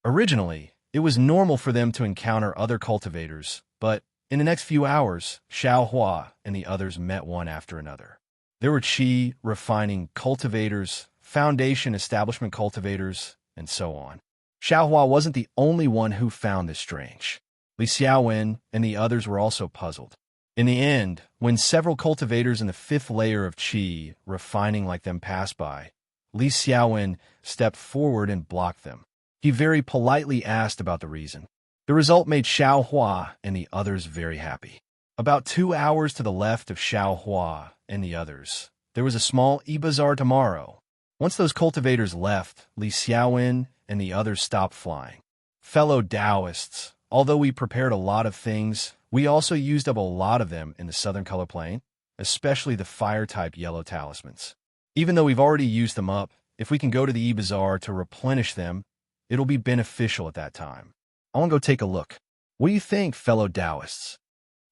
Originally, it was normal for them to encounter other cultivators, but in the next few hours, Xiaohua and the others met one after another. There were qi refining cultivators, foundation establishment cultivators, and so on. Xiaohua wasn't the only one who found this strange. Li Xiaowen and the others were also puzzled. In the end, when several cultivators in the 5th layer of qi refining like them passed by, Li Xiaowen stepped forward and blocked them. He very politely asked about the reason. The result made Xiaohua and the others very happy. About 2 hours to the left of Xiaohua and the others, there was a small e-bazaar tomorrow. Once those cultivators left, Li Xiaowen and the others stopped flying. Fellow Taoists, although we prepared a lot of things, we also used up a lot of them in the southern color plane, especially the fire-type yellow talismans. Even though we've already used them up, if we can go to the e-bazaar to replenish them, it'll be beneficial at that time. I want to go take a look. What do you think, fellow Taoists?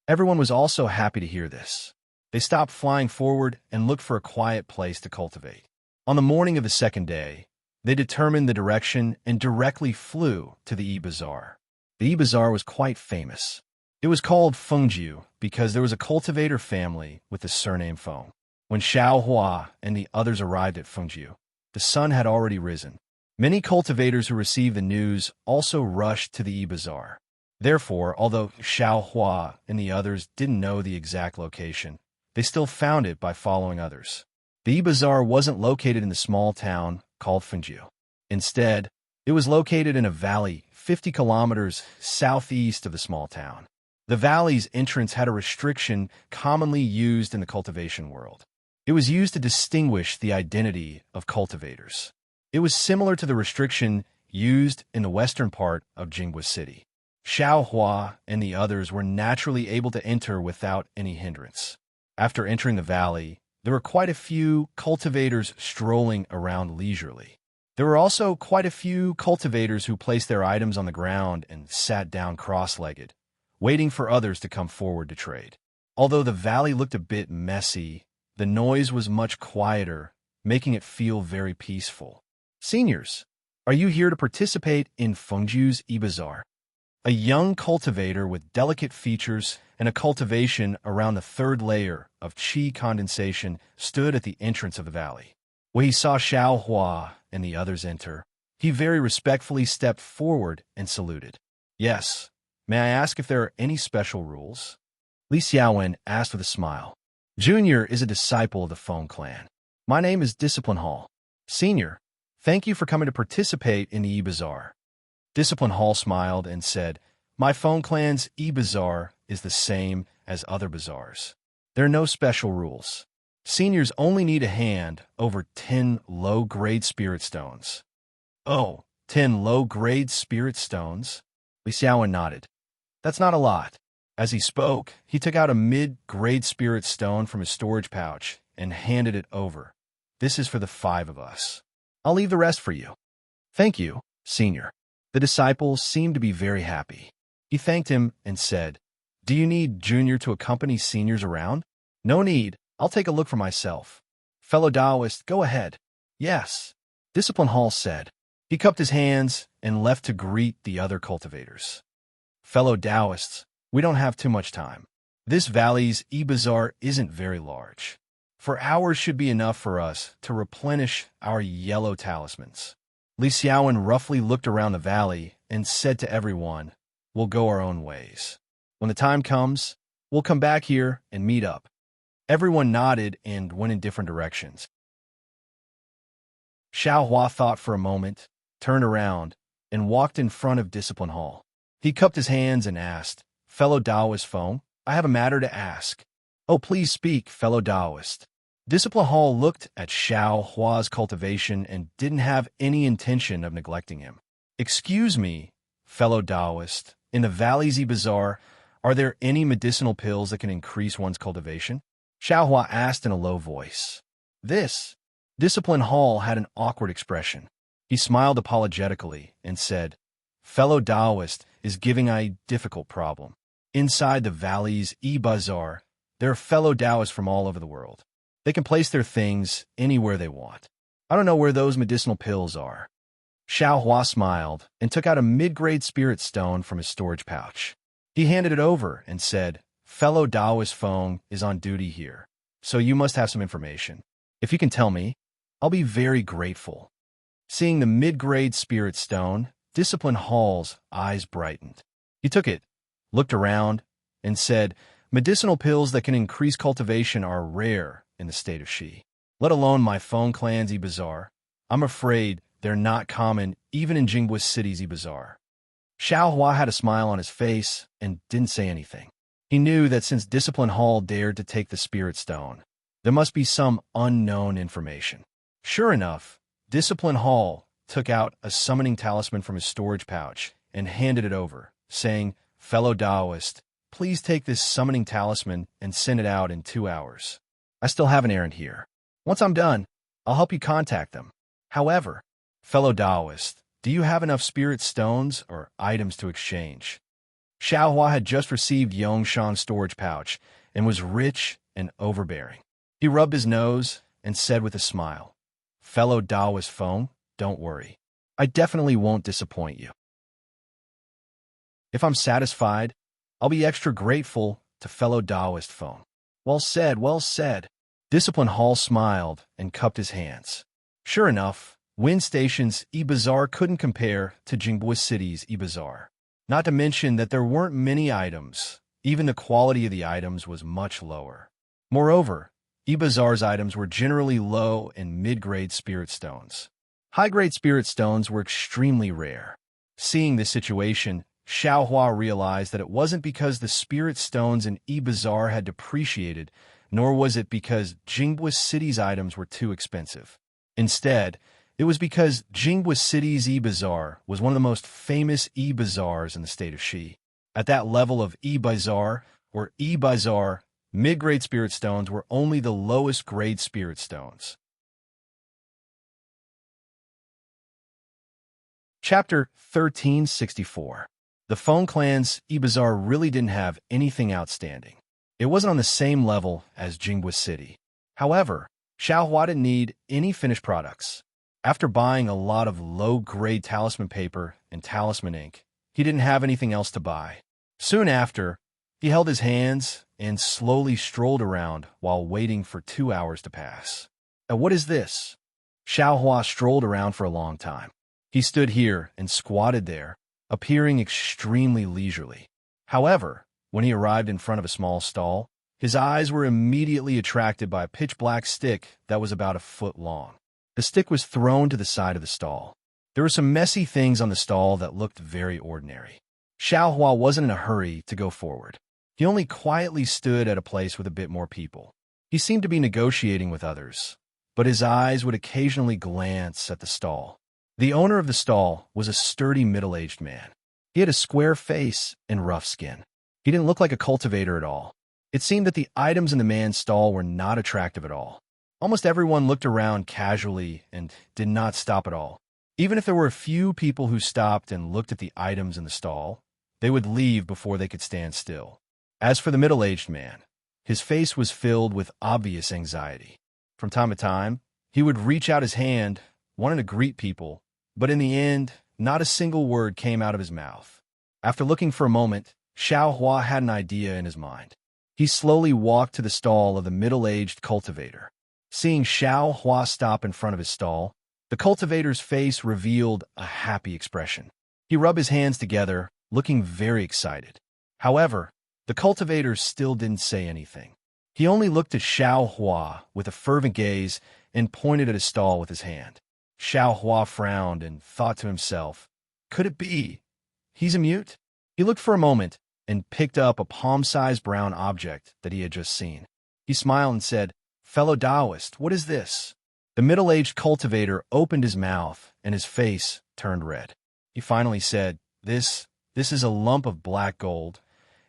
Everyone was also happy to hear this. They stopped flying forward and looked for a quiet place to cultivate. On the morning of the 2nd day, they determined the direction and directly flew to the e-bazaar. The e-bazaar was quite famous. It was called Fengjiu because there was a cultivator family with the surname Feng. When Xiaohua and the others arrived at Fengjiu, the sun had already risen. Many cultivators who received the news also rushed to the e-bazaar. Therefore, although Xiaohua and the others didn't know the exact location, they still found it by following others. The e-bazaar wasn't located in the small town called Fengjiu. Instead, it was located in a valley 50 kilometers southeast of the small town. The valley's entrance had a restriction commonly used in the cultivation world. It was used to distinguish the identity of cultivators. It was similar to the restriction used in the western part of Jinghua City. Xiaohua and the others were naturally able to enter without any hindrance. After entering the valley, there were quite a few cultivators strolling around leisurely. There were also quite a few cultivators who placed their items on the ground and sat down cross-legged, waiting for others to come forward to trade. Although the valley looked a bit messy, the noise was much quieter, making it feel very peaceful. Seniors, are you here to participate in Fengjiu's e-bazaar? A young cultivator with delicate features and a cultivation around the 3rd layer of qi condensation stood at the entrance of the valley. When he saw Xiaohua and the others enter, he very respectfully stepped forward and saluted. Yes, may I ask if there are any special rules? Li Xiaowen asked with a smile. Junior is a disciple of the Feng clan. My name is Discipline Hall. Senior, thank you for coming to participate in the e-bazaar. Discipline Hall smiled and said, My Feng clan's e-bazaar is the same as other bazaars. There are no special rules. Seniors only need a hand over 10 low-grade spirit stones. Oh, 10 low-grade spirit stones? Li Xiaowen nodded. That's not a lot. As he spoke, he took out a mid-grade spirit stone from his storage pouch and handed it over. This is for the 5 of us. I'll leave the rest for you. Thank you. Senior. The disciple seemed to be very happy. He thanked him and said, "Do you need Junior to accompany seniors around?" "No need. I'll take a look for myself." "Fellow Taoist, go ahead." "Yes," Discipline Hall said. He cupped his hands and left to greet the other cultivators. "Fellow Taoists, we don't have too much time. This valley's e-bazaar isn't very large. 4 hours should be enough for us to replenish our yellow talismans." Li Xiaowen roughly looked around the valley and said to everyone, "We'll go our own ways. When the time comes, we'll come back here and meet up." Everyone nodded and went in different directions. Xiaohua thought for a moment, turned around, and walked in front of Discipline Hall. He cupped his hands and asked, "Fellow Taoist Feng, I have a matter to ask." "Oh, please speak, fellow Taoist." Discipline Hall looked at Xiaohua's cultivation and didn't have any intention of neglecting him. "Excuse me, fellow Taoist, in the Valley's Bazaar, are there any medicinal pills that can increase one's cultivation?" Xiaohua asked in a low voice. Discipline Hall had an awkward expression. He smiled apologetically and said, "Fellow Taoist is giving a difficult problem. Inside the Valley's e-bazaar, there are fellow Taoists from all over the world. They can place their things anywhere they want. I don't know where those medicinal pills are." Xiaohua smiled and took out a mid-grade spirit stone from his storage pouch. He handed it over and said, "Fellow Taoist Feng is on duty here, so you must have some information. If you can tell me, I'll be very grateful." Seeing the mid-grade spirit stone, Discipline Hall's eyes brightened. He took it, looked around, and said, "Medicinal pills that can increase cultivation are rare in the state of Shi, let alone my Feng clan's e-bazaar. I'm afraid they're not common even in Jingbo City's e-bazaar." Xiaohua had a smile on his face and didn't say anything. He knew that since Discipline Hall dared to take the spirit stone, there must be some unknown information. Sure enough, Discipline Hall took out a summoning talisman from his storage pouch and handed it over, saying, "Fellow Taoist, please take this summoning talisman and send it out in 2 hours. I still have an errand here. Once I'm done, I'll help you contact them. However, fellow Taoist, do you have enough spirit stones or items to exchange?" Xiaohua had just received Yongshan's storage pouch and was rich and overbearing. He rubbed his nose and said with a smile, "Fellow Taoist Feng, don't worry. I definitely won't disappoint you. If I'm satisfied, I'll be extra grateful to fellow Taoist Feng." "Well said, well said." Discipline Hall smiled and cupped his hands. Sure enough, Wind Station's e-bazaar couldn't compare to Jingbo City's e-bazaar. Not to mention that there weren't many items. Even the quality of the items was much lower. Moreover, e-bazaar's items were generally low and mid-grade spirit stones. High-grade spirit stones were extremely rare. Seeing this situation, Xiaohua realized that it wasn't because the spirit stones in e-bazaar had depreciated, nor was it because Jingbo City's items were too expensive. Instead, it was because Jingbo City's e-bazaar was one of the most famous e-bazaars in the state of Shi. At that level of e-bazaar, or e-bazaar, mid-grade spirit stones were only the lowest grade spirit stones. Chapter 1364. The Feng clan's e-bazaar really didn't have anything outstanding. It wasn't on the same level as Jingbo City. However, Xiaohua didn't need any finished products. After buying a lot of low-grade talisman paper and talisman ink, he didn't have anything else to buy. Soon after, he held his hands and slowly strolled around while waiting for 2 hours to pass. What is this?" Xiaohua strolled around for a long time. He stood here and squatted there, appearing extremely leisurely. However, when he arrived in front of a small stall, his eyes were immediately attracted by a pitch-black stick that was about a foot long. The stick was thrown to the side of the stall. There were some messy things on the stall that looked very ordinary. Xiaohua wasn't in a hurry to go forward. He only quietly stood at a place with a bit more people. He seemed to be negotiating with others, but his eyes would occasionally glance at the stall. The owner of the stall was a sturdy middle-aged man. He had a square face and rough skin. He didn't look like a cultivator at all. It seemed that the items in the man's stall were not attractive at all. Almost everyone looked around casually and did not stop at all. Even if there were a few people who stopped and looked at the items in the stall, they would leave before they could stand still. As for the middle-aged man, his face was filled with obvious anxiety. From time to time, he would reach out his hand, wanting to greet people, but in the end, not a single word came out of his mouth. After looking for a moment, Xiao Hua had an idea in his mind. He slowly walked to the stall of the middle-aged cultivator. Seeing Xiao Hua stop in front of his stall, the cultivator's face revealed a happy expression. He rubbed his hands together, looking very excited. However, the cultivator still didn't say anything. He only looked at Xiao Hua with a fervent gaze and pointed at his stall with his hand. Xiao Hua frowned and thought to himself, could it be? He's a mute? He looked for a moment and picked up a palm-sized brown object that he had just seen. He smiled and said, fellow Taoist, what is this? The middle-aged cultivator opened his mouth and his face turned red. He finally said, This is a lump of black gold.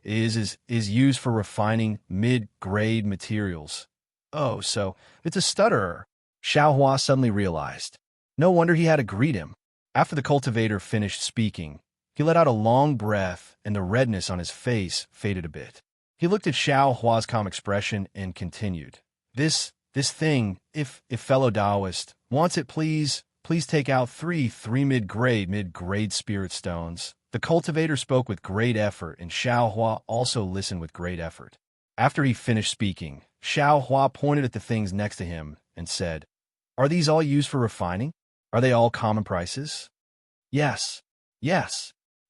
It is used for refining mid-grade materials. Oh, so it's a stutterer. Xiao Hua suddenly realized. No wonder he had to greet him. After the cultivator finished speaking, he let out a long breath and the redness on his face faded a bit. He looked at Xiao Hua's calm expression and continued. This thing, if fellow Taoist wants it, please take out three mid-grade spirit stones. The cultivator spoke with great effort, and Xiao Hua also listened with great effort. After he finished speaking, Xiao Hua pointed at the things next to him and said, are these all used for refining? Are they all common prices? Yes.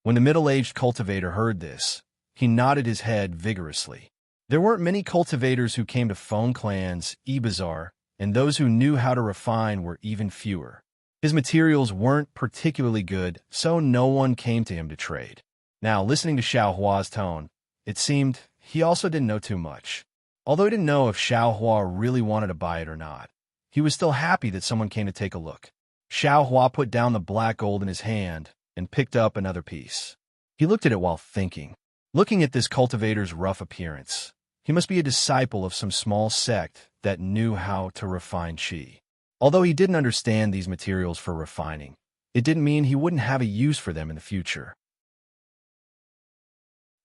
When the middle-aged cultivator heard this, he nodded his head vigorously. There weren't many cultivators who came to Feng Clan's e-bazaar, and those who knew how to refine were even fewer. His materials weren't particularly good, so no one came to him to trade. Now, listening to Xiao Hua's tone, it seemed he also didn't know too much. Although he didn't know if Xiao Hua really wanted to buy it or not, he was still happy that someone came to take a look. Xiao Hua put down the black gold in his hand and picked up another piece. He looked at it while thinking. Looking at this cultivator's rough appearance, he must be a disciple of some small sect that knew how to refine qi. Although he didn't understand these materials for refining, it didn't mean he wouldn't have a use for them in the future.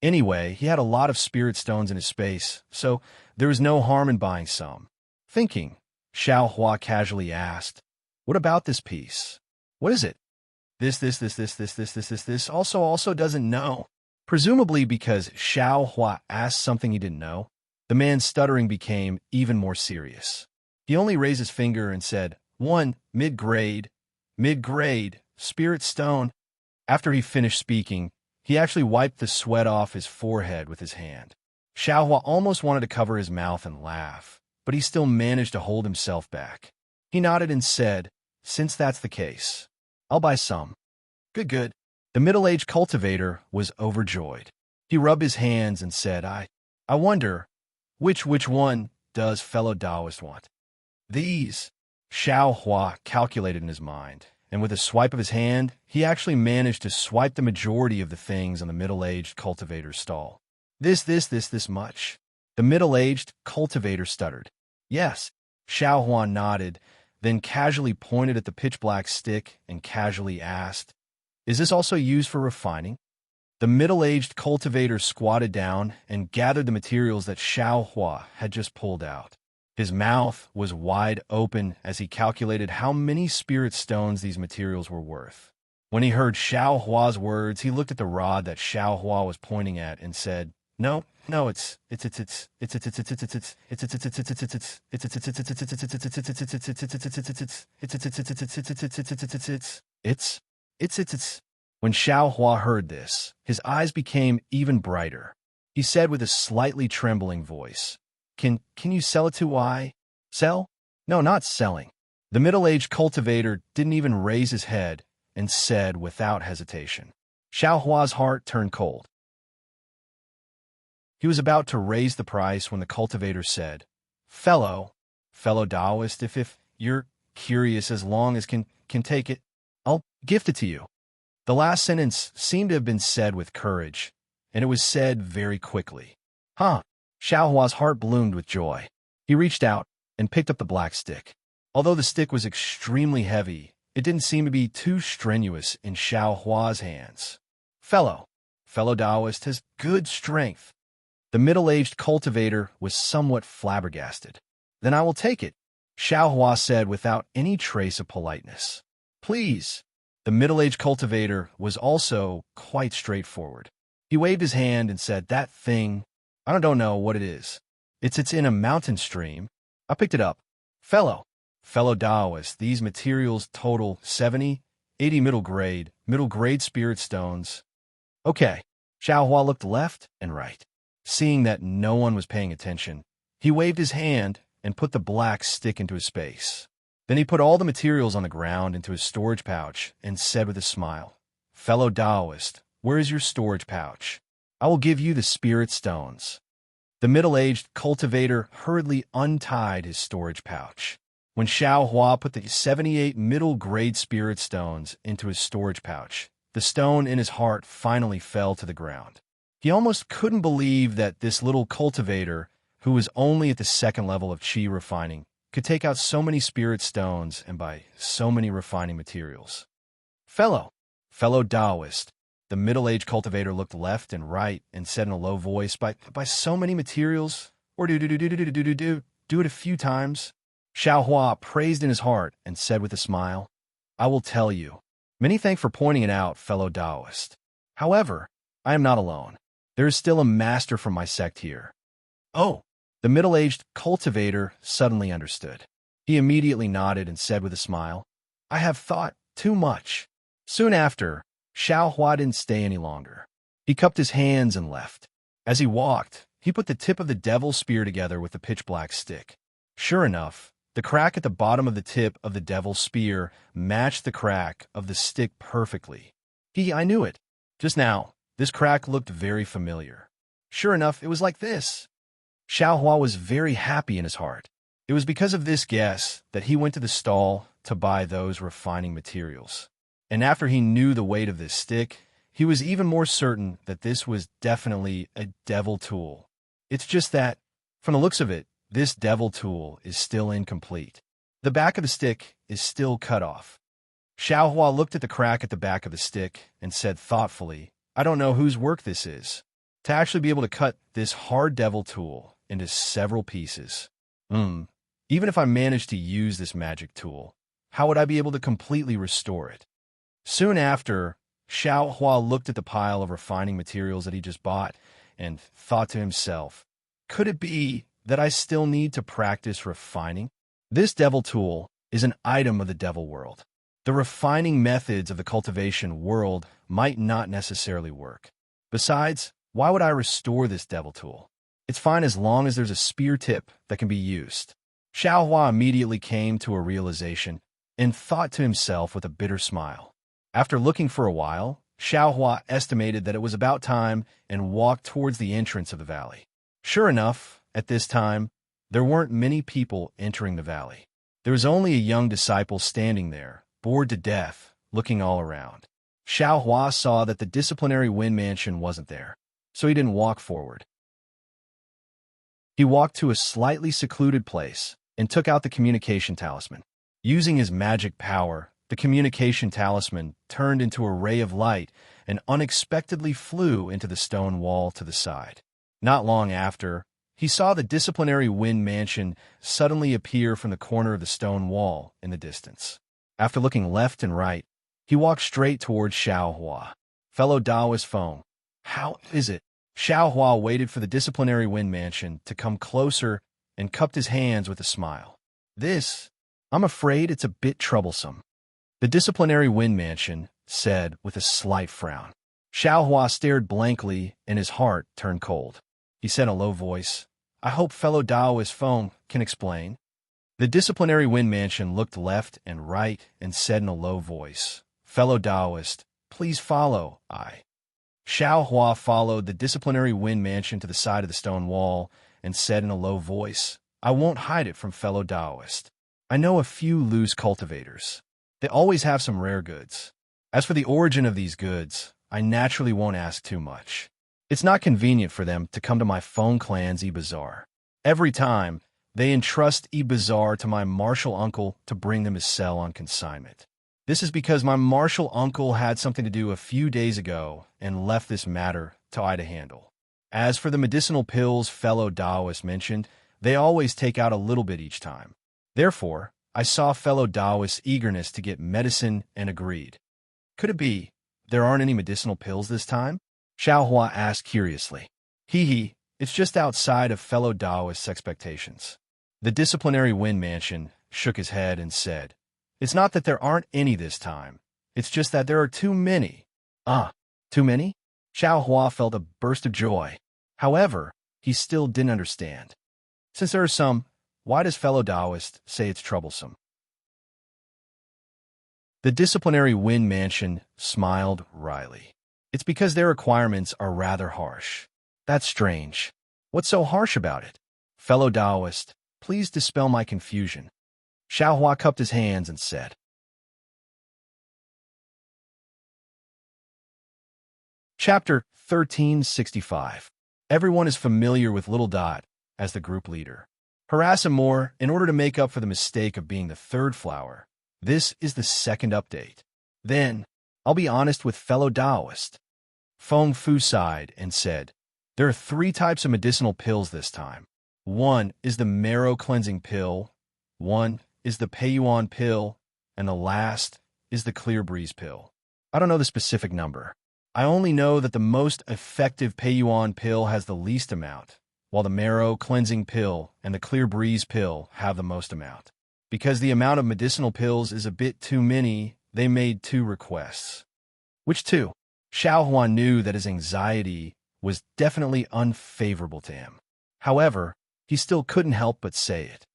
Anyway, he had a lot of spirit stones in his space, so there was no harm in buying some. Thinking, Xiao Hua casually asked, what about this piece? What is it? This also doesn't know. Presumably because Xiao Hua asked something he didn't know, the man's stuttering became even more serious. He only raised his finger and said, one mid-grade, spirit stone. After he finished speaking, he actually wiped the sweat off his forehead with his hand. Xiao Hua almost wanted to cover his mouth and laugh, but he still managed to hold himself back. He nodded and said, since that's the case, I'll buy some. Good. The middle-aged cultivator was overjoyed. He rubbed his hands and said, I wonder, which one does fellow Taoist want? These. Xiao Hua calculated in his mind, and with a swipe of his hand, he actually managed to swipe the majority of the things on the middle-aged cultivator's stall. This much. The middle-aged cultivator stuttered. Yes. Xiao Hua nodded, then casually pointed at the pitch-black stick and casually asked, is this also used for refining? The middle-aged cultivator squatted down and gathered the materials that Xiao Hua had just pulled out. His mouth was wide open as he calculated how many spirit stones these materials were worth. When he heard Xiao Hua's words, he looked at the rod that Xiao Hua was pointing at and said, No, it's When Xiao Hua heard this, his eyes became even brighter. He said with a slightly trembling voice, Can you sell it to I? Sell? No, not selling. The middle-aged cultivator didn't even raise his head and said without hesitation. Xiao Hua's heart turned cold. He was about to raise the price when the cultivator said, Fellow Taoist, if you're curious as long as can take it, I'll gift it to you. The last sentence seemed to have been said with courage, and it was said very quickly. Huh. Xiao Hua's heart bloomed with joy. He reached out and picked up the black stick. Although the stick was extremely heavy, It didn't seem to be too strenuous in Xiao Hua's hands. Fellow Taoist has good strength. The middle-aged cultivator was somewhat flabbergasted. Then I will take it, Xiao Hua said without any trace of politeness. Please. The middle-aged cultivator was also quite straightforward. He waved his hand and said, that thing, I don't know what it is. It's in a mountain stream. I picked it up. Fellow Taoist, these materials total 70, 80 middle grade spirit stones. Okay. Xiao Hua looked left and right. Seeing that no one was paying attention, he waved his hand and put the black stick into his space. Then he put all the materials on the ground into his storage pouch and said with a smile, Fellow Taoist, where is your storage pouch? I will give you the spirit stones. The middle-aged cultivator hurriedly untied his storage pouch. When Xiao Hua put the 78 middle-grade spirit stones into his storage pouch, the stone in his heart finally fell to the ground. He almost couldn't believe that this little cultivator, who was only at the second level of qi refining, could take out so many spirit stones and buy so many refining materials. Fellow Taoist, the middle-aged cultivator looked left and right and said in a low voice, by so many materials, or do it a few times. Xiao Hua praised in his heart and said with a smile, I will tell you. Many thanks for pointing it out, fellow Taoist. However, I am not alone. There is still a master from my sect here. Oh, the middle-aged cultivator suddenly understood. He immediately nodded and said with a smile, I have thought too much. Soon after, Xiao Hua didn't stay any longer. He cupped his hands and left. As he walked, he put the tip of the devil's spear together with the pitch-black stick. Sure enough, the crack at the bottom of the tip of the devil's spear matched the crack of the stick perfectly. I knew it. Just now, this crack looked very familiar. Sure enough, it was like this. Xiao Hua was very happy in his heart. It was because of this guess that he went to the stall to buy those refining materials. And after he knew the weight of this stick, he was even more certain that this was definitely a devil tool. It's just that, from the looks of it, this devil tool is still incomplete. The back of the stick is still cut off. Xiao Hua looked at the crack at the back of the stick and said thoughtfully, I don't know whose work this is, to actually be able to cut this hard devil tool into several pieces. Even if I managed to use this magic tool, how would I be able to completely restore it? Soon after, Xiao Hua looked at the pile of refining materials that he just bought and thought to himself, could it be that I still need to practice refining? This devil tool is an item of the devil world. The refining methods of the cultivation world might not necessarily work. Besides, why would I restore this devil tool? It's fine as long as there's a spear tip that can be used. Xiao Hua immediately came to a realization and thought to himself with a bitter smile. After looking for a while, Xiao Hua estimated that it was about time and walked towards the entrance of the valley. Sure enough, at this time, there weren't many people entering the valley. There was only a young disciple standing there, bored to death, looking all around. Xiao Hua saw that the disciplinary wind mansion wasn't there, so he didn't walk forward. He walked to a slightly secluded place and took out the communication talisman. Using his magic power, the communication talisman turned into a ray of light and unexpectedly flew into the stone wall to the side. Not long after, he saw the disciplinary wind mansion suddenly appear from the corner of the stone wall in the distance. After looking left and right, he walked straight towards Xiao Hua. Fellow Taoist Feng, how is it? Xiao Hua waited for the disciplinary wind mansion to come closer and cupped his hands with a smile. I'm afraid it's a bit troublesome. The disciplinary wind mansion said with a slight frown. Xiao Hua stared blankly and his heart turned cold. He said in a low voice, I hope fellow Taoist Feng can explain. The disciplinary wind mansion looked left and right and said in a low voice, Fellow Taoist, please follow, Xiao Hua followed the disciplinary wind mansion to the side of the stone wall and said in a low voice, I won't hide it from fellow Taoist. I know a few loose cultivators. They always have some rare goods. As for the origin of these goods, I naturally won't ask too much. It's not convenient for them to come to my Feng clan's e-bazaar. Every time, they entrust e-bazaar to my martial uncle to bring them to sell on consignment. This is because my martial uncle had something to do a few days ago and left this matter to I to handle. As for the medicinal pills fellow Taoist mentioned, they always take out a little bit each time. Therefore, I saw fellow Taoist's eagerness to get medicine and agreed. Could it be there aren't any medicinal pills this time? Xiaohua asked curiously. Hee, it's just outside of fellow Taoist's expectations. The disciplinary Wind Mansion shook his head and said, It's not that there aren't any this time. It's just that there are too many. Too many? Xiaohua felt a burst of joy. However, he still didn't understand. Since there are some, why does fellow Taoist say it's troublesome? The disciplinary Wind Mansion smiled wryly. It's because their requirements are rather harsh. That's strange. What's so harsh about it? Fellow Taoist, please dispel my confusion. Xiaohua cupped his hands and said. Chapter 1365. Everyone is familiar with Little Dot as the group leader. Harass him more in order to make up for the mistake of being the third flower. This is the second update. Then, I'll be honest with fellow Taoist. Feng Fu sighed and said, There are 3 types of medicinal pills this time. 1 is the marrow cleansing pill, 1 is the Peiyuan pill, and the last is the clear breeze pill. I don't know the specific number. I only know that the most effective Peiyuan pill has the least amount, while the marrow cleansing pill and the clear breeze pill have the most amount. Because the amount of medicinal pills is a bit too many, they made 2 requests. Which 2? Xiaohua knew that his anxiety was definitely unfavorable to him. However, he still couldn't help but say it.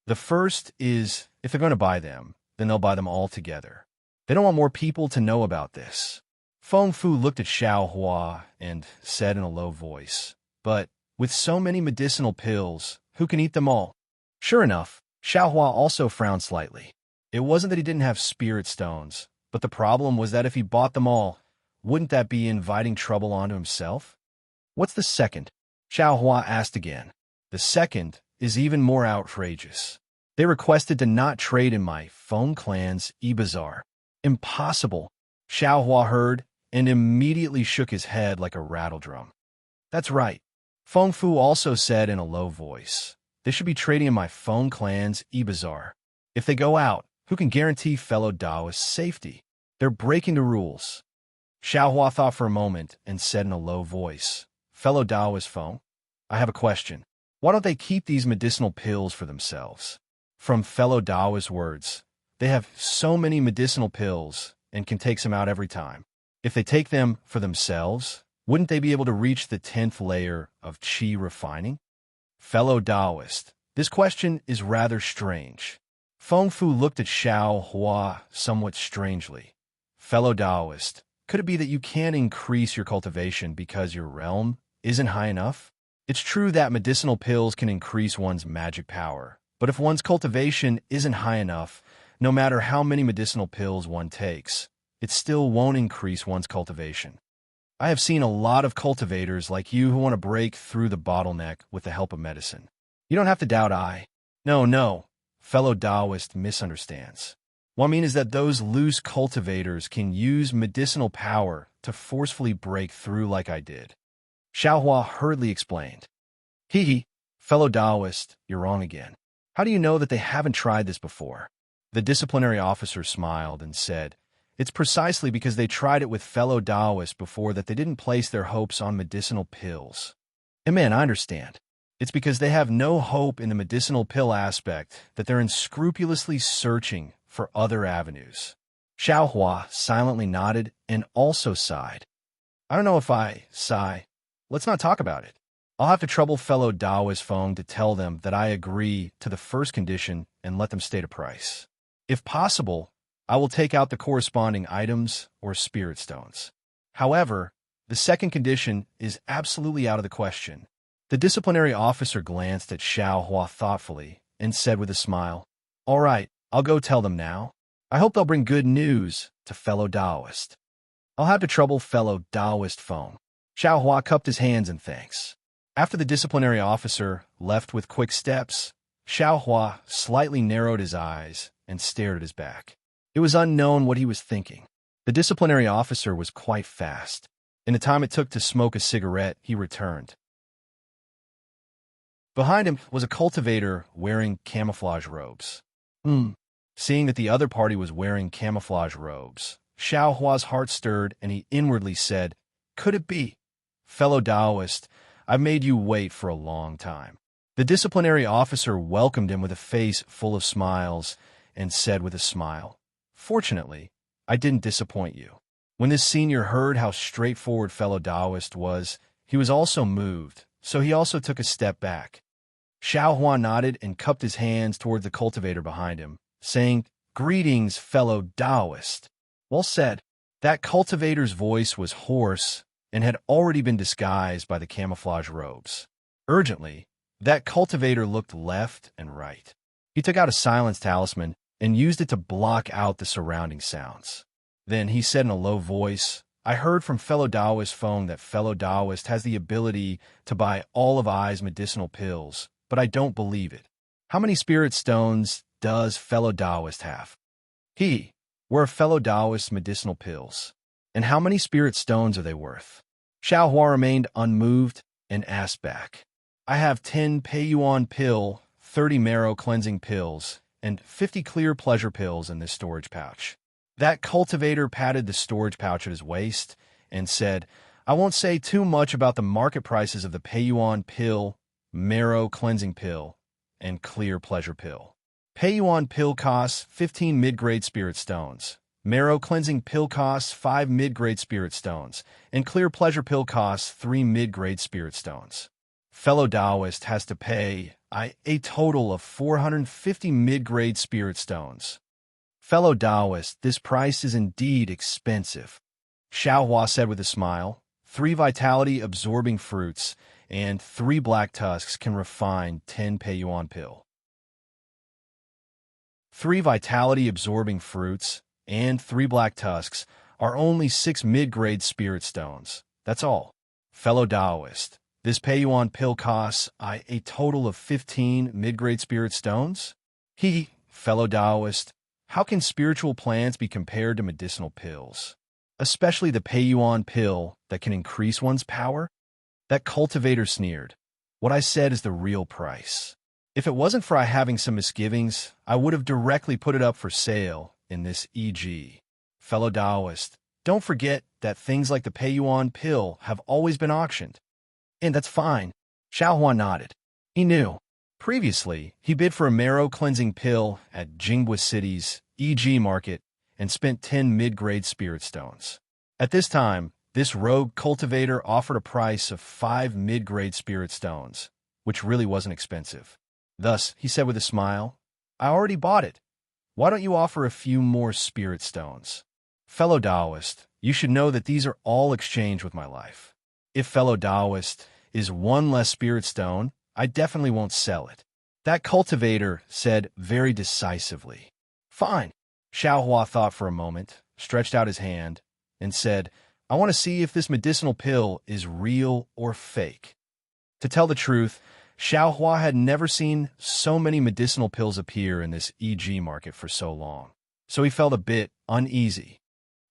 The first is, if they're going to buy them, then they'll buy them all together. They don't want more people to know about this. Feng Fu looked at Xiaohua and said in a low voice, But with so many medicinal pills, who can eat them all? Sure enough, Xiaohua also frowned slightly. It wasn't that he didn't have spirit stones, but the problem was that if he bought them all, wouldn't that be inviting trouble onto himself? What's the second? Xiaohua asked again. The second is even more outrageous. They requested to not trade in my Phone Clan's e-bazaar. Impossible, Xiaohua heard and immediately shook his head like a rattledrum. That's right. Feng Fu also said in a low voice, They should be trading in my Phone Clan's e-bazaar. If they go out, who can guarantee fellow Taoist's safety? They're breaking the rules. Xiaohua thought for a moment and said in a low voice, Fellow Taoist Feng, I have a question. Why don't they keep these medicinal pills for themselves? From fellow Taoist words, they have so many medicinal pills and can take some out every time. If they take them for themselves, wouldn't they be able to reach the 10th layer of qi refining? Fellow Taoist, this question is rather strange. Feng Fu looked at Xiaohua somewhat strangely. Fellow Taoist, could it be that you can't increase your cultivation because your realm isn't high enough? It's true that medicinal pills can increase one's magic power, but if one's cultivation isn't high enough, no matter how many medicinal pills one takes, it still won't increase one's cultivation. I have seen a lot of cultivators like you who want to break through the bottleneck with the help of medicine. You don't have to doubt I. No, fellow Taoist misunderstands. What I mean is that those loose cultivators can use medicinal power to forcefully break through like I did. Xiaohua hurriedly explained. Fellow Taoist, you're wrong again. How do you know that they haven't tried this before? The disciplinary officer smiled and said, It's precisely because they tried it with fellow Taoists before that they didn't place their hopes on medicinal pills. And man, I understand. It's because they have no hope in the medicinal pill aspect that they're unscrupulously searching for other avenues. Xiaohua silently nodded and also sighed. I don't know if I sigh. Let's not talk about it. I'll have to trouble fellow Taoist Feng to tell them that I agree to the first condition and let them state a price. If possible, I will take out the corresponding items or spirit stones. However, the second condition is absolutely out of the question. The disciplinary officer glanced at Xiaohua thoughtfully and said with a smile, All right, I'll go tell them now. I hope they'll bring good news to fellow Taoist. I'll have to trouble fellow Taoist Feng. Xiaohua cupped his hands in thanks. After the disciplinary officer left with quick steps, Xiaohua slightly narrowed his eyes and stared at his back. It was unknown what he was thinking. The disciplinary officer was quite fast. In the time it took to smoke a cigarette, he returned. Behind him was a cultivator wearing camouflage robes. Seeing that the other party was wearing camouflage robes, Xiao Hua's heart stirred and he inwardly said, "Could it be? Fellow Taoist, I've made you wait for a long time." The disciplinary officer welcomed him with a face full of smiles and said with a smile, "Fortunately, I didn't disappoint you." When this senior heard how straightforward fellow Taoist was, he was also moved, so he also took a step back. Xiao Hua nodded and cupped his hands toward the cultivator behind him, saying, "Greetings, fellow Taoist." Well said. That cultivator's voice was hoarse and had already been disguised by the camouflage robes. Urgently, that cultivator looked left and right. He took out a silence talisman and used it to block out the surrounding sounds. Then he said in a low voice, "I heard from fellow Taoist phone that fellow Taoist has the ability to buy all of I's medicinal pills, but I don't believe it. How many spirit stones does fellow Taoist have?" Were a fellow Taoist's medicinal pills. "And how many spirit stones are they worth?" Xiao Hua remained unmoved and asked back, "I have 10 Pei-Yuan pill, 30 marrow cleansing pills, and 50 clear pleasure pills in this storage pouch." That cultivator patted the storage pouch at his waist and said, "I won't say too much about the market prices of the Pei-Yuan pill, marrow cleansing pill, and clear pleasure pill. Pei-Yuan pill costs 15 mid-grade spirit stones. Marrow cleansing pill costs 5 mid-grade spirit stones, and clear pleasure pill costs 3 mid-grade spirit stones. Fellow Taoist has to pay a total of 450 mid-grade spirit stones. Fellow Taoist, this price is indeed expensive." Xiao Hua said with a smile, 3 vitality-absorbing fruits and 3 black tusks can refine 10 Pei-Yuan pill. 3 vitality-absorbing fruits and 3 black tusks are only 6 mid-grade spirit stones. That's all. Fellow Taoist, this Pei-Yuan pill costs a total of 15 mid-grade spirit stones? Fellow Taoist, how can spiritual plants be compared to medicinal pills? Especially the Pei-Yuan pill that can increase one's power? That cultivator sneered. "What I said is the real price. If it wasn't for I having some misgivings, I would have directly put it up for sale in this e.g. Fellow Taoist, don't forget that things like the Pei-Yuan pill have always been auctioned." "And that's fine." Xiao Hua nodded. He knew. Previously, he bid for a marrow cleansing pill at Jinghua City's e.g. market and spent 10 mid-grade spirit stones. At this time, this rogue cultivator offered a price of 5 mid-grade spirit stones, which really wasn't expensive. Thus, he said with a smile, "I already bought it. Why don't you offer a few more spirit stones?" Fellow Taoist, you should know that these are all exchanged with my life. If fellow Taoist is 1 less spirit stone, I definitely won't sell it. That cultivator said very decisively. "Fine." Xiao Hua thought for a moment, stretched out his hand, and said, "I want to see if this medicinal pill is real or fake." To tell the truth, Xiao Hua had never seen so many medicinal pills appear in this e.g. market for so long, so he felt a bit uneasy.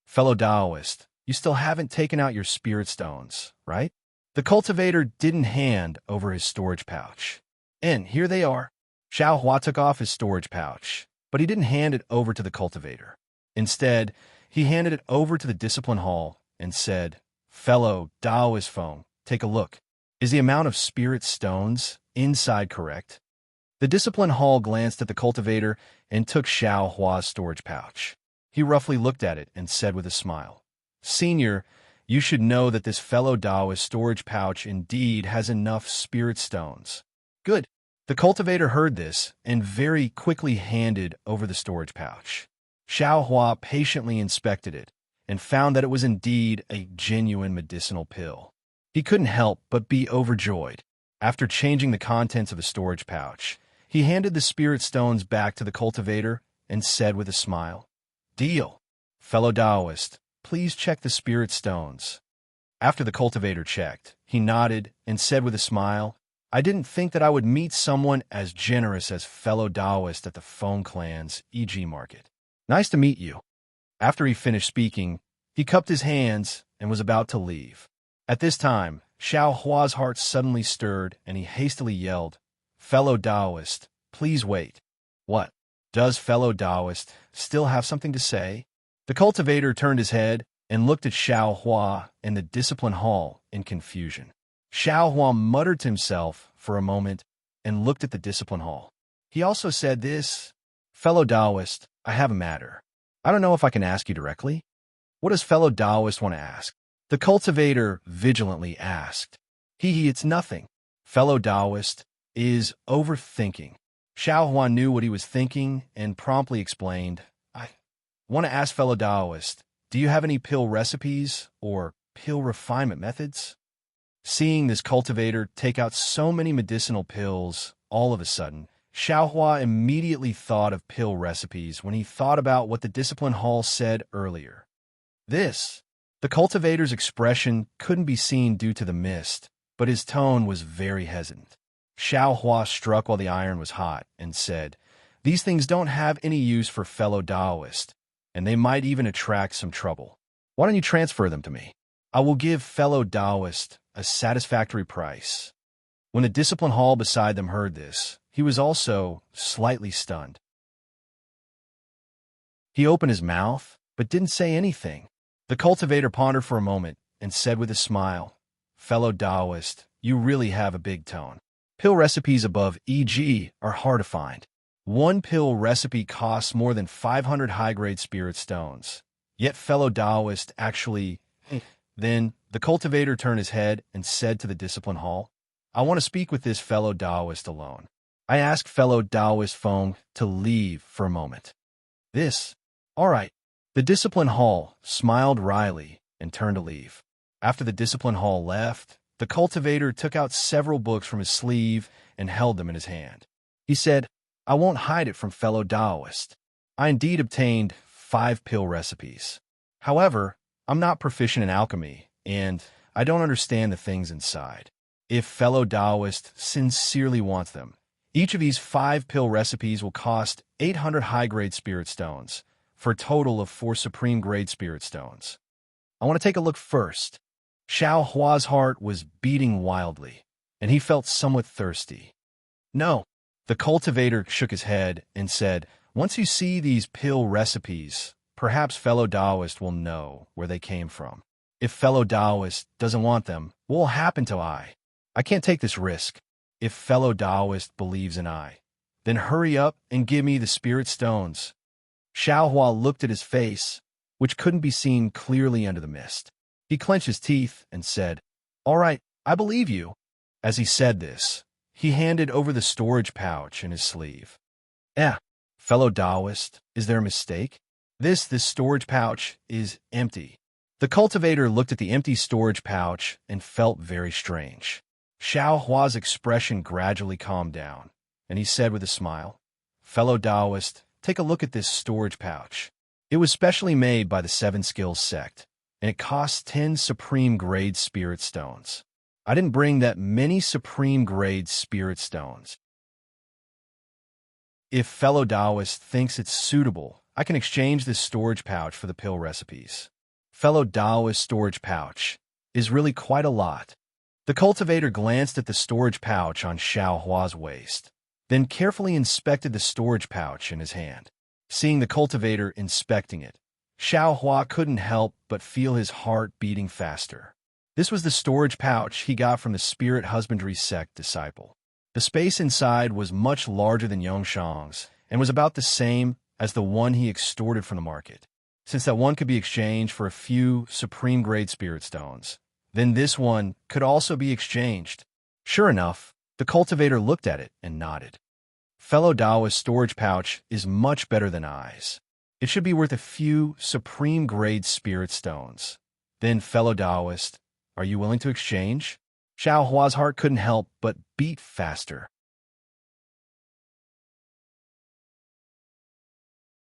"Fellow Taoist, you still haven't taken out your spirit stones, right?" The cultivator didn't hand over his storage pouch. "And here they are." Xiao Hua took off his storage pouch, but he didn't hand it over to the cultivator. Instead, he handed it over to the discipline hall and said, "Fellow Taoist phone, take a look. Is the amount of spirit stones inside correct?" The discipline hall glanced at the cultivator and took Xiao Hua's storage pouch. He roughly looked at it and said with a smile, "Senior, you should know that this fellow Taoist storage pouch indeed has enough spirit stones." "Good." The cultivator heard this and very quickly handed over the storage pouch. Xiao Hua patiently inspected it and found that it was indeed a genuine medicinal pill. He couldn't help but be overjoyed. After changing the contents of the storage pouch, he handed the spirit stones back to the cultivator and said with a smile, "Deal. Fellow Taoist, please check the spirit stones." After the cultivator checked, he nodded and said with a smile, "I didn't think that I would meet someone as generous as fellow Taoist at the Phone Clan's e.g. market." Nice to meet you. After he finished speaking, he cupped his hands and was about to leave. At this time, Xiao Hua's heart suddenly stirred, and he hastily yelled, "Fellow Taoist, please wait." What? Does fellow Taoist still have something to say? The cultivator turned his head and looked at Xiao Hua in the discipline hall in confusion. Xiao Hua muttered to himself for a moment and looked at the discipline hall. He also said this, "Fellow Taoist, I have a matter. I don't know if I can ask you directly." What does fellow Taoist want to ask? The cultivator vigilantly asked. It's nothing. Fellow Taoist is overthinking. Xiao Hua knew what he was thinking and promptly explained, "I want to ask fellow Taoist, do you have any pill recipes or pill refinement methods?" Seeing this cultivator take out so many medicinal pills all of a sudden, Xiao Hua immediately thought of pill recipes when he thought about what the discipline hall said earlier. The cultivator's expression couldn't be seen due to the mist, but his tone was very hesitant. Xiao Hua struck while the iron was hot and said, "These things don't have any use for fellow Taoist, and they might even attract some trouble. Why don't you transfer them to me? I will give fellow Taoist a satisfactory price." When the discipline hall beside them heard this, he was also slightly stunned. He opened his mouth, but didn't say anything. The cultivator pondered for a moment and said with a smile, "Fellow Taoist, you really have a big tone. Pill recipes above EG are hard to find. One pill recipe costs more than 500 high-grade spirit stones. Yet fellow Taoist actually..." Then the cultivator turned his head and said to the discipline hall, "I want to speak with this fellow Taoist alone. I ask fellow Taoist Feng to leave for a moment." All right. The discipline hall smiled wryly and turned to leave. After the discipline hall left, the cultivator took out several books from his sleeve and held them in his hand. He said, "I won't hide it from fellow Taoist. I indeed obtained 5 pill recipes. However, I'm not proficient in alchemy, and I don't understand the things inside. If fellow Taoist sincerely wants them, each of these 5 pill recipes will cost 800 high-grade spirit stones, for a total of 4 supreme-grade spirit stones. I want to take a look first." Xiao Hua's heart was beating wildly, and he felt somewhat thirsty. "No." The cultivator shook his head and said, "Once you see these pill recipes, perhaps fellow Taoist will know where they came from. If fellow Taoist doesn't want them, what will happen to I? I can't take this risk. If fellow Taoist believes in I, then hurry up and give me the spirit stones." Xiao Hua looked at his face, which couldn't be seen clearly under the mist. He clenched his teeth and said, "All right, I believe you." As he said this, he handed over the storage pouch in his sleeve. Fellow Taoist, is there a mistake? This storage pouch is empty." The cultivator looked at the empty storage pouch and felt very strange. Xiao Hua's expression gradually calmed down, and he said with a smile, "Fellow Taoist, take a look at this storage pouch. It was specially made by the 7 Skills sect, and it costs 10 supreme-grade spirit stones. I didn't bring that many supreme-grade spirit stones. If fellow Taoist thinks it's suitable, I can exchange this storage pouch for the pill recipes. Fellow Taoist storage pouch is really quite a lot." The cultivator glanced at the storage pouch on Xiao Hua's waist, then carefully inspected the storage pouch in his hand. Seeing the cultivator inspecting it, Xiao Hua couldn't help but feel his heart beating faster. This was the storage pouch he got from the spirit husbandry sect disciple. The space inside was much larger than Yongshang's and was about the same as the one he extorted from the market. Since that one could be exchanged for a few supreme-grade spirit stones, then this one could also be exchanged. Sure enough, the cultivator looked at it and nodded. Fellow Taoist storage pouch is much better than I's. It should be worth a few supreme-grade spirit stones. Then, fellow Taoist, are you willing to exchange? Xiao Hua's heart couldn't help but beat faster.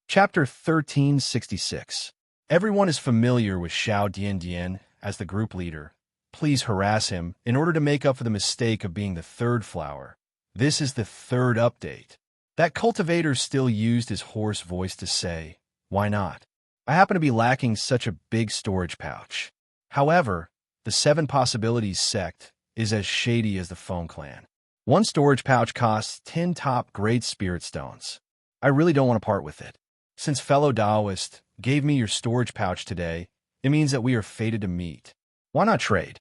Chapter 1366. Everyone is familiar with Xiao Dian as the group leader. Please harass him in order to make up for the mistake of being the 3rd flower. This is the 3rd update. That cultivator still used his hoarse voice to say, Why not? I happen to be lacking such a big storage pouch. However, the 7 Possibilities sect is as shady as the Phone Clan. One storage pouch costs 10 top-grade spirit stones. I really don't want to part with it. Since fellow Taoist gave me your storage pouch today, it means that we are fated to meet. Why not trade?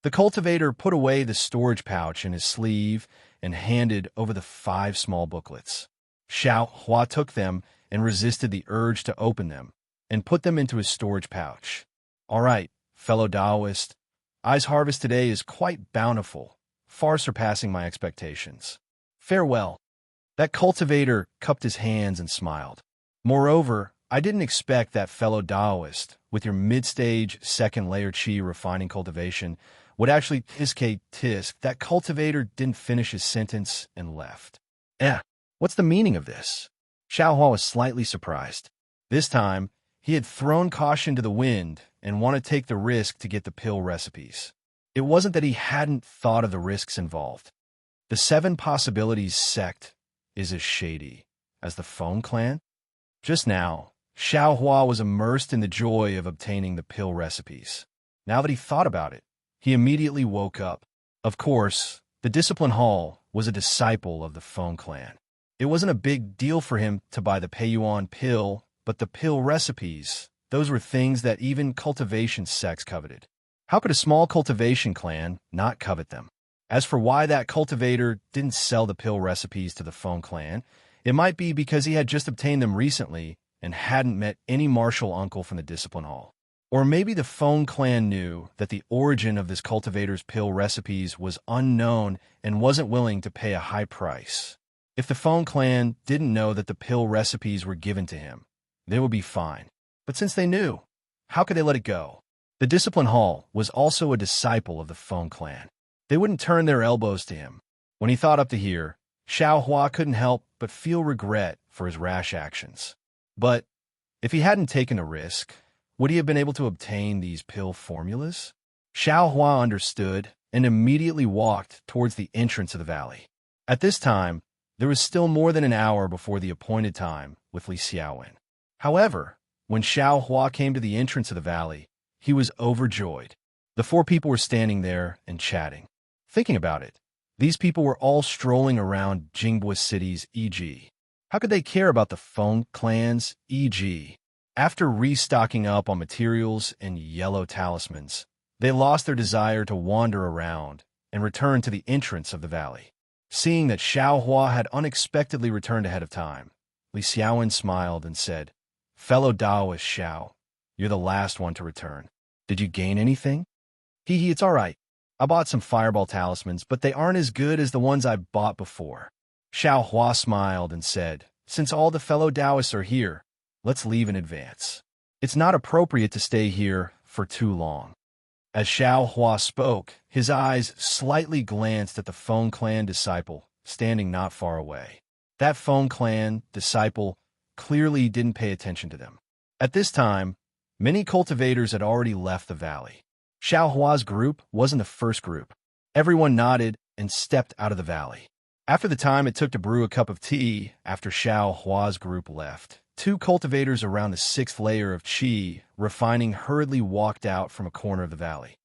The cultivator put away the storage pouch in his sleeve and handed over the 5 small booklets. Xiao Hua took them and resisted the urge to open them and put them into his storage pouch. All right, fellow Taoist, I's harvest today is quite bountiful, far surpassing my expectations. Farewell. That cultivator cupped his hands and smiled. Moreover, I didn't expect that fellow Taoist, with your mid-stage second-layer chi refining cultivation, would actually tisk. That cultivator didn't finish his sentence and left. What's the meaning of this? Xiaohua was slightly surprised. This time, he had thrown caution to the wind and wanted to take the risk to get the pill recipes. It wasn't that he hadn't thought of the risks involved. The 7 Possibilities sect is as shady as the Phone Clan. Just now, Xiaohua was immersed in the joy of obtaining the pill recipes. Now that he thought about it, he immediately woke up. Of course, the Discipline Hall was a disciple of the Phone Clan. It wasn't a big deal for him to buy the Peiyuan pill, but the pill recipes, those were things that even Cultivation sects coveted. How could a small Cultivation clan not covet them? As for why that cultivator didn't sell the pill recipes to the Phone Clan, it might be because he had just obtained them recently and hadn't met any martial uncle from the Discipline Hall. Or maybe the Phone Clan knew that the origin of this cultivator's pill recipes was unknown and wasn't willing to pay a high price. If the Phone Clan didn't know that the pill recipes were given to him, they would be fine. But since they knew, how could they let it go? The Discipline Hall was also a disciple of the Phone Clan. They wouldn't turn their elbows to him. When he thought up to here, Xiaohua couldn't help but feel regret for his rash actions. But if he hadn't taken a risk, would he have been able to obtain these pill formulas? Xiaohua understood and immediately walked towards the entrance of the valley. At this time, there was still more than an hour before the appointed time with Li Xiaowen. However, when Xiaohua came to the entrance of the valley, he was overjoyed. The 4 people were standing there and chatting. Thinking about it, these people were all strolling around Jingbua City's e.g. How could they care about the Phone Clan's e.g.? After restocking up on materials and yellow talismans, they lost their desire to wander around and returned to the entrance of the valley. Seeing that Xiaohua had unexpectedly returned ahead of time, Li Xiaowen smiled and said, "Fellow Taoist Xiao, you're the last one to return. Did you gain anything?" Hee, it's all right. I bought some fireball talismans, but they aren't as good as the ones I bought before. Xiaohua smiled and said, "Since all the fellow Taoists are here, let's leave in advance. It's not appropriate to stay here for too long." As Xiaohua spoke, his eyes slightly glanced at the Phone Clan disciple, standing not far away. That Phone Clan disciple clearly didn't pay attention to them. At this time, many cultivators had already left the valley. Xiaohua's group wasn't the first group. Everyone nodded and stepped out of the valley. After the time it took to brew a cup of tea after Xiaohua's group left, 2 cultivators around the 6th layer of qi refining hurriedly walked out from a corner of the valley.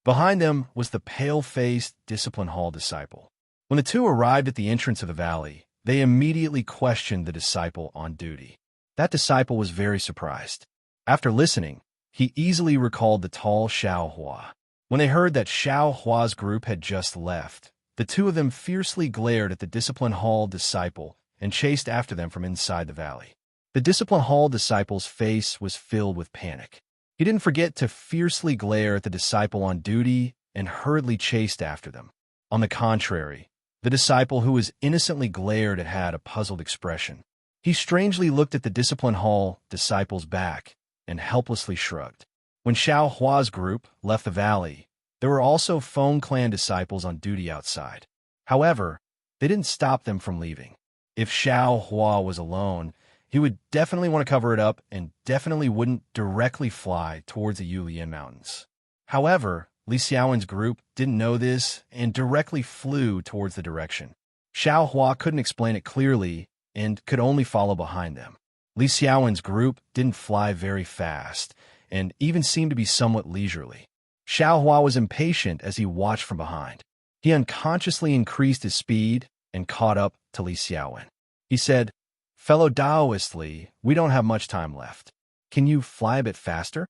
Behind them was the pale-faced Discipline Hall disciple. When the 2 arrived at the entrance of the valley, they immediately questioned the disciple on duty. That disciple was very surprised. After listening, he easily recalled the tall Xiaohua. When they heard that Xiaohua's group had just left, the 2 of them fiercely glared at the Discipline Hall disciple and chased after them from inside the valley. The Discipline Hall disciple's face was filled with panic. He didn't forget to fiercely glare at the disciple on duty and hurriedly chased after them. On the contrary, the disciple who was innocently glared at had a puzzled expression. He strangely looked at the Discipline Hall disciple's back and helplessly shrugged. When Xiaohua's group left the valley, there were also Phone Clan disciples on duty outside. However, they didn't stop them from leaving. If Xiaohua was alone, he would definitely want to cover it up and definitely wouldn't directly fly towards the Yulian Mountains. However, Li Xiaowen's group didn't know this and directly flew towards the direction. Xiaohua couldn't explain it clearly and could only follow behind them. Li Xiaowen's group didn't fly very fast, and even seemed to be somewhat leisurely. Xiao Hua was impatient as he watched from behind. He unconsciously increased his speed and caught up to Li Xiaowen. He said, "Fellow Taoist Li, we don't have much time left. Can you fly a bit faster?"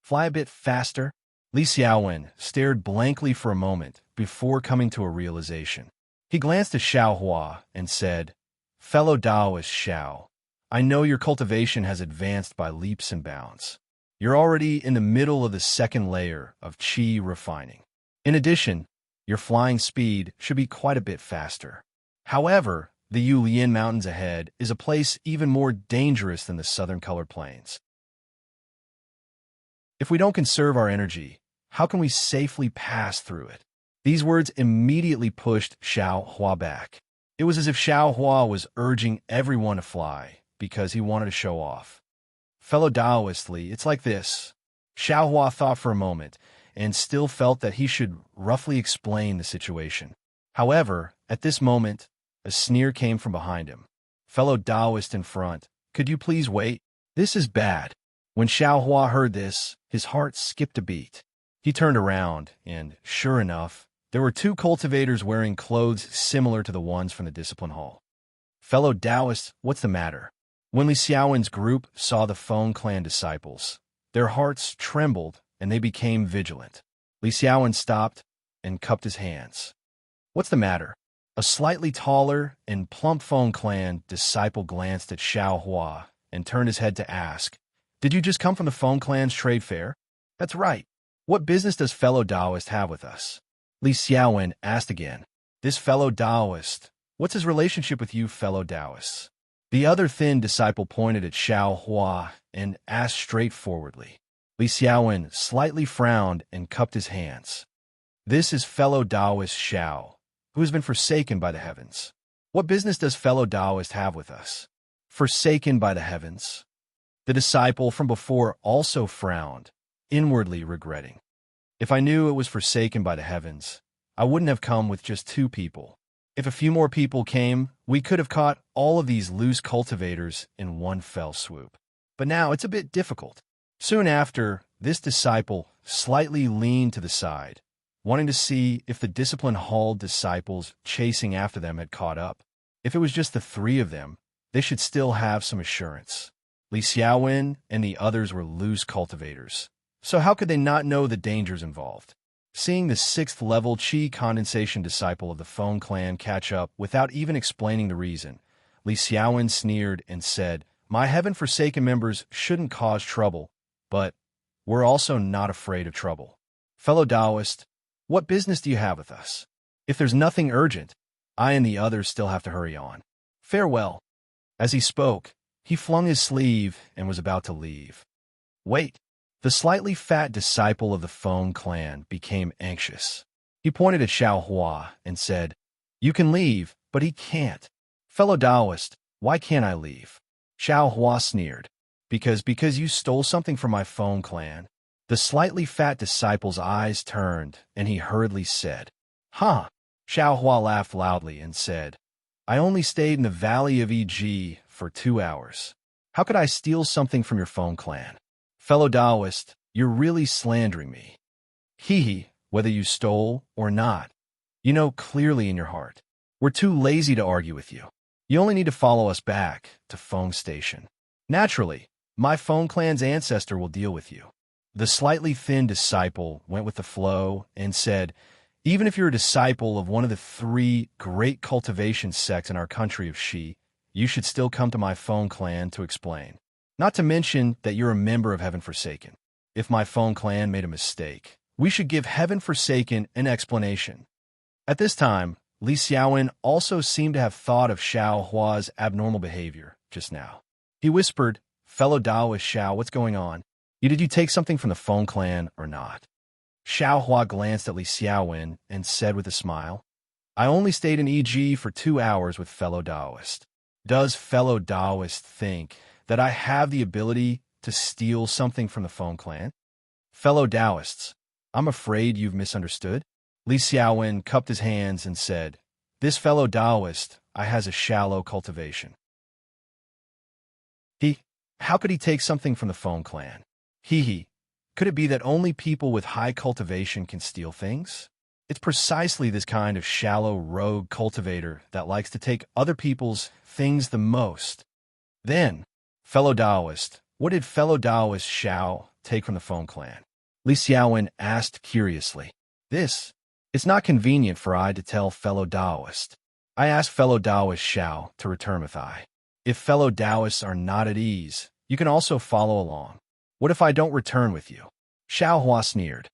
"Fly a bit faster?" Li Xiaowen stared blankly for a moment before coming to a realization. He glanced at Xiao Hua and said, "Fellow Taoist Xiao, I know your cultivation has advanced by leaps and bounds. You're already in the middle of the second layer of qi refining. In addition, your flying speed should be quite a bit faster. However, the Yulian Mountains ahead is a place even more dangerous than the southern colored plains. If we don't conserve our energy, how can we safely pass through it?" These words immediately pushed Xiao Hua back. It was as if Xiao Hua was urging everyone to fly because he wanted to show off. "Fellow Taoist Li, it's like this." Xiao Hua thought for a moment and still felt that he should roughly explain the situation. However, at this moment, a sneer came from behind him. "Fellow Taoist in front, could you please wait? This is bad." When Xiao Hua heard this, his heart skipped a beat. He turned around, and sure enough, there were two cultivators wearing clothes similar to the ones from the discipline hall. "Fellow Taoists, what's the matter?" When Li Xiaowen's group saw the Feng clan disciples, their hearts trembled and they became vigilant. Li Xiaowen stopped and cupped his hands. "What's the matter?" A slightly taller and plump Feng clan disciple glanced at Xiao Hua and turned his head to ask, "Did you just come from the Feng clan's trade fair?" "That's right. What business does fellow Taoist have with us?" Li Xiaowen asked again. "This fellow Taoist, what's his relationship with you fellow Taoists?" The other thin disciple pointed at Xiao Hua and asked straightforwardly. Li Xiaowen slightly frowned and cupped his hands. "This is fellow Taoist Xiao, who has been forsaken by the heavens. What business does fellow Taoist have with us?" "Forsaken by the heavens?" The disciple from before also frowned, inwardly regretting. "If I knew it was forsaken by the heavens, I wouldn't have come with just 2 people. If a few more people came, we could have caught all of these loose cultivators in one fell swoop. But now it's a bit difficult." Soon after, this disciple slightly leaned to the side, wanting to see if the discipline-hall disciples chasing after them had caught up. If it was just the 3 of them, they should still have some assurance. Li Xiaowen and the others were loose cultivators, so how could they not know the dangers involved? Seeing the 6th-level Qi condensation disciple of the Feng clan catch up without even explaining the reason, Li Xiaowen sneered and said, "My heaven-forsaken members shouldn't cause trouble, but we're also not afraid of trouble. Fellow Taoist, what business do you have with us? If there's nothing urgent, I and the others still have to hurry on. Farewell." As he spoke, he flung his sleeve and was about to leave. "Wait." The slightly fat disciple of the Feng clan became anxious. He pointed at Xiao Hua and said, "You can leave, but he can't. Fellow Taoist, why can't I leave?" Xiao Hua sneered. Because you stole something from my Feng clan." The slightly fat disciple's eyes turned, and he hurriedly said, "Huh." Xiao Hua laughed loudly and said, "I only stayed in the Valley of Yi for 2 hours. How could I steal something from your Feng clan? Fellow Taoist, you're really slandering me. Hee, whether you stole or not, you know clearly in your heart. We're too lazy to argue with you. You only need to follow us back to Feng Station. Naturally, my Feng clan's ancestor will deal with you." The slightly thin disciple went with the flow and said, "Even if you're a disciple of one of the 3 great cultivation sects in our country of Shi, you should still come to my Feng clan to explain. Not to mention that you're a member of Heaven Forsaken. If my Feng clan made a mistake, we should give Heaven Forsaken an explanation." At this time, Li Xiaowen also seemed to have thought of Xiao Hua's abnormal behavior just now. He whispered, "Fellow Taoist Xiao, what's going on? Did you take something from the Feng clan or not?" Xiao Hua glanced at Li Xiaowen and said with a smile, "I only stayed in EG for 2 hours with fellow Taoist. Does fellow Taoist think that I have the ability to steal something from the Feng clan?" "Fellow Taoists, I'm afraid you've misunderstood." Li Xiaowen cupped his hands and said, "This fellow Taoist, I has a shallow cultivation. How could he take something from the Phone clan? Hee hee. Could it be that only people with high cultivation can steal things? It's precisely this kind of shallow rogue cultivator that likes to take other people's things the most. Then, fellow Taoist, what did fellow Taoist Xiao take from the Phone clan? Li Xiaowen asked curiously. It's not convenient for I to tell fellow Taoist. I asked fellow Taoist Xiao to return with I. If fellow Taoists are not at ease, you can also follow along. What if I don't return with you? Xiao Hua sneered.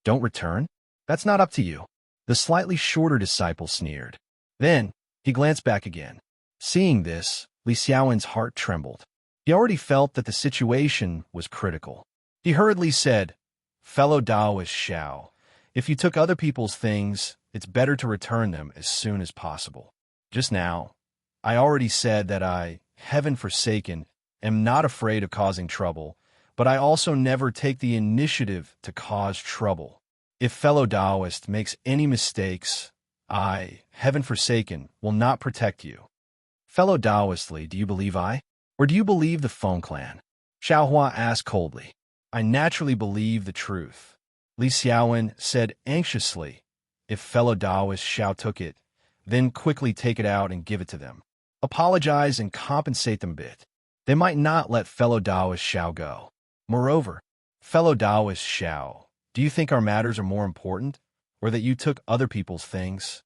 Don't return? That's not up to you. The slightly shorter disciple sneered. Then, he glanced back again. Seeing this, Li Xiaowen's heart trembled. He already felt that the situation was critical. He hurriedly said, Fellow Taoist Xiao, if you took other people's things, it's better to return them as soon as possible. Just now, I already said that I, heaven forsaken, am not afraid of causing trouble, but I also never take the initiative to cause trouble. If fellow Taoist makes any mistakes, I, heaven forsaken, will not protect you. Fellow Taoistly, do you believe I? Or do you believe the Phone clan? Xiao Hua asked coldly. I naturally believe the truth. Li Xiaowen said anxiously. If fellow Taoist Xiao took it, then quickly take it out and give it to them. Apologize and compensate them a bit. They might not let fellow Taoist Xiao go. Moreover, fellow Taoist Xiao, do you think our matters are more important, or that you took other people's things?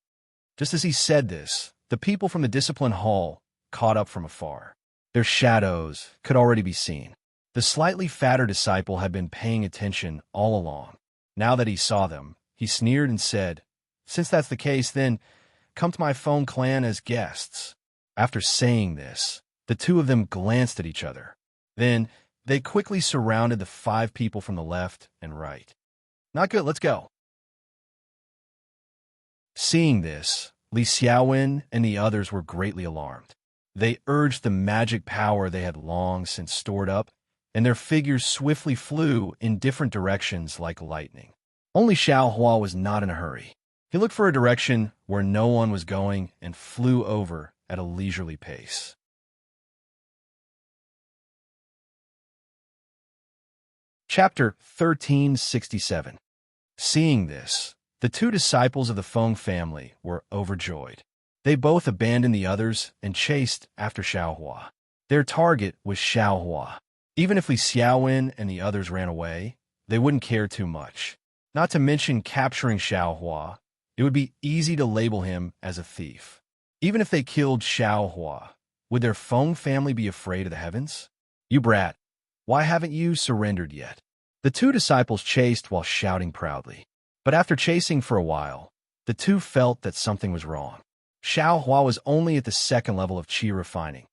Just as he said this, the people from the discipline hall caught up from afar. Their shadows could already be seen. The slightly fatter disciple had been paying attention all along. Now that he saw them, he sneered and said, Since that's the case, then come to my Phone clan as guests. After saying this, the two of them glanced at each other. Then they quickly surrounded the 5 people from the left and right. Not good, let's go. Seeing this, Li Xiaowen and the others were greatly alarmed. They urged the magic power they had long since stored up, and their figures swiftly flew in different directions like lightning. Only Xiao Hua was not in a hurry. He looked for a direction where no one was going and flew over at a leisurely pace. Chapter 1367. Seeing this, the 2 disciples of the Feng family were overjoyed. They both abandoned the others and chased after Xiao Hua. Their target was Xiao Hua. Even if Li Xiaowen and the others ran away, they wouldn't care too much. Not to mention capturing Xiao Hua, it would be easy to label him as a thief. Even if they killed Xiao Hua, would their Feng family be afraid of the heavens? You brat, why haven't you surrendered yet? The 2 disciples chased while shouting proudly. But after chasing for a while, the 2 felt that something was wrong. Xiao Hua was only at the 2nd level of qi refining.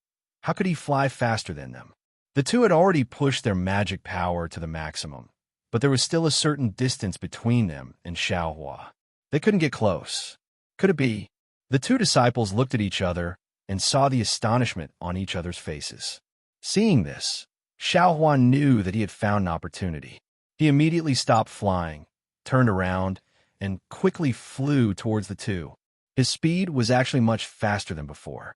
How could he fly faster than them? The 2 had already pushed their magic power to the maximum, but there was still a certain distance between them and Xiao Hua. They couldn't get close. Could it be? The 2 disciples looked at each other and saw the astonishment on each other's faces. Seeing this, Xiao Hua knew that he had found an opportunity. He immediately stopped flying, turned around, and quickly flew towards the 2. His speed was actually much faster than before.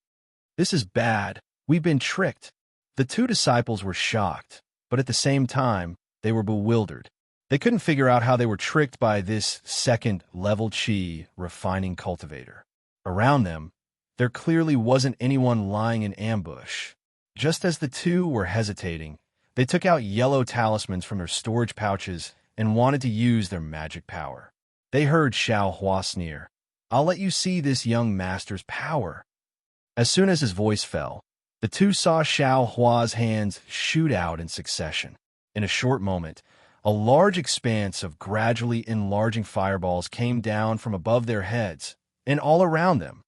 This is bad. We've been tricked. The 2 disciples were shocked, but at the same time, they were bewildered. They couldn't figure out how they were tricked by this 2nd-level qi refining cultivator. Around them, there clearly wasn't anyone lying in ambush. Just as the 2 were hesitating, they took out yellow talismans from their storage pouches and wanted to use their magic power. They heard Xiao Hua sneer, I'll let you see this young master's power. As soon as his voice fell, the 2 saw Xiao Hua's hands shoot out in succession. In a short moment, a large expanse of gradually enlarging fireballs came down from above their heads and all around them.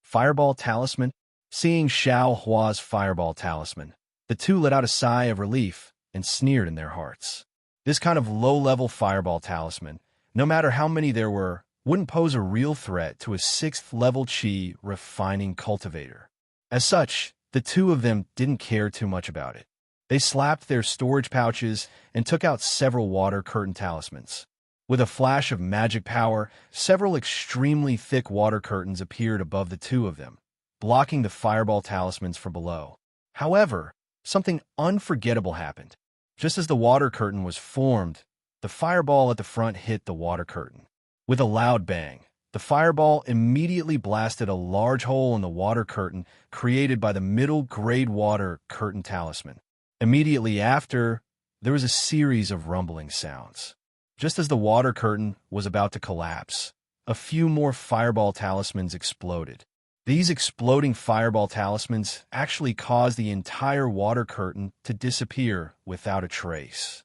Fireball talisman? Seeing Xiao Hua's fireball talisman, the 2 let out a sigh of relief and sneered in their hearts. This kind of low-level fireball talisman, no matter how many there were, wouldn't pose a real threat to a 6th-level qi refining cultivator. As such, the 2 of them didn't care too much about it. They slapped their storage pouches and took out several water curtain talismans. With a flash of magic power, several extremely thick water curtains appeared above the 2 of them, blocking the fireball talismans from below. However, something unforgettable happened. Just as the water curtain was formed, the fireball at the front hit the water curtain. With a loud bang, the fireball immediately blasted a large hole in the water curtain created by the middle-grade water curtain talisman. Immediately after, there was a series of rumbling sounds. Just as the water curtain was about to collapse, a few more fireball talismans exploded. These exploding fireball talismans actually caused the entire water curtain to disappear without a trace.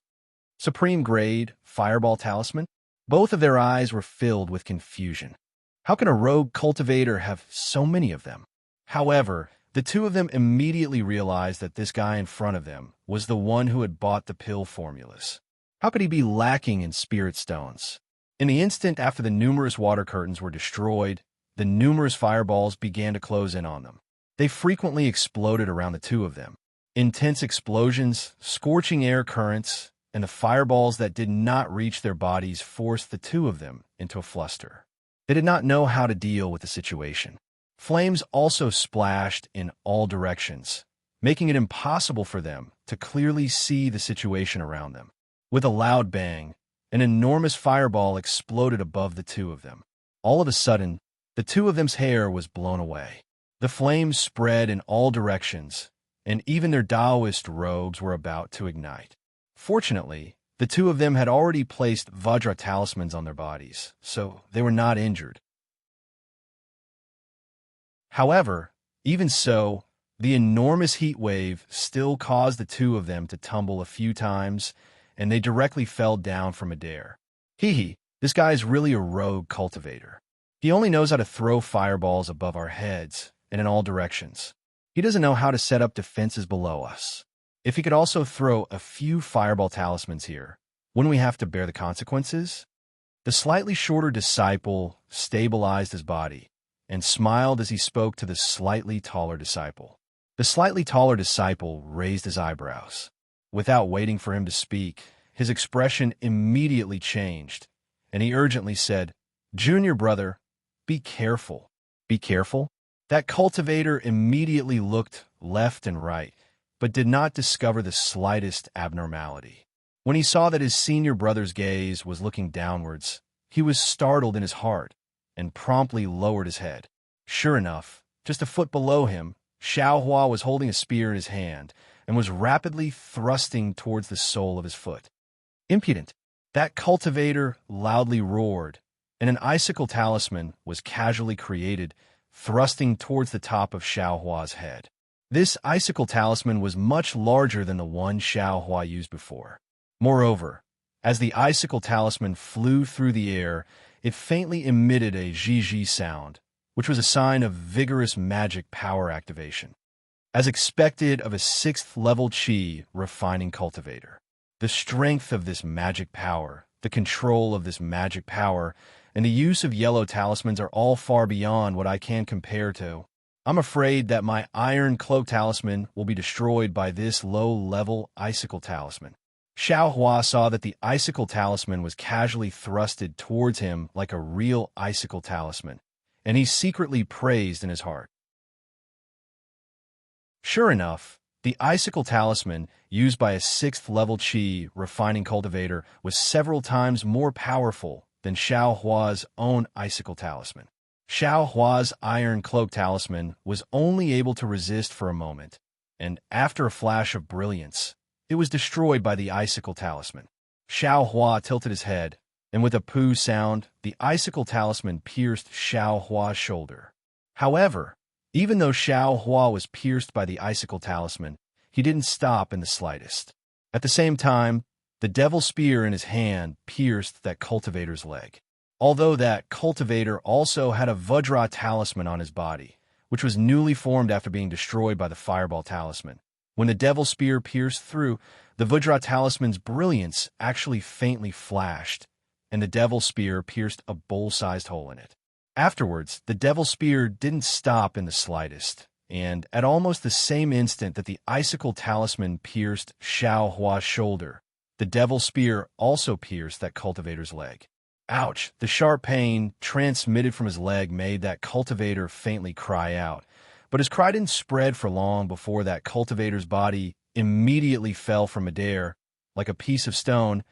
Supreme grade fireball talisman? Both of their eyes were filled with confusion. How can a rogue cultivator have so many of them? However, the two of them immediately realized that this guy in front of them was the one who had bought the pill formulas. How could he be lacking in spirit stones? In the instant after the numerous water curtains were destroyed, the numerous fireballs began to close in on them. They frequently exploded around the two of them. Intense explosions, scorching air currents, and the fireballs that did not reach their bodies forced the two of them into a fluster. They did not know how to deal with the situation. Flames also splashed in all directions, making it impossible for them to clearly see the situation around them. With a loud bang, an enormous fireball exploded above the two of them. All of a sudden, the two of them's hair was blown away. The flames spread in all directions, and even their Taoist robes were about to ignite. Fortunately, the two of them had already placed Vajra talismans on their bodies, so they were not injured. However, even so, the enormous heat wave still caused the two of them to tumble a few times, and they directly fell down from midair. Hee, this guy is really a rogue cultivator. He only knows how to throw fireballs above our heads and in all directions. He doesn't know how to set up defenses below us. If he could also throw a few fireball talismans here, wouldn't we have to bear the consequences? The slightly shorter disciple stabilized his body and smiled as he spoke to the slightly taller disciple. The slightly taller disciple raised his eyebrows. Without waiting for him to speak, his expression immediately changed, and he urgently said, "Junior brother, be careful." Be careful? That cultivator immediately looked left and right, but did not discover the slightest abnormality. When he saw that his senior brother's gaze was looking downwards, he was startled in his heart and promptly lowered his head. Sure enough, just a foot below him, Xiaohua was holding a spear in his hand and was rapidly thrusting towards the sole of his foot. Impudent! That cultivator loudly roared, and an icicle talisman was casually created, thrusting towards the top of Xiaohua's head. This icicle talisman was much larger than the one Xiaohua used before. Moreover, as the icicle talisman flew through the air, it faintly emitted a zhi-zhi sound, which was a sign of vigorous magic power activation. As expected of a 6th-level Qi refining cultivator, the strength of this magic power, the control of this magic power, and the use of yellow talismans are all far beyond what I can compare to. I'm afraid that my iron cloak talisman will be destroyed by this low-level icicle talisman. Xiaohua saw that the icicle talisman was casually thrusted towards him like a real icicle talisman, and he secretly praised in his heart. Sure enough, the icicle talisman, used by a 6th-level Qi refining cultivator, was several times more powerful than Xiaohua's own icicle talisman. Xiaohua's iron cloak talisman was only able to resist for a moment, and after a flash of brilliance, it was destroyed by the icicle talisman. Xiaohua tilted his head, and with a poo sound, the icicle talisman pierced Xiaohua's shoulder. However, even though Xiaohua was pierced by the icicle talisman, he didn't stop in the slightest. At the same time, the devil spear in his hand pierced that cultivator's leg. Although that cultivator also had a Vajra talisman on his body, which was newly formed after being destroyed by the fireball talisman. When the devil spear pierced through, the Vajra talisman's brilliance actually faintly flashed, and the devil spear pierced a bowl-sized hole in it. Afterwards, the devil spear didn't stop in the slightest, and at almost the same instant that the icicle talisman pierced Xiaohua's shoulder, the devil spear also pierced that cultivator's leg. Ouch! The sharp pain transmitted from his leg made that cultivator faintly cry out, but his cry didn't spread for long before that cultivator's body immediately fell from midair, like a piece of stone.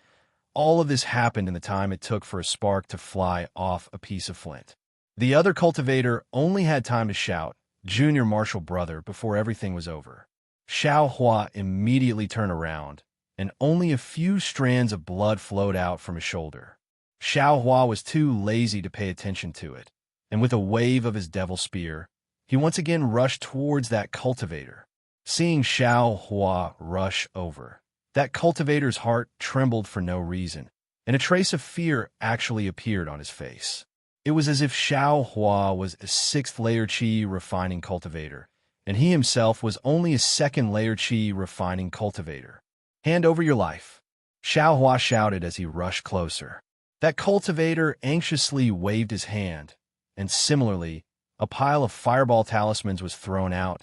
All of this happened in the time it took for a spark to fly off a piece of flint. The other cultivator only had time to shout, "Junior Marshall brother," before everything was over. Xiao Hua immediately turned around, and only a few strands of blood flowed out from his shoulder. Xiao Hua was too lazy to pay attention to it, and with a wave of his devil spear, he once again rushed towards that cultivator. Seeing Xiao Hua rush over, that cultivator's heart trembled for no reason, and a trace of fear actually appeared on his face. It was as if Xiao Hua was a 6th-layer qi refining cultivator, and he himself was only a 2nd-layer qi refining cultivator. "Hand over your life," Xiao Hua shouted as he rushed closer. That cultivator anxiously waved his hand, and similarly, a pile of fireball talismans was thrown out,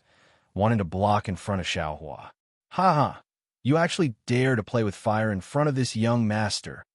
wanting to block in front of Xiao Hua. "Ha ha! You actually dare to play with fire in front of this young master?"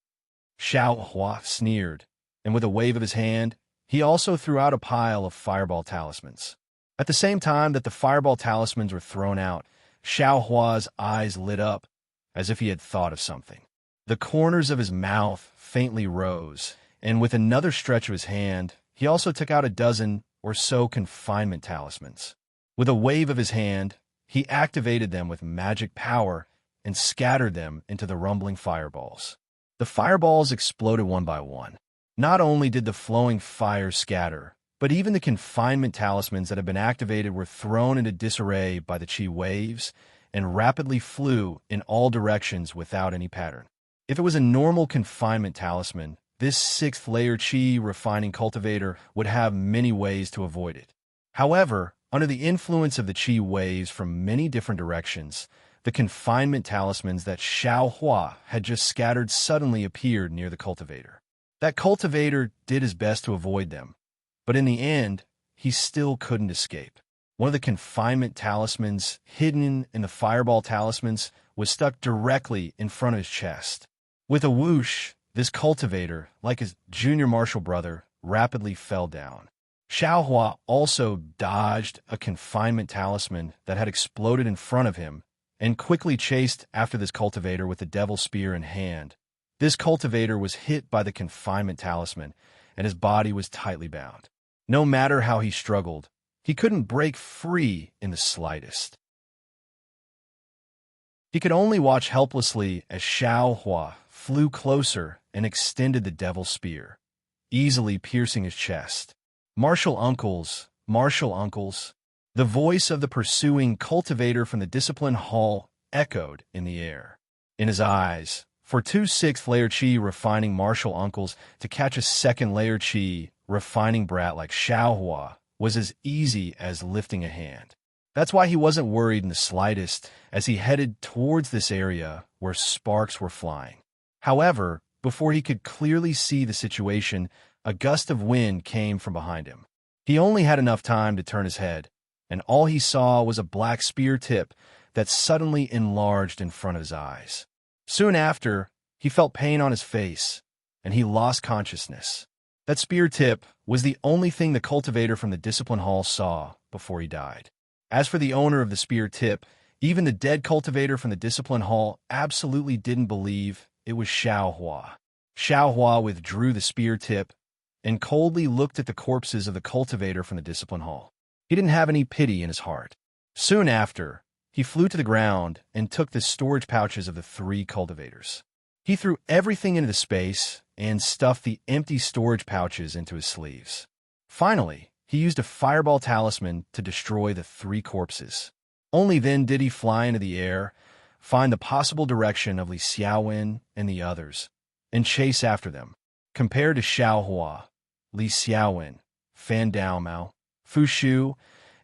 Xiao Hua sneered, and with a wave of his hand, he also threw out a pile of fireball talismans. At the same time that the fireball talismans were thrown out, Xiao Hua's eyes lit up, as if he had thought of something. The corners of his mouth faintly rose, and with another stretch of his hand, he also took out a dozen or so confinement talismans. With a wave of his hand, he activated them with magic power and scattered them into the rumbling fireballs. The fireballs exploded one by one. Not only did the flowing fire scatter, but even the confinement talismans that had been activated were thrown into disarray by the chi waves and rapidly flew in all directions without any pattern. If it was a normal confinement talisman, this 6th-layer qi refining cultivator would have many ways to avoid it. However, under the influence of the qi waves from many different directions, the confinement talismans that Xiao Hua had just scattered suddenly appeared near the cultivator. That cultivator did his best to avoid them, but in the end, he still couldn't escape. One of the confinement talismans, hidden in the fireball talismans, was stuck directly in front of his chest. With a whoosh, this cultivator, like his junior Marshall brother, rapidly fell down. Xiao Hua also dodged a confinement talisman that had exploded in front of him and quickly chased after this cultivator with the devil spear in hand. This cultivator was hit by the confinement talisman, and his body was tightly bound. No matter how he struggled, he couldn't break free in the slightest. He could only watch helplessly as Xiao Hua flew closer and extended the devil spear, easily piercing his chest. "Martial uncles, martial uncles." The voice of the pursuing cultivator from the discipline hall echoed in the air. In his eyes, for 2 6th-layer qi refining martial uncles to catch a 2nd-layer qi refining brat like Xiao Hua was as easy as lifting a hand. That's why he wasn't worried in the slightest as he headed towards this area where sparks were flying. However, before he could clearly see the situation, a gust of wind came from behind him. He only had enough time to turn his head, and all he saw was a black spear tip that suddenly enlarged in front of his eyes. Soon after, he felt pain on his face, and he lost consciousness. That spear tip was the only thing the cultivator from the discipline hall saw before he died. As for the owner of the spear tip, even the dead cultivator from the discipline hall absolutely didn't believe it was Xiao Hua. Xiao Hua withdrew the spear tip and coldly looked at the corpses of the cultivator from the discipline hall. He didn't have any pity in his heart. Soon after, he flew to the ground and took the storage pouches of the 3 cultivators. He threw everything into the space and stuffed the empty storage pouches into his sleeves. Finally, he used a fireball talisman to destroy the 3 corpses. Only then did he fly into the air, find the possible direction of Li Xiaowen and the others, and chase after them. Compared to Xiao Hua, Li Xiaowen, Fan Daomao, Fu Shu,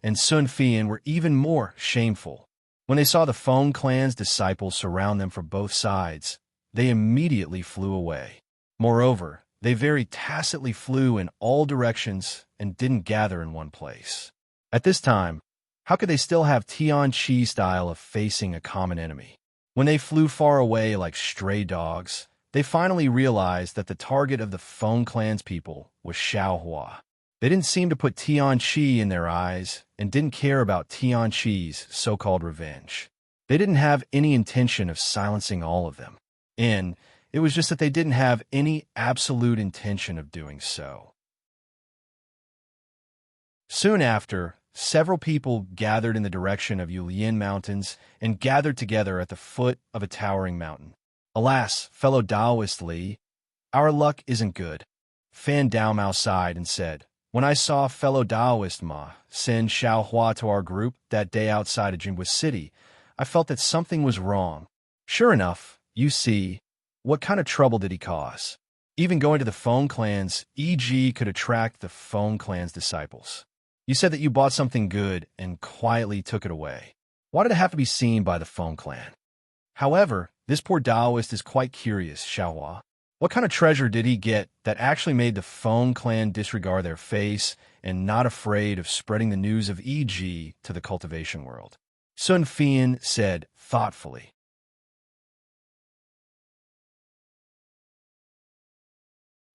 and Sun Fian were even more shameful. When they saw the Feng clan's disciples surround them from both sides, they immediately flew away. Moreover, they very tacitly flew in all directions and didn't gather in one place. At this time, how could they still have Tian Chi style of facing a common enemy? When they flew far away like stray dogs, they finally realized that the target of the Feng clan's people was Xiao Hua. They didn't seem to put Tian Chi in their eyes and didn't care about Tian Chi's so-called revenge. They didn't have any intention of silencing all of them, and it was just that they didn't have any absolute intention of doing so. Soon after, several people gathered in the direction of Yulian Mountains and gathered together at the foot of a towering mountain. Alas, fellow Taoist Li, our luck isn't good. Fan Daomao sighed and said, when I saw fellow Taoist Ma send Xiaohua to our group that day outside of Jinhua City, I felt that something was wrong. Sure enough, you see, what kind of trouble did he cause? Even going to the Feng Clan's EG could attract the Feng Clan's disciples. You said that you bought something good and quietly took it away. Why did it have to be seen by the Feng Clan? However, this poor Taoist is quite curious, Xiaohua. What kind of treasure did he get that actually made the Feng Clan disregard their face and not afraid of spreading the news of EG to the cultivation world? Sun Fian said thoughtfully.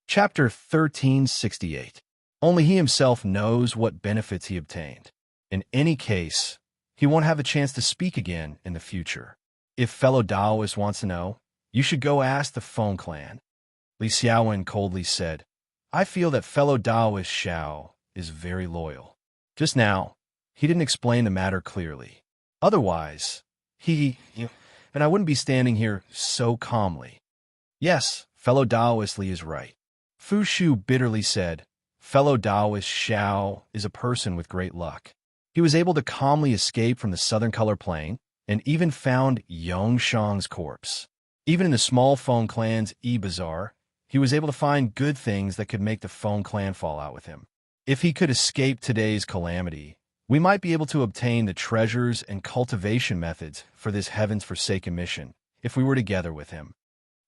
Chapter 1368. Only he himself knows what benefits he obtained. In any case, he won't have a chance to speak again in the future. If fellow Taoist wants to know, you should go ask the Feng Clan. Li Xiaowen coldly said, I feel that fellow Taoist Xiao is very loyal. Just now, he didn't explain the matter clearly. Otherwise, and I wouldn't be standing here so calmly. Yes, fellow Taoist Li is right. Fu Shu bitterly said, fellow Taoist Xiao is a person with great luck. He was able to calmly escape from the southern color plane and even found Yongshang's corpse. Even in the small Feng Clan's E-Bazaar, he was able to find good things that could make the Feng Clan fall out with him. If he could escape today's calamity, we might be able to obtain the treasures and cultivation methods for this heaven's forsaken mission if we were together with him.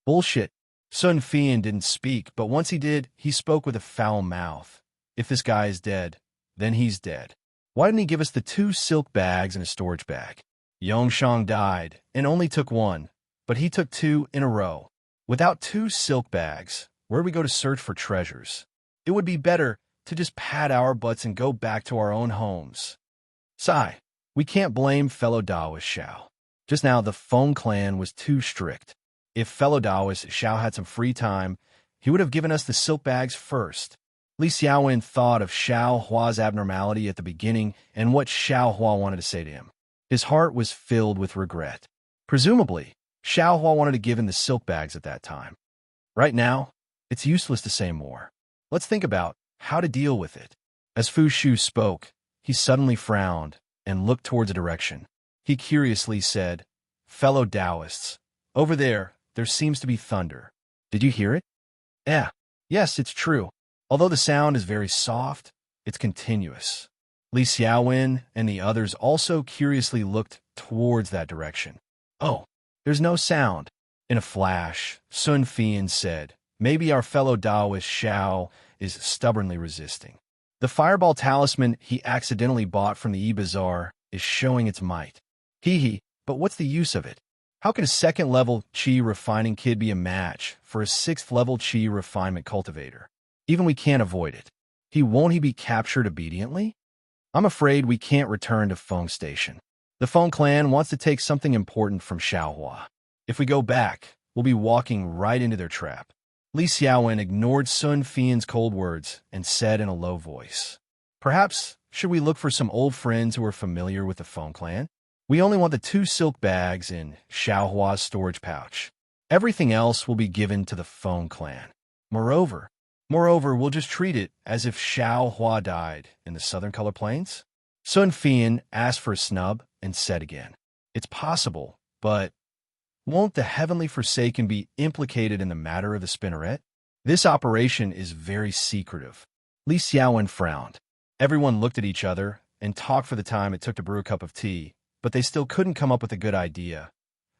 Bullshit. Sun Fian didn't speak, but once he did, he spoke with a foul mouth. If this guy is dead, then he's dead. Why didn't he give us the 2 silk bags and a storage bag? Yongshang died and only took 1, but he took 2 in a row. Without 2 silk bags, where do we go to search for treasures? It would be better to just pat our butts and go back to our own homes. Sigh, we can't blame fellow Taoist Xiao. Just now, the Feng Clan was too strict. If fellow Taoist Xiao had some free time, he would have given us the silk bags first. Li Xiaowen thought of Xiaohua's abnormality at the beginning and what Xiaohua wanted to say to him. His heart was filled with regret. Presumably, Xiaohua wanted to give him the silk bags at that time. Right now, it's useless to say more. Let's think about how to deal with it. As Fu Shu spoke, he suddenly frowned and looked towards a direction. He curiously said, fellow Taoists, over there seems to be thunder. Did you hear it? Yes, it's true. Although the sound is very soft, it's continuous. Li Xiaowen and the others also curiously looked towards that direction. Oh, there's no sound. In a flash, Sun Fian said, maybe our fellow Taoist Xiao is stubbornly resisting. The fireball talisman he accidentally bought from the E-Bazaar is showing its might. But what's the use of it? How can a 2nd-level Qi refining kid be a match for a 6th-level Qi refinement cultivator? Even we can't avoid it. Won't he be captured obediently? I'm afraid we can't return to Feng Station. The Feng Clan wants to take something important from Xiaohua. If we go back, we'll be walking right into their trap. Li Xiaowen ignored Sun Fian's cold words and said in a low voice, perhaps, should we look for some old friends who are familiar with the Feng Clan? We only want the 2 silk bags in Xiaohua's storage pouch. Everything else will be given to the Feng Clan. Moreover, we'll just treat it as if Xiaohua died in the Southern Color Plains. Sun Fian asked for a snub and said again, it's possible, but won't the Heavenly Forsaken be implicated in the matter of the spinneret? This operation is very secretive. Li Xiaowen frowned. Everyone looked at each other and talked for the time it took to brew a cup of tea, but they still couldn't come up with a good idea.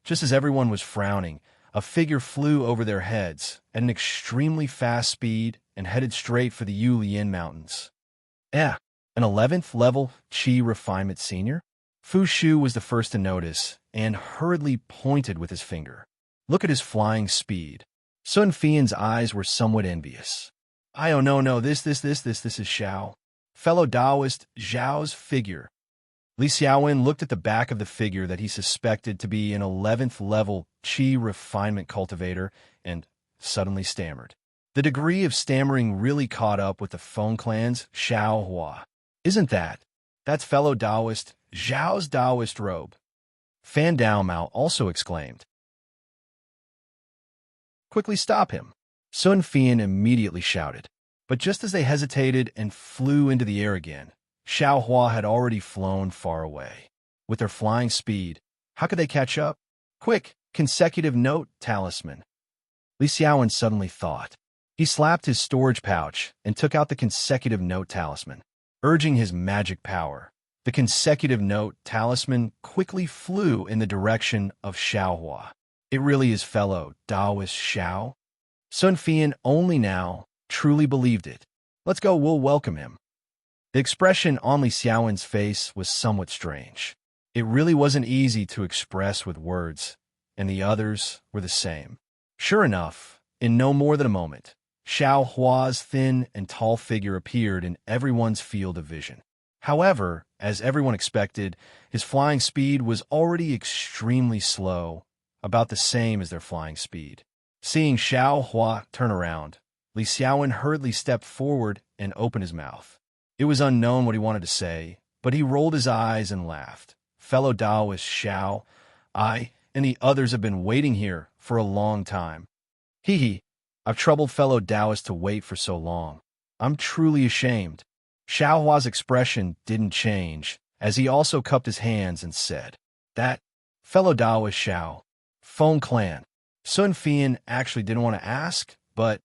Just as everyone was frowning, a figure flew over their heads at an extremely fast speed and headed straight for the Yulian Mountains. An 11th level Qi refinement senior? Fu Shu was the first to notice and hurriedly pointed with his finger. Look at his flying speed. Sun Fian's eyes were somewhat envious. No, this is Xiao. Fellow Taoist Zhao's figure. Li Xiaowen looked at the back of the figure that he suspected to be an 11th level Qi refinement cultivator and suddenly stammered. The degree of stammering really caught up with the Feng clan's Xiao Hua. Isn't that? That's fellow Taoist Zhao's Taoist robe. Fan Dao Mao also exclaimed. Quickly stop him. Sun Fian immediately shouted. But just as they hesitated and flew into the air again, Xiao Hua had already flown far away. With their flying speed, how could they catch up? Quick, consecutive note talisman. Li Xiaowen suddenly thought. He slapped his storage pouch and took out the consecutive note talisman. Urging his magic power, the consecutive note talisman quickly flew in the direction of Xiao Hua. It really is fellow Taoist Xiao? Sun Fian only now truly believed it. Let's go, we'll welcome him. The expression on Li Xiaowen's face was somewhat strange. It really wasn't easy to express with words, and the others were the same. Sure enough, in no more than a moment, Xiao Hua's thin and tall figure appeared in everyone's field of vision. However, as everyone expected, his flying speed was already extremely slow, about the same as their flying speed. Seeing Xiao Hua turn around, Li Xiaowen hurriedly stepped forward and opened his mouth. It was unknown what he wanted to say, but he rolled his eyes and laughed. Fellow Taoist Xiao, I and the others have been waiting here for a long time. Hee hee, I've troubled fellow Taoists to wait for so long. I'm truly ashamed. Xiao Hua's expression didn't change, as he also cupped his hands and said, That, fellow Taoist Xiao, Feng clan. Sun Fian actually didn't want to ask, but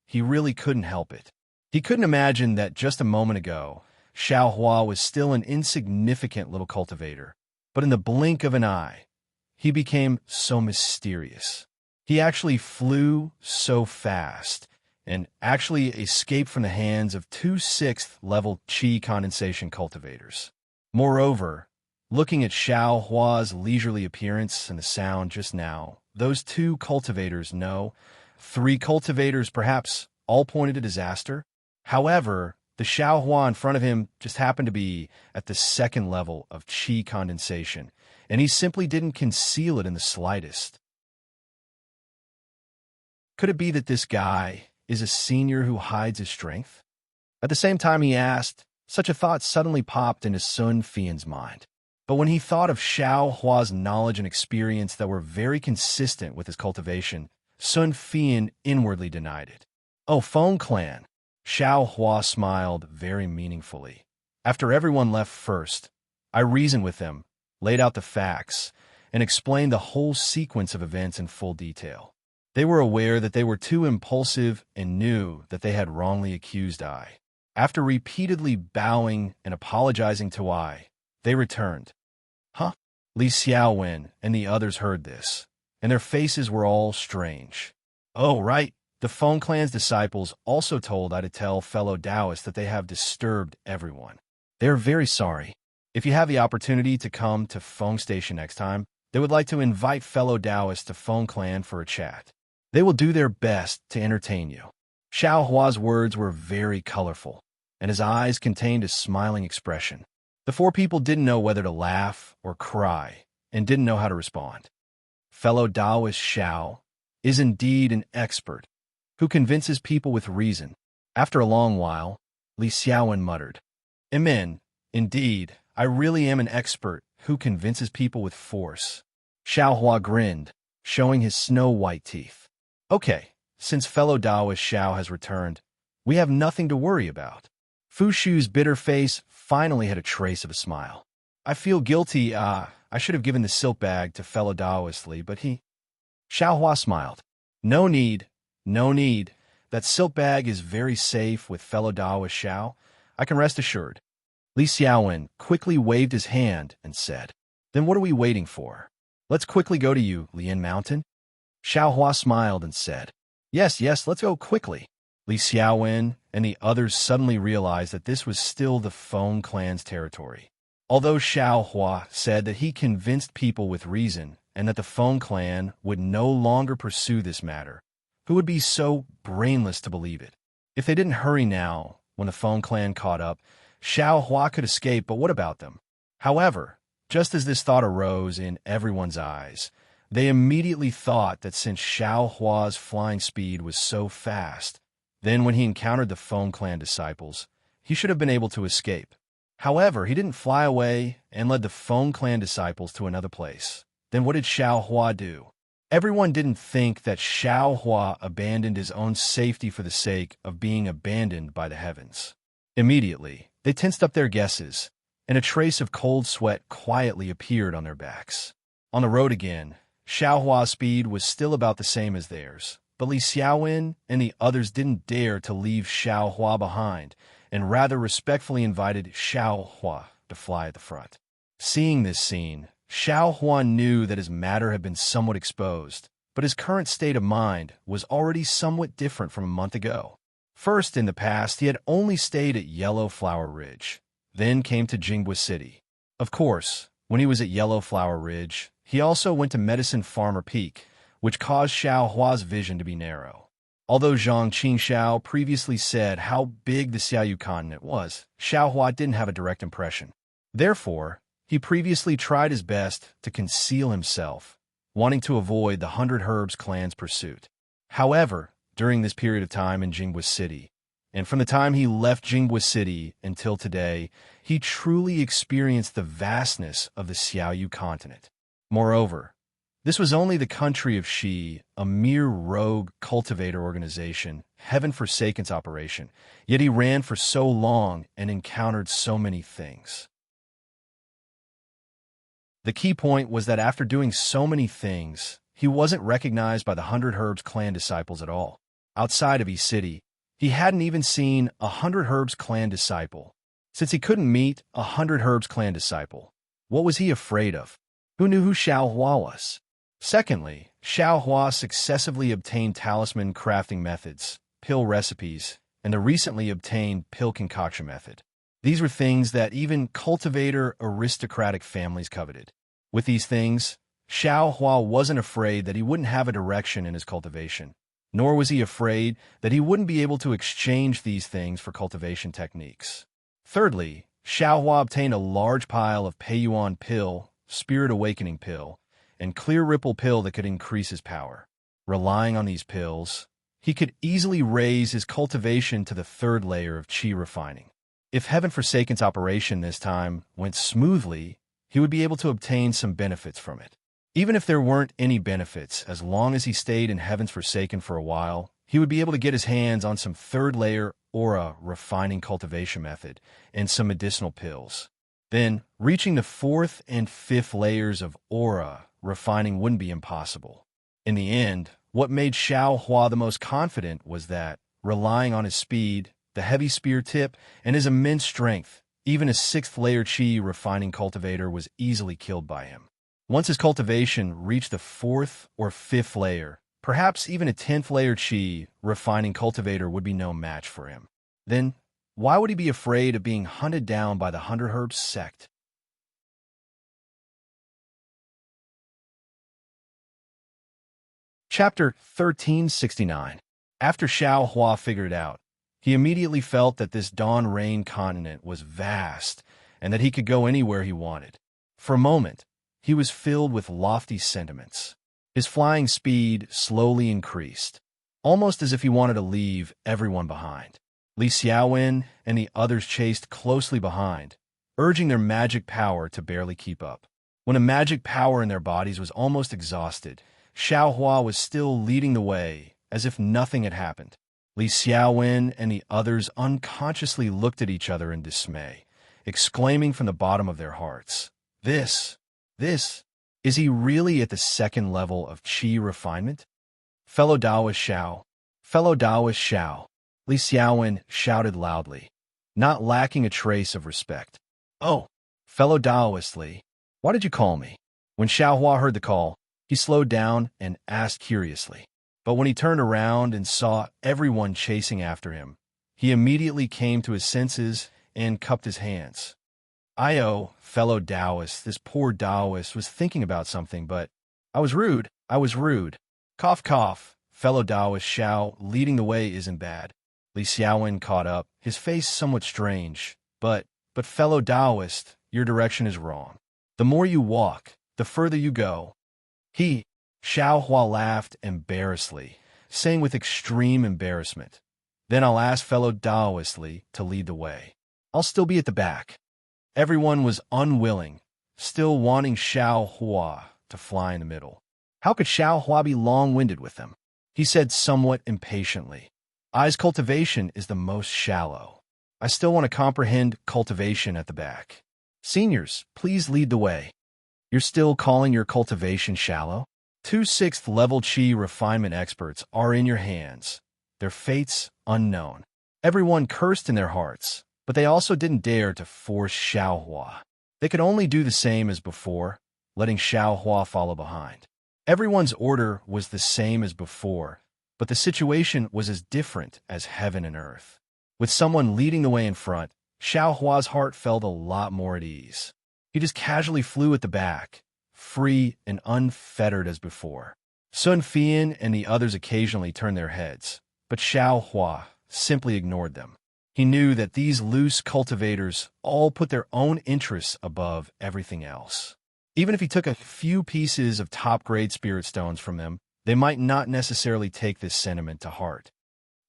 he really couldn't help it. He couldn't imagine that just a moment ago, Xiao Hua was still an insignificant little cultivator, but in the blink of an eye, he became so mysterious. He actually flew so fast and actually escaped from the hands of 2 6th level Qi condensation cultivators. Moreover, looking at Xiao Hua's leisurely appearance and the sound just now, those 2 cultivators, no, 3 cultivators perhaps, all pointed to disaster. However, the Xiao Hua in front of him just happened to be at the 2nd level of Qi condensation, and he simply didn't conceal it in the slightest. Could it be that this guy is a senior who hides his strength? At the same time he asked, such a thought suddenly popped into Sun Fian's mind. But when he thought of Xiao Hua's knowledge and experience that were very consistent with his cultivation, Sun Fian inwardly denied it. Oh, Feng clan. Xiao Hua smiled very meaningfully. After everyone left first, I reasoned with them, laid out the facts, and explained the whole sequence of events in full detail. They were aware that they were too impulsive and knew that they had wrongly accused I. After repeatedly bowing and apologizing to I, they returned. Huh? Li Xiaowen and the others heard this, and their faces were all strange. Oh, right. The Feng clan's disciples also told I to tell fellow Taoists that they have disturbed everyone. They are very sorry. If you have the opportunity to come to Feng Station next time, they would like to invite fellow Taoists to Feng clan for a chat. They will do their best to entertain you. Xiao Hua's words were very colorful, and his eyes contained a smiling expression. The 4 people didn't know whether to laugh or cry, and didn't know how to respond. Fellow Taoist Xiao is indeed an expert who convinces people with reason. After a long while, Li Xiaowen muttered, Amen. Indeed, I really am an expert who convinces people with force. Xiao Hua grinned, showing his snow-white teeth. Okay, since fellow Taoist Xiao has returned, we have nothing to worry about. Fu Shu's bitter face finally had a trace of a smile. I feel guilty, I should have given the silk bag to fellow Taoist Li, but he... Xiao Hua smiled. No need. No need. That silk bag is very safe with fellow Taoist Xiao. I can rest assured. Li Xiaowen quickly waved his hand and said, Then what are we waiting for? Let's quickly go to you, Lian Mountain. Xiao Hua smiled and said, Yes, let's go quickly. Li Xiaowen and the others suddenly realized that this was still the Feng clan's territory. Although Xiao Hua said that he convinced people with reason and that the Feng clan would no longer pursue this matter, who would be so brainless to believe it? If they didn't hurry now, when the Feng clan caught up, Xiao Hua could escape, but what about them? However, just as this thought arose in everyone's eyes, they immediately thought that since Xiao Hua's flying speed was so fast, then when he encountered the Foam Clan disciples, he should have been able to escape. However, he didn't fly away and led the Foam Clan disciples to another place. Then what did Xiao Hua do? Everyone didn't think that Xiao Hua abandoned his own safety for the sake of being abandoned by the heavens. Immediately, they tensed up their guesses, and a trace of cold sweat quietly appeared on their backs. On the road again, Xiao Hua's speed was still about the same as theirs, but Li Xiaowen and the others didn't dare to leave Xiao Hua behind, and rather respectfully invited Xiao Hua to fly at the front. Seeing this scene, Xiao Hua knew that his matter had been somewhat exposed, but his current state of mind was already somewhat different from a month ago. First, in the past, he had only stayed at Yellow Flower Ridge, then came to Jingbua City. Of course, when he was at Yellow Flower Ridge, he also went to Medicine Farmer Peak, which caused Xiao Hua's vision to be narrow. Although Zhang Qingxiao previously said how big the Xiaoyu continent was, Xiao Hua didn't have a direct impression. Therefore, he previously tried his best to conceal himself, wanting to avoid the 100 Herbs clan's pursuit. However, during this period of time in Jingbua City, and from the time he left Jingbua City until today, he truly experienced the vastness of the Xiaoyu continent. Moreover, this was only the country of Shi, a mere rogue cultivator organization, heaven-forsaken's operation, yet he ran for so long and encountered so many things. The key point was that after doing so many things, he wasn't recognized by the 100 Herbs clan disciples at all. Outside of East City, he hadn't even seen a 100 Herbs clan disciple. Since he couldn't meet a 100 Herbs clan disciple, what was he afraid of? Who knew who Xiao Hua was? Secondly, Xiao Hua successively obtained talisman crafting methods, pill recipes, and the recently obtained pill concoction method. These were things that even cultivator aristocratic families coveted. With these things, Xiao Hua wasn't afraid that he wouldn't have a direction in his cultivation, nor was he afraid that he wouldn't be able to exchange these things for cultivation techniques. Thirdly, Xiao Hua obtained a large pile of Peiyuan pill, Spirit Awakening pill, and Clear Ripple pill that could increase his power. Relying on these pills, he could easily raise his cultivation to the 3rd layer of Qi refining. If Heaven-Forsaken's operation this time went smoothly, he would be able to obtain some benefits from it. Even if there weren't any benefits, as long as he stayed in Heaven's Forsaken for a while, he would be able to get his hands on some 3rd layer aura refining cultivation method and some medicinal pills. Then, reaching the 4th and 5th layers of aura refining wouldn't be impossible. In the end, what made Xiao Hua the most confident was that, relying on his speed, the heavy spear tip, and his immense strength, even a 6th layer Qi refining cultivator was easily killed by him. Once his cultivation reached the 4th or 5th layer, perhaps even a 10th layer Qi refining cultivator would be no match for him. Then, why would he be afraid of being hunted down by the 100 Herbs sect? Chapter 1369. After Xiao Hua figured it out, he immediately felt that this Dawn Rain continent was vast and that he could go anywhere he wanted. For a moment, he was filled with lofty sentiments. His flying speed slowly increased, almost as if he wanted to leave everyone behind. Li Xiaowen and the others chased closely behind, urging their magic power to barely keep up. When the magic power in their bodies was almost exhausted, Xiao Hua was still leading the way, as if nothing had happened. Li Xiaowen and the others unconsciously looked at each other in dismay, exclaiming from the bottom of their hearts, This, is he really at the 2nd level of Qi refinement? Fellow Taoist Xiao, Li Xiaowen shouted loudly, not lacking a trace of respect. Oh, fellow Taoist Li, why did you call me? When Xiao Hua heard the call, he slowed down and asked curiously. But when he turned around and saw everyone chasing after him, he immediately came to his senses and cupped his hands. Fellow Taoist, this poor Taoist was thinking about something, but I was rude. Cough, cough. Fellow Taoist Xiao leading the way isn't bad. Li Xiaowen caught up, his face somewhat strange. But fellow Taoist, your direction is wrong. The more you walk, the further you go. Xiao Hua laughed embarrassedly, saying with extreme embarrassment, "Then I'll ask fellow Taoist Li to lead the way. I'll still be at the back." Everyone was unwilling, still wanting Xiao Hua to fly in the middle. How could Xiao Hua be long-winded with them? He said somewhat impatiently, "I's cultivation is the most shallow. I still want to comprehend cultivation at the back. Seniors, please lead the way." You're still calling your cultivation shallow? 2 6th-level Qi refinement experts are in your hands, their fates unknown. Everyone cursed in their hearts, but they also didn't dare to force Xiao Hua. They could only do the same as before, letting Xiao Hua follow behind. Everyone's order was the same as before, but the situation was as different as heaven and earth. With someone leading the way in front, Xiao Hua's heart felt a lot more at ease. He just casually flew at the back, free and unfettered as before. Sun Fian and the others occasionally turned their heads, but Xiao Hua simply ignored them. He knew that these loose cultivators all put their own interests above everything else. Even if he took a few pieces of top-grade spirit stones from them, they might not necessarily take this sentiment to heart.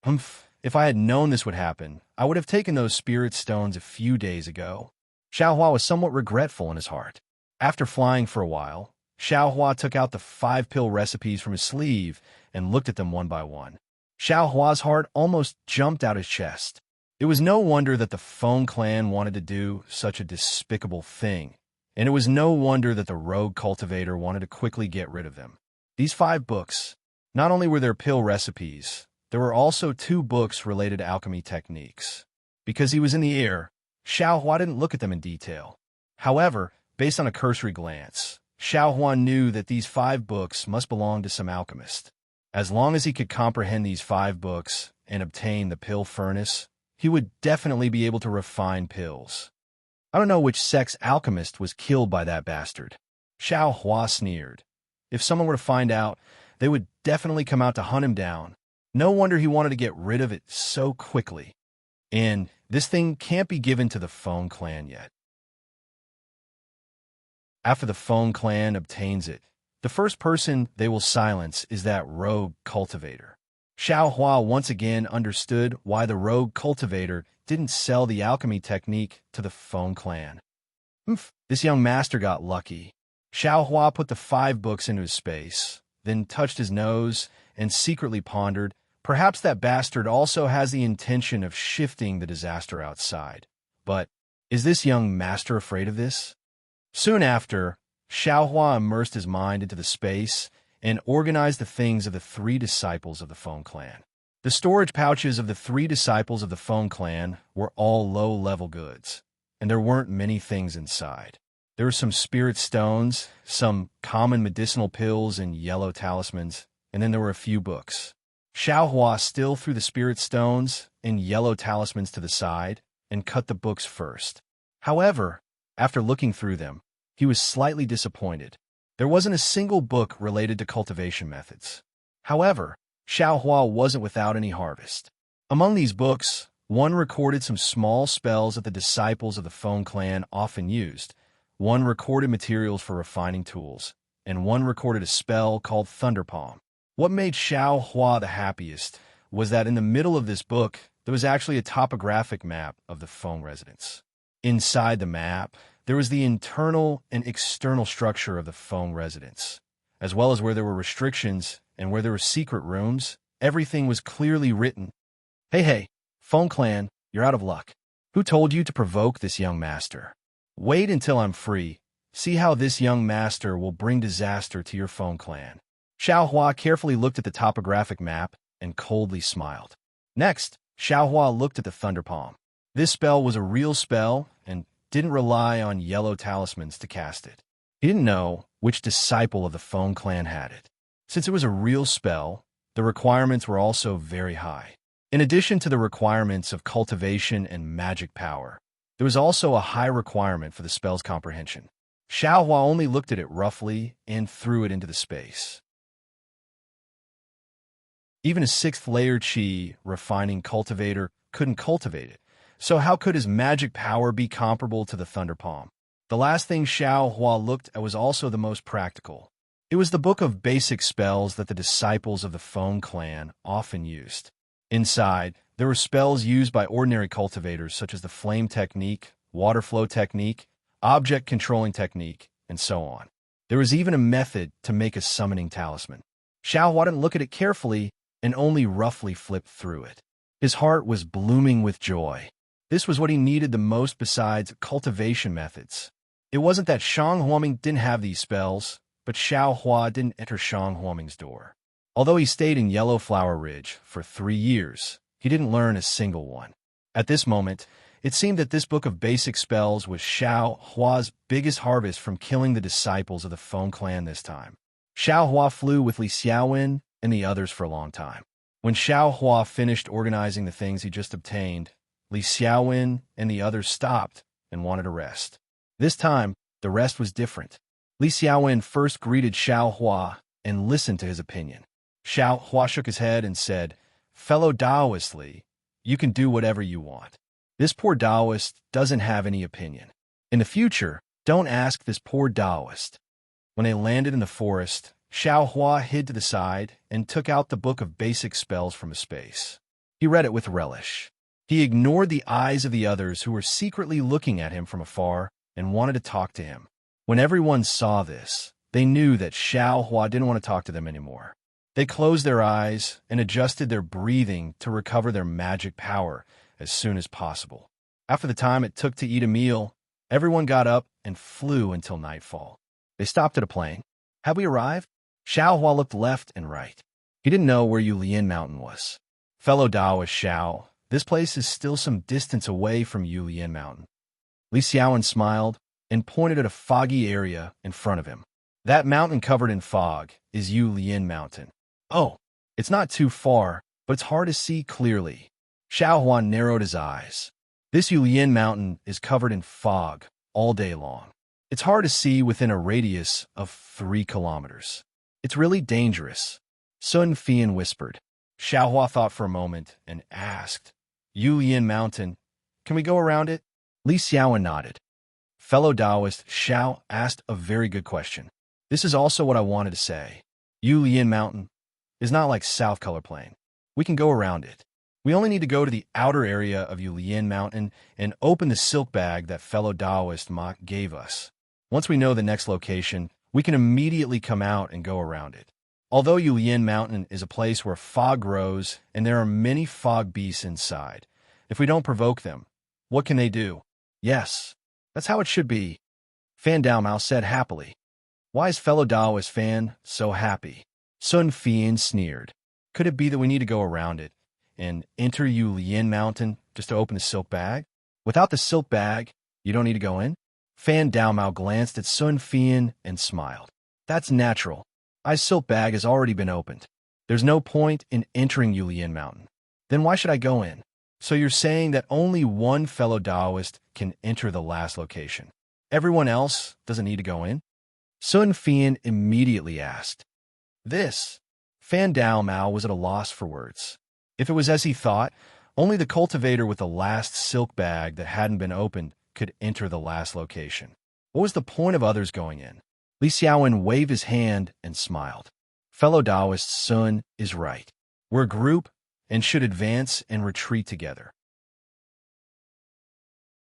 If I had known this would happen, I would have taken those spirit stones a few days ago. Xiao Hua was somewhat regretful in his heart. After flying for a while, Xiao Hua took out the 5-pill recipes from his sleeve and looked at them one by one. Xiao Hua's heart almost jumped out his chest. It was no wonder that the Feng clan wanted to do such a despicable thing, and it was no wonder that the rogue cultivator wanted to quickly get rid of them. These 5 books, not only were there pill recipes, there were also 2 books related to alchemy techniques. Because he was in the air, Xiao Hua didn't look at them in detail. However, based on a cursory glance, Xiao Hua knew that these 5 books must belong to some alchemist. As long as he could comprehend these 5 books and obtain the pill furnace, he would definitely be able to refine pills. I don't know which sex alchemist was killed by that bastard. Xiao Hua sneered. If someone were to find out, they would definitely come out to hunt him down. No wonder he wanted to get rid of it so quickly. And this thing can't be given to the Feng clan yet. After the Feng clan obtains it, the first person they will silence is that rogue cultivator. Xiao Hua once again understood why the rogue cultivator didn't sell the alchemy technique to the Feng clan. This young master got lucky. Xiao Hua put the 5 books into his space, then touched his nose and secretly pondered, perhaps that bastard also has the intention of shifting the disaster outside. But is this young master afraid of this? Soon after, Xiao Hua immersed his mind into the space and organized the things of the 3 disciples of the Feng clan. The storage pouches of the 3 disciples of the Feng clan were all low-level goods, and there weren't many things inside. There were some spirit stones, some common medicinal pills and yellow talismans, and then there were a few books. Xiao Hua still threw the spirit stones and yellow talismans to the side and cut the books first. However, after looking through them, he was slightly disappointed. There wasn't a single book related to cultivation methods. However, Xiao Hua wasn't without any harvest. Among these books, one recorded some small spells that the disciples of the Feng clan often used, one recorded materials for refining tools, and one recorded a spell called Thunder Palm. What made Xiao Hua the happiest was that in the middle of this book, there was actually a topographic map of the Feng residence. Inside the map, there was the internal and external structure of the Feng residence, as well as where there were restrictions and where there were secret rooms. Everything was clearly written. Hey, Feng clan, you're out of luck. Who told you to provoke this young master? Wait until I'm free. See how this young master will bring disaster to your Feng clan. Xiao Hua carefully looked at the topographic map and coldly smiled. Next, Xiao Hua looked at the Thunder Palm. This spell was a real spell and didn't rely on yellow talismans to cast it. He didn't know which disciple of the Feng clan had it. Since it was a real spell, the requirements were also very high. In addition to the requirements of cultivation and magic power, there was also a high requirement for the spell's comprehension. Xiao Hua only looked at it roughly and threw it into the space. Even a 6th-layer Qi refining cultivator couldn't cultivate it, so how could his magic power be comparable to the Thunder Palm? The last thing Xiao Hua looked at was also the most practical. It was the book of basic spells that the disciples of the Phone clan often used. Inside, there were spells used by ordinary cultivators such as the flame technique, water flow technique, object controlling technique, and so on. There was even a method to make a summoning talisman. Xiao Hua didn't look at it carefully and only roughly flipped through it. His heart was blooming with joy. This was what he needed the most besides cultivation methods. It wasn't that Shang Huaming didn't have these spells, but Xiao Hua didn't enter Shang Huaming's door. Although he stayed in Yellow Flower Ridge for 3 years, he didn't learn a single one. At this moment, it seemed that this book of basic spells was Xiao Hua's biggest harvest from killing the disciples of the Phone clan this time. Xiao Hua flew with Li Xiaowen and the others for a long time. When Xiao Hua finished organizing the things he just obtained, Li Xiaowen and the others stopped and wanted a rest. This time, the rest was different. Li Xiaowen first greeted Xiao Hua and listened to his opinion. Xiao Hua shook his head and said, "Fellow Taoist Li, you can do whatever you want. This poor Taoist doesn't have any opinion. In the future, don't ask this poor Taoist." When they landed in the forest, Xiao Hua hid to the side and took out the book of basic spells from his space. He read it with relish. He ignored the eyes of the others who were secretly looking at him from afar and wanted to talk to him. When everyone saw this, they knew that Xiao Hua didn't want to talk to them anymore. They closed their eyes and adjusted their breathing to recover their magic power as soon as possible. After the time it took to eat a meal, everyone got up and flew until nightfall. They stopped at a plain. "Have we arrived?" Xiao Hua looked left and right. He didn't know where Yulian Mountain was. "Fellow Taoist Xiao, this place is still some distance away from Yulian Mountain." Li Xiaowen smiled and pointed at a foggy area in front of him. "That mountain covered in fog is Yulian Mountain." "Oh, it's not too far, but it's hard to see clearly." Xiao Hua narrowed his eyes. "This Yulian Mountain is covered in fog all day long. It's hard to see within a radius of 3 kilometers. It's really dangerous." Sun Fian whispered. Xiao Hua thought for a moment and asked, "Yulian Mountain, can we go around it?" Li Xiaowen nodded. "Fellow Taoist Xiao asked a very good question. This is also what I wanted to say. Yulian Mountain is not like South Color Plain. We can go around it. We only need to go to the outer area of Yulian Mountain and open the silk bag that fellow Taoist Mok gave us. Once we know the next location, we can immediately come out and go around it. Although Yulian Mountain is a place where fog grows and there are many fog beasts inside, if we don't provoke them, what can they do?" "Yes, that's how it should be," Fan Daomao said happily. "Why is fellow Taoist Fan so happy?" Sun Fian sneered. "Could it be that we need to go around it and enter Yulian Mountain just to open the silk bag? Without the silk bag, you don't need to go in?" Fan Daomao glanced at Sun Fian and smiled. "That's natural. My silk bag has already been opened. There's no point in entering Yulian Mountain. Then why should I go in?" "So you're saying that only one fellow Taoist can enter the last location. Everyone else doesn't need to go in?" Sun Fian immediately asked. This, Fan Daomao was at a loss for words. If it was as he thought, only the cultivator with the last silk bag that hadn't been opened could enter the last location. What was the point of others going in? Li Xiaowen waved his hand and smiled. "Fellow Taoist Sun is right. We're a group and should advance and retreat together.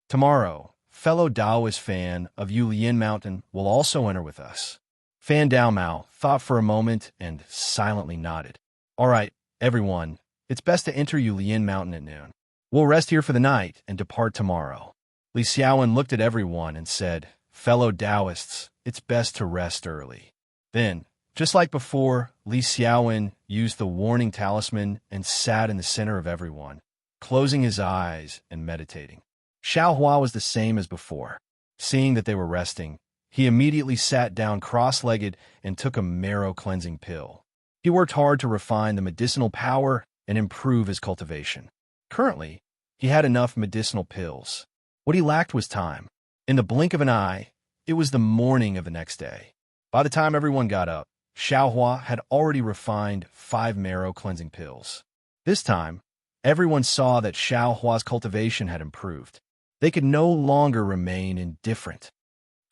Tomorrow, fellow Taoist Fan of Yulian Mountain will also enter with us." Fan Daomao thought for a moment and silently nodded. "All right, everyone, it's best to enter Yulian Mountain at noon. We'll rest here for the night and depart tomorrow." Li Xiaowen looked at everyone and said, "Fellow Taoists, it's best to rest early." Then, just like before, Li Xiaowen used the warning talisman and sat in the center of everyone, closing his eyes and meditating. Xiao Hua was the same as before. Seeing that they were resting, he immediately sat down cross-legged and took a marrow-cleansing pill. He worked hard to refine the medicinal power and improve his cultivation. Currently, he had enough medicinal pills. What he lacked was time. In the blink of an eye, it was the morning of the next day. By the time everyone got up, Xiao Hua had already refined 5 marrow-cleansing pills. This time, everyone saw that Xiao Hua's cultivation had improved. They could no longer remain indifferent.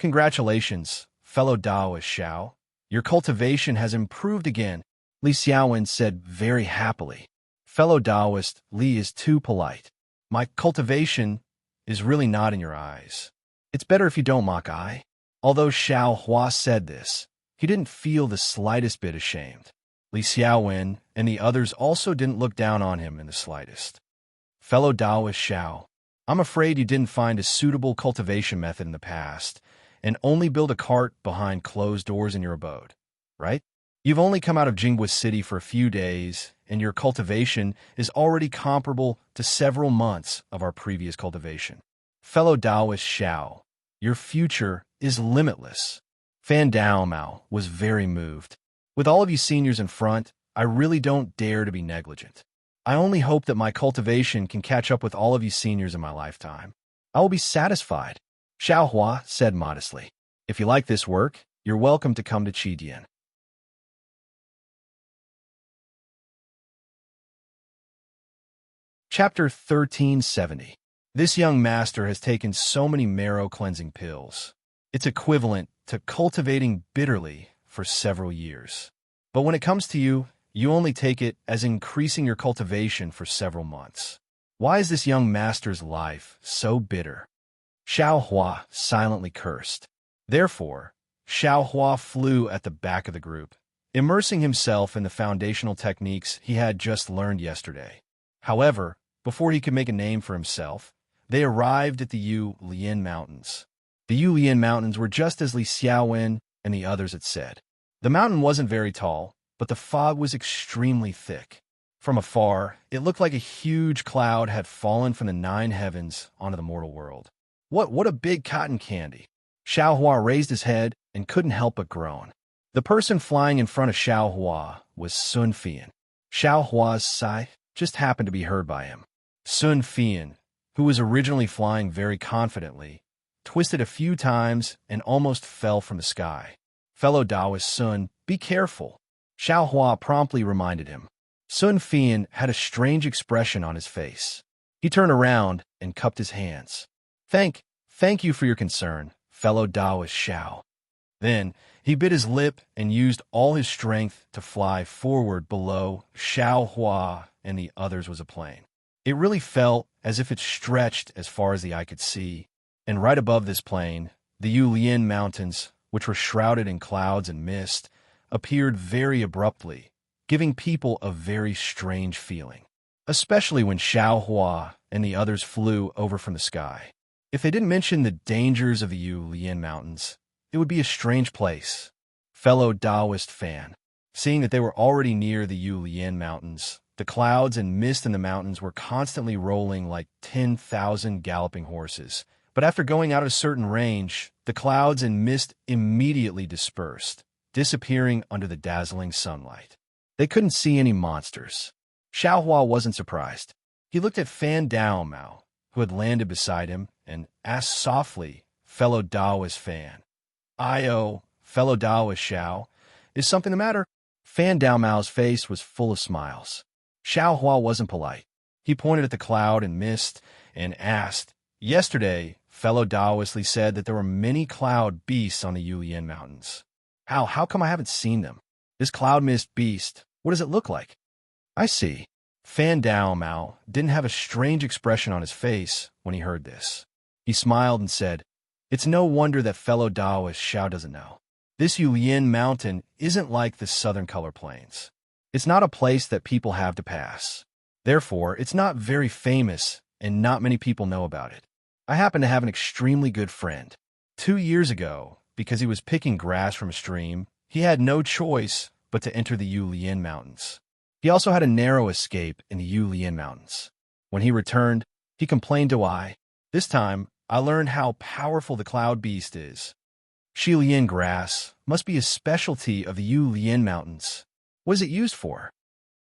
Congratulations, fellow Taoist Xiao. Your cultivation has improved again, Li Xiaowen said very happily. Fellow Taoist, Li is too polite. My cultivation is really not in your eyes. It's better if you don't mock I. Although Xiao Hua said this, he didn't feel the slightest bit ashamed. Li Xiaowen and the others also didn't look down on him in the slightest. Fellow Taoist Xiao, I'm afraid you didn't find a suitable cultivation method in the past, and only build a cart behind closed doors in your abode, right? You've only come out of Jingwa City for a few days, and your cultivation is already comparable to several months of our previous cultivation. Fellow Taoist Xiao, your future is limitless. Fan Daomao was very moved. With all of you seniors in front, I really don't dare to be negligent. I only hope that my cultivation can catch up with all of you seniors in my lifetime. I will be satisfied, Xiao Hua said modestly. If you like this work, you're welcome to come to Qidian. Chapter 1370. This young master has taken so many marrow-cleansing pills. It's equivalent to cultivating bitterly for several years. But when it comes to you, you only take it as increasing your cultivation for several months. Why is this young master's life so bitter? Xiao Hua silently cursed. Therefore, Xiao Hua flew at the back of the group, immersing himself in the foundational techniques he had just learned yesterday. However, before he could make a name for himself, they arrived at the Yu Lian Mountains. The Yu Lian Mountains were just as Li Xiaowen and the others had said. The mountain wasn't very tall, but the fog was extremely thick. From afar, it looked like a huge cloud had fallen from the 9 heavens onto the mortal world. What a big cotton candy! Xiao Hua raised his head and couldn't help but groan. The person flying in front of Xiao Hua was Sun Fian. Xiao Hua's sigh just happened to be heard by him. Sun Fian, who was originally flying very confidently, twisted a few times and almost fell from the sky. Fellow Taoist Sun, be careful, Xiao Hua promptly reminded him. Sun Fian had a strange expression on his face. He turned around and cupped his hands. Thank you for your concern, fellow Taoist Xiao. Then he bit his lip and used all his strength to fly forward below Xiao Hua and the others was a plane. It really felt as if it stretched as far as the eye could see, and right above this plane, the Yu Lian Mountains, which were shrouded in clouds and mist, appeared very abruptly, giving people a very strange feeling, especially when Xiao Hua and the others flew over from the sky. If they didn't mention the dangers of the Yu Lian Mountains, it would be a strange place. Fellow Taoist fan, seeing that they were already near the Yu Lian Mountains, the clouds and mist in the mountains were constantly rolling like 10,000 galloping horses. But after going out of a certain range, the clouds and mist immediately dispersed, disappearing under the dazzling sunlight. They couldn't see any monsters. Xiao Hua wasn't surprised. He looked at Fan Daomao, who had landed beside him, and asked softly, fellow Taoist Fan. Fellow Taoist Xiao, is something the matter? Fan Daomao's face was full of smiles. Xiao Hua wasn't polite. He pointed at the cloud and mist and asked, Yesterday, fellow Taoist Li said that there were many cloud beasts on the Yu Lian Mountains. How come I haven't seen them? This cloud mist beast, what does it look like? I see. Fan Daomao didn't have a strange expression on his face when he heard this. He smiled and said, It's no wonder that fellow Taoist Xiao doesn't know. This Yu Lian Mountain isn't like the southern color plains. It's not a place that people have to pass. Therefore, it's not very famous, and not many people know about it. I happen to have an extremely good friend. 2 years ago, because he was picking grass from a stream, he had no choice but to enter the Yu Lian Mountains. He also had a narrow escape in the Yu Lian Mountains. When he returned, he complained to I. This time, I learned how powerful the cloud beast is. Shi Lian grass must be a specialty of the Yu Lian Mountains. What is it used for?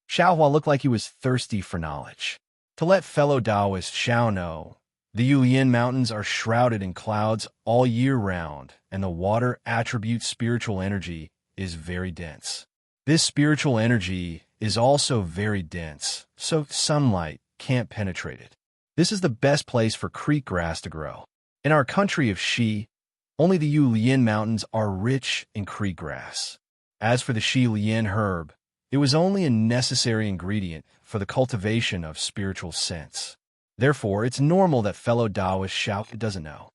Xiao Hua looked like he was thirsty for knowledge. To let fellow Taoist Xiao know, the Yu Lian Mountains are shrouded in clouds all year round, and the water attribute spiritual energy is very dense. This spiritual energy is also very dense, so sunlight can't penetrate it. This is the best place for creek grass to grow. In our country of Shi, Only the Yulian Mountains are rich in creek grass. As for the Shi Lian herb, it was only a necessary ingredient for the cultivation of spiritual sense. Therefore, it's normal that fellow Taoist Xiao doesn't know.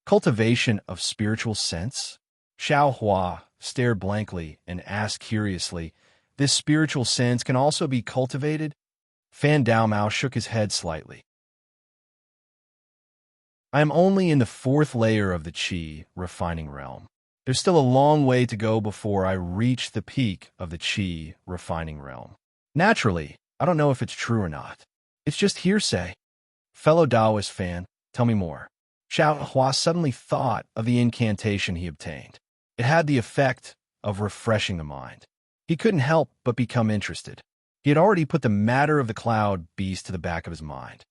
Cultivation of spiritual sense? Xiao Hua stared blankly and asked curiously, this spiritual sense can also be cultivated? Fan Daomao shook his head slightly. I am only in the 4th layer of the Qi refining realm. There's still a long way to go before I reach the peak of the Qi refining realm. Naturally, I don't know if it's true or not. It's just hearsay. Fellow Taoist fan, tell me more. Xiao Hua suddenly thought of the incantation he obtained. It had the effect of refreshing the mind. He couldn't help but become interested. He had already put the matter of the cloud beast to the back of his mind.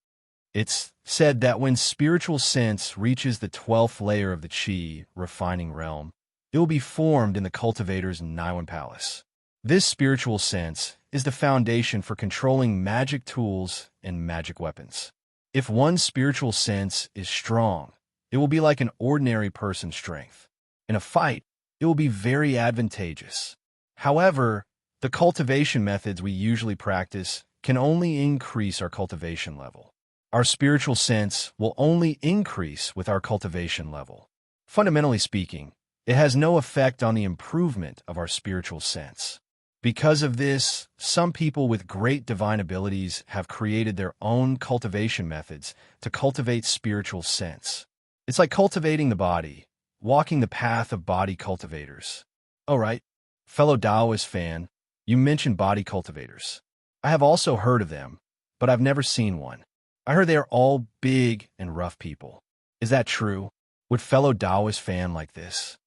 It's said that when spiritual sense reaches the 12th layer of the Qi refining realm, it will be formed in the cultivator's Naiwan Palace. This spiritual sense is the foundation for controlling magic tools and magic weapons. If one's spiritual sense is strong, it will be like an ordinary person's strength. In a fight, it will be very advantageous. However, the cultivation methods we usually practice can only increase our cultivation level. Our spiritual sense will only increase with our cultivation level. Fundamentally speaking, it has no effect on the improvement of our spiritual sense. Because of this, some people with great divine abilities have created their own cultivation methods to cultivate spiritual sense. It's like cultivating the body, walking the path of body cultivators. All right, fellow Taoist fan, you mentioned body cultivators. I have also heard of them, but I've never seen one. I heard they are all big and rough people. Is that true? Would fellow Taoist fan like this?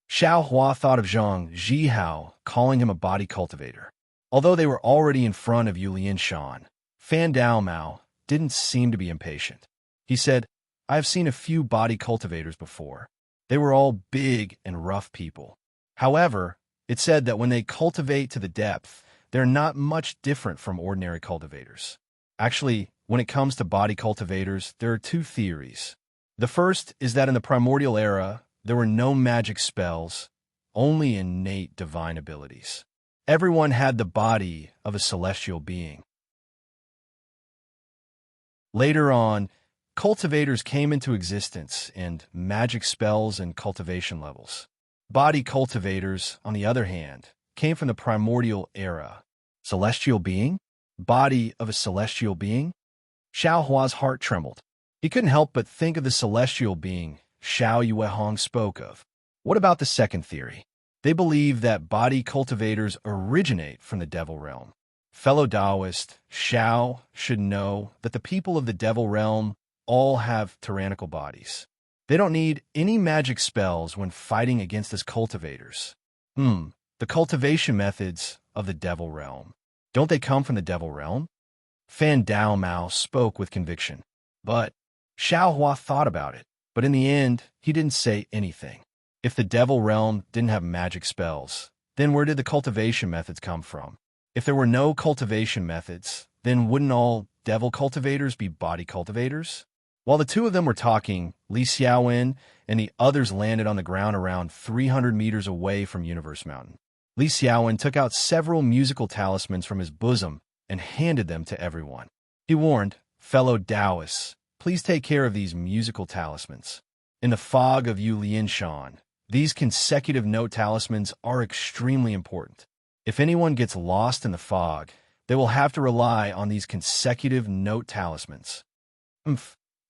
Xiao Hua thought of Zhang Zhihao calling him a body cultivator. Although they were already in front of Yulian Shan, Fan Daomao didn't seem to be impatient. He said, I have seen a few body cultivators before. They were all big and rough people. However, it said that when they cultivate to the depth, they're not much different from ordinary cultivators. Actually, when it comes to body cultivators, there are 2 theories. The first is that in the primordial era, there were no magic spells, only innate divine abilities. Everyone had the body of a celestial being. Later on, cultivators came into existence and magic spells and cultivation levels. Body cultivators, on the other hand, came from the primordial era. Celestial being? Body of a celestial being? Xiao Hua's heart trembled. He couldn't help but think of the celestial being Xiao Yuehong spoke of. What about the second theory? They believe that body cultivators originate from the devil realm. Fellow Taoist, Xiao should know that the people of the devil realm all have tyrannical bodies. They don't need any magic spells when fighting against us cultivators. The cultivation methods of the devil realm. Don't they come from the devil realm? Fan Daomao spoke with conviction. But Xiao Hua thought about it. But in the end, he didn't say anything. If the devil realm didn't have magic spells, then where did the cultivation methods come from? If there were no cultivation methods, then wouldn't all devil cultivators be body cultivators? While the 2 of them were talking, Li Xiaowen and the others landed on the ground around 300 meters away from Universe Mountain. Li Xiaowen took out several musical talismans from his bosom and handed them to everyone. He warned, fellow Taoists, please take care of these musical talismans. In the fog of Yulian Shan, these consecutive note talismans are extremely important. If anyone gets lost in the fog, they will have to rely on these consecutive note talismans.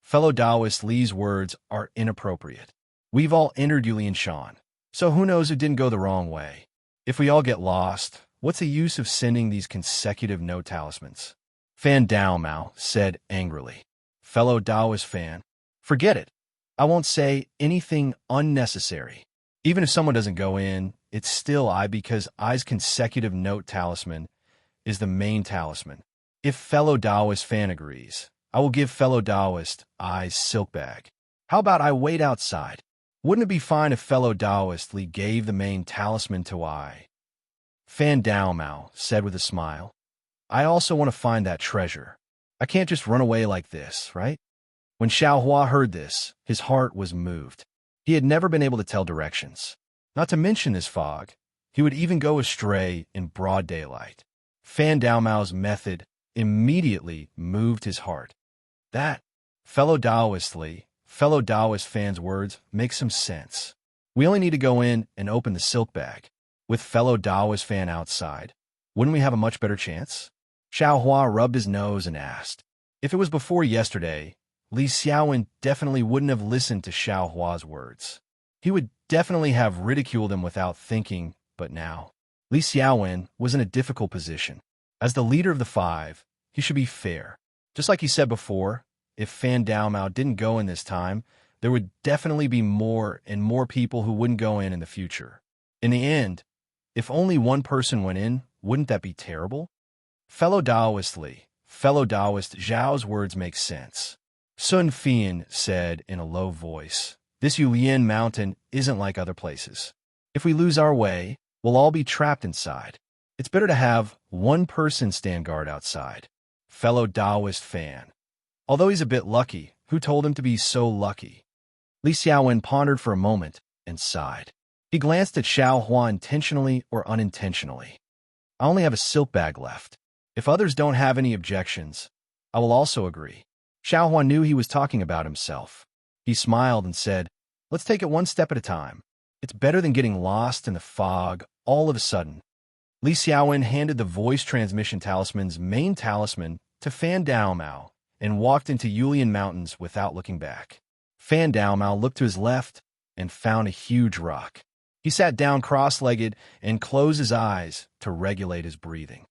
Fellow Taoist Li's words are inappropriate. We've all entered Yulian Shan, so who knows who didn't go the wrong way. If we all get lost, what's the use of sending these consecutive note talismans? Fan Daomao said angrily. Fellow Taoist fan, forget it. I won't say anything unnecessary. Even if someone doesn't go in, it's still I because I's consecutive note talisman is the main talisman. If fellow Taoist fan agrees, I will give fellow Taoist I's silk bag. How about I wait outside? Wouldn't it be fine if fellow Taoist Li gave the main talisman to I? Fan Daomao said with a smile. I also want to find that treasure. I can't just run away like this, right? When Xiao Hua heard this, his heart was moved. He had never been able to tell directions. Not to mention this fog, he would even go astray in broad daylight. Fan Daomao's method immediately moved his heart. That, fellow Taoist Fan's words make some sense. We only need to go in and open the silk bag. With fellow Taoist Fan outside, wouldn't we have a much better chance? Xiao Hua rubbed his nose and asked. If it was before yesterday, Li Xiaowen definitely wouldn't have listened to Xiao Hua's words. He would definitely have ridiculed him without thinking, but now, Li Xiaowen was in a difficult position. As the leader of the five, he should be fair. Just like he said before, if Fan Daomao didn't go in this time, there would definitely be more and more people who wouldn't go in the future. In the end, if only one person went in, wouldn't that be terrible? Fellow Taoist Zhao's words make sense. Sun Fian said in a low voice, this Yulian mountain isn't like other places. If we lose our way, we'll all be trapped inside. It's better to have one person stand guard outside. Fellow Taoist Fan. Although he's a bit lucky, who told him to be so lucky? Li Xiaowen pondered for a moment and sighed. He glanced at Xiao Hua intentionally or unintentionally. I only have a silk bag left. If others don't have any objections, I will also agree. Xiao Hua knew he was talking about himself. He smiled and said, let's take it one step at a time. It's better than getting lost in the fog all of a sudden. Li Xiaowen handed the voice transmission talisman's main talisman to Fan Daomao and walked into Yulian Mountains without looking back. Fan Daomao looked to his left and found a huge rock. He sat down cross-legged and closed his eyes to regulate his breathing.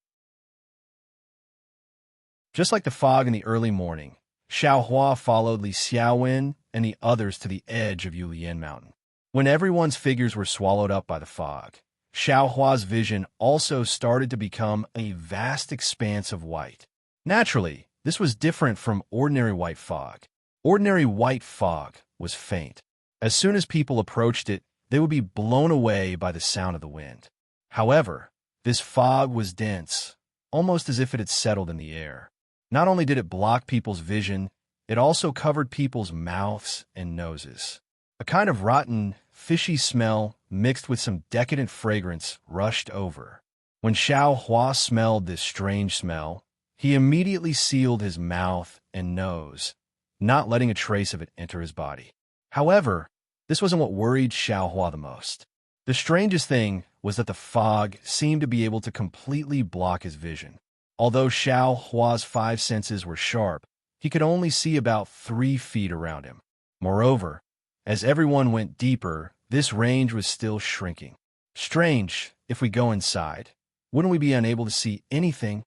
Just like the fog in the early morning, Xiao Hua followed Li Xiaowen and the others to the edge of Yulian Mountain. When everyone's figures were swallowed up by the fog, Xiao Hua's vision also started to become a vast expanse of white. Naturally, this was different from ordinary white fog. Ordinary white fog was faint. As soon as people approached it, they would be blown away by the sound of the wind. However, this fog was dense, almost as if it had settled in the air. Not only did it block people's vision, it also covered people's mouths and noses. A kind of rotten, fishy smell mixed with some decadent fragrance rushed over. When Xiao Hua smelled this strange smell, he immediately sealed his mouth and nose, not letting a trace of it enter his body. However, this wasn't what worried Xiao Hua the most. The strangest thing was that the fog seemed to be able to completely block his vision. Although Xiao Hua's five senses were sharp, he could only see about 3 feet around him. Moreover, as everyone went deeper, this range was still shrinking. Strange, if we go inside, wouldn't we be unable to see anything?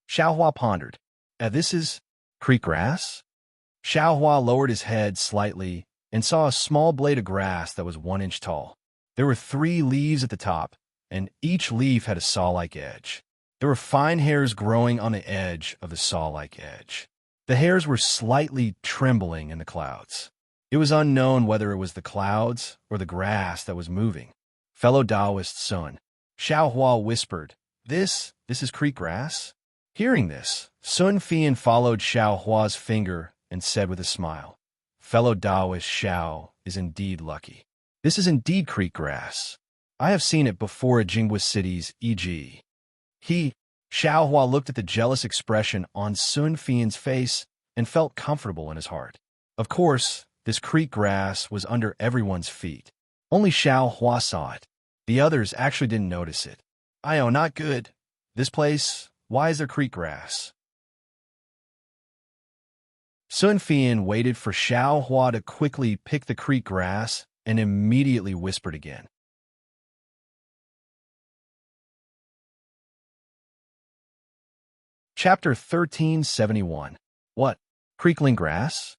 Xiao Hua pondered. This is creek grass? Xiao Hua lowered his head slightly and saw a small blade of grass that was 1 inch tall. There were 3 leaves at the top, and each leaf had a saw-like edge. There were fine hairs growing on the edge of the saw-like edge. The hairs were slightly trembling in the clouds. It was unknown whether it was the clouds or the grass that was moving. Fellow Taoist Sun, Xiao Hua whispered, This is creek grass? Hearing this, Sun Fian followed Xiao Hua's finger and said with a smile, Fellow Taoist Xiao is indeed lucky. This is indeed creek grass. I have seen it before at Jingwa cities, e.g. Xiao Hua looked at the jealous expression on Sun Fian's face and felt comfortable in his heart. Of course, this creek grass was under everyone's feet. Only Xiao Hua saw it. The others actually didn't notice it. Not good. This place, why is there creek grass? Sun Fian waited for Xiao Hua to quickly pick the creek grass and immediately whispered again. Chapter 1371. What? Creekling grass?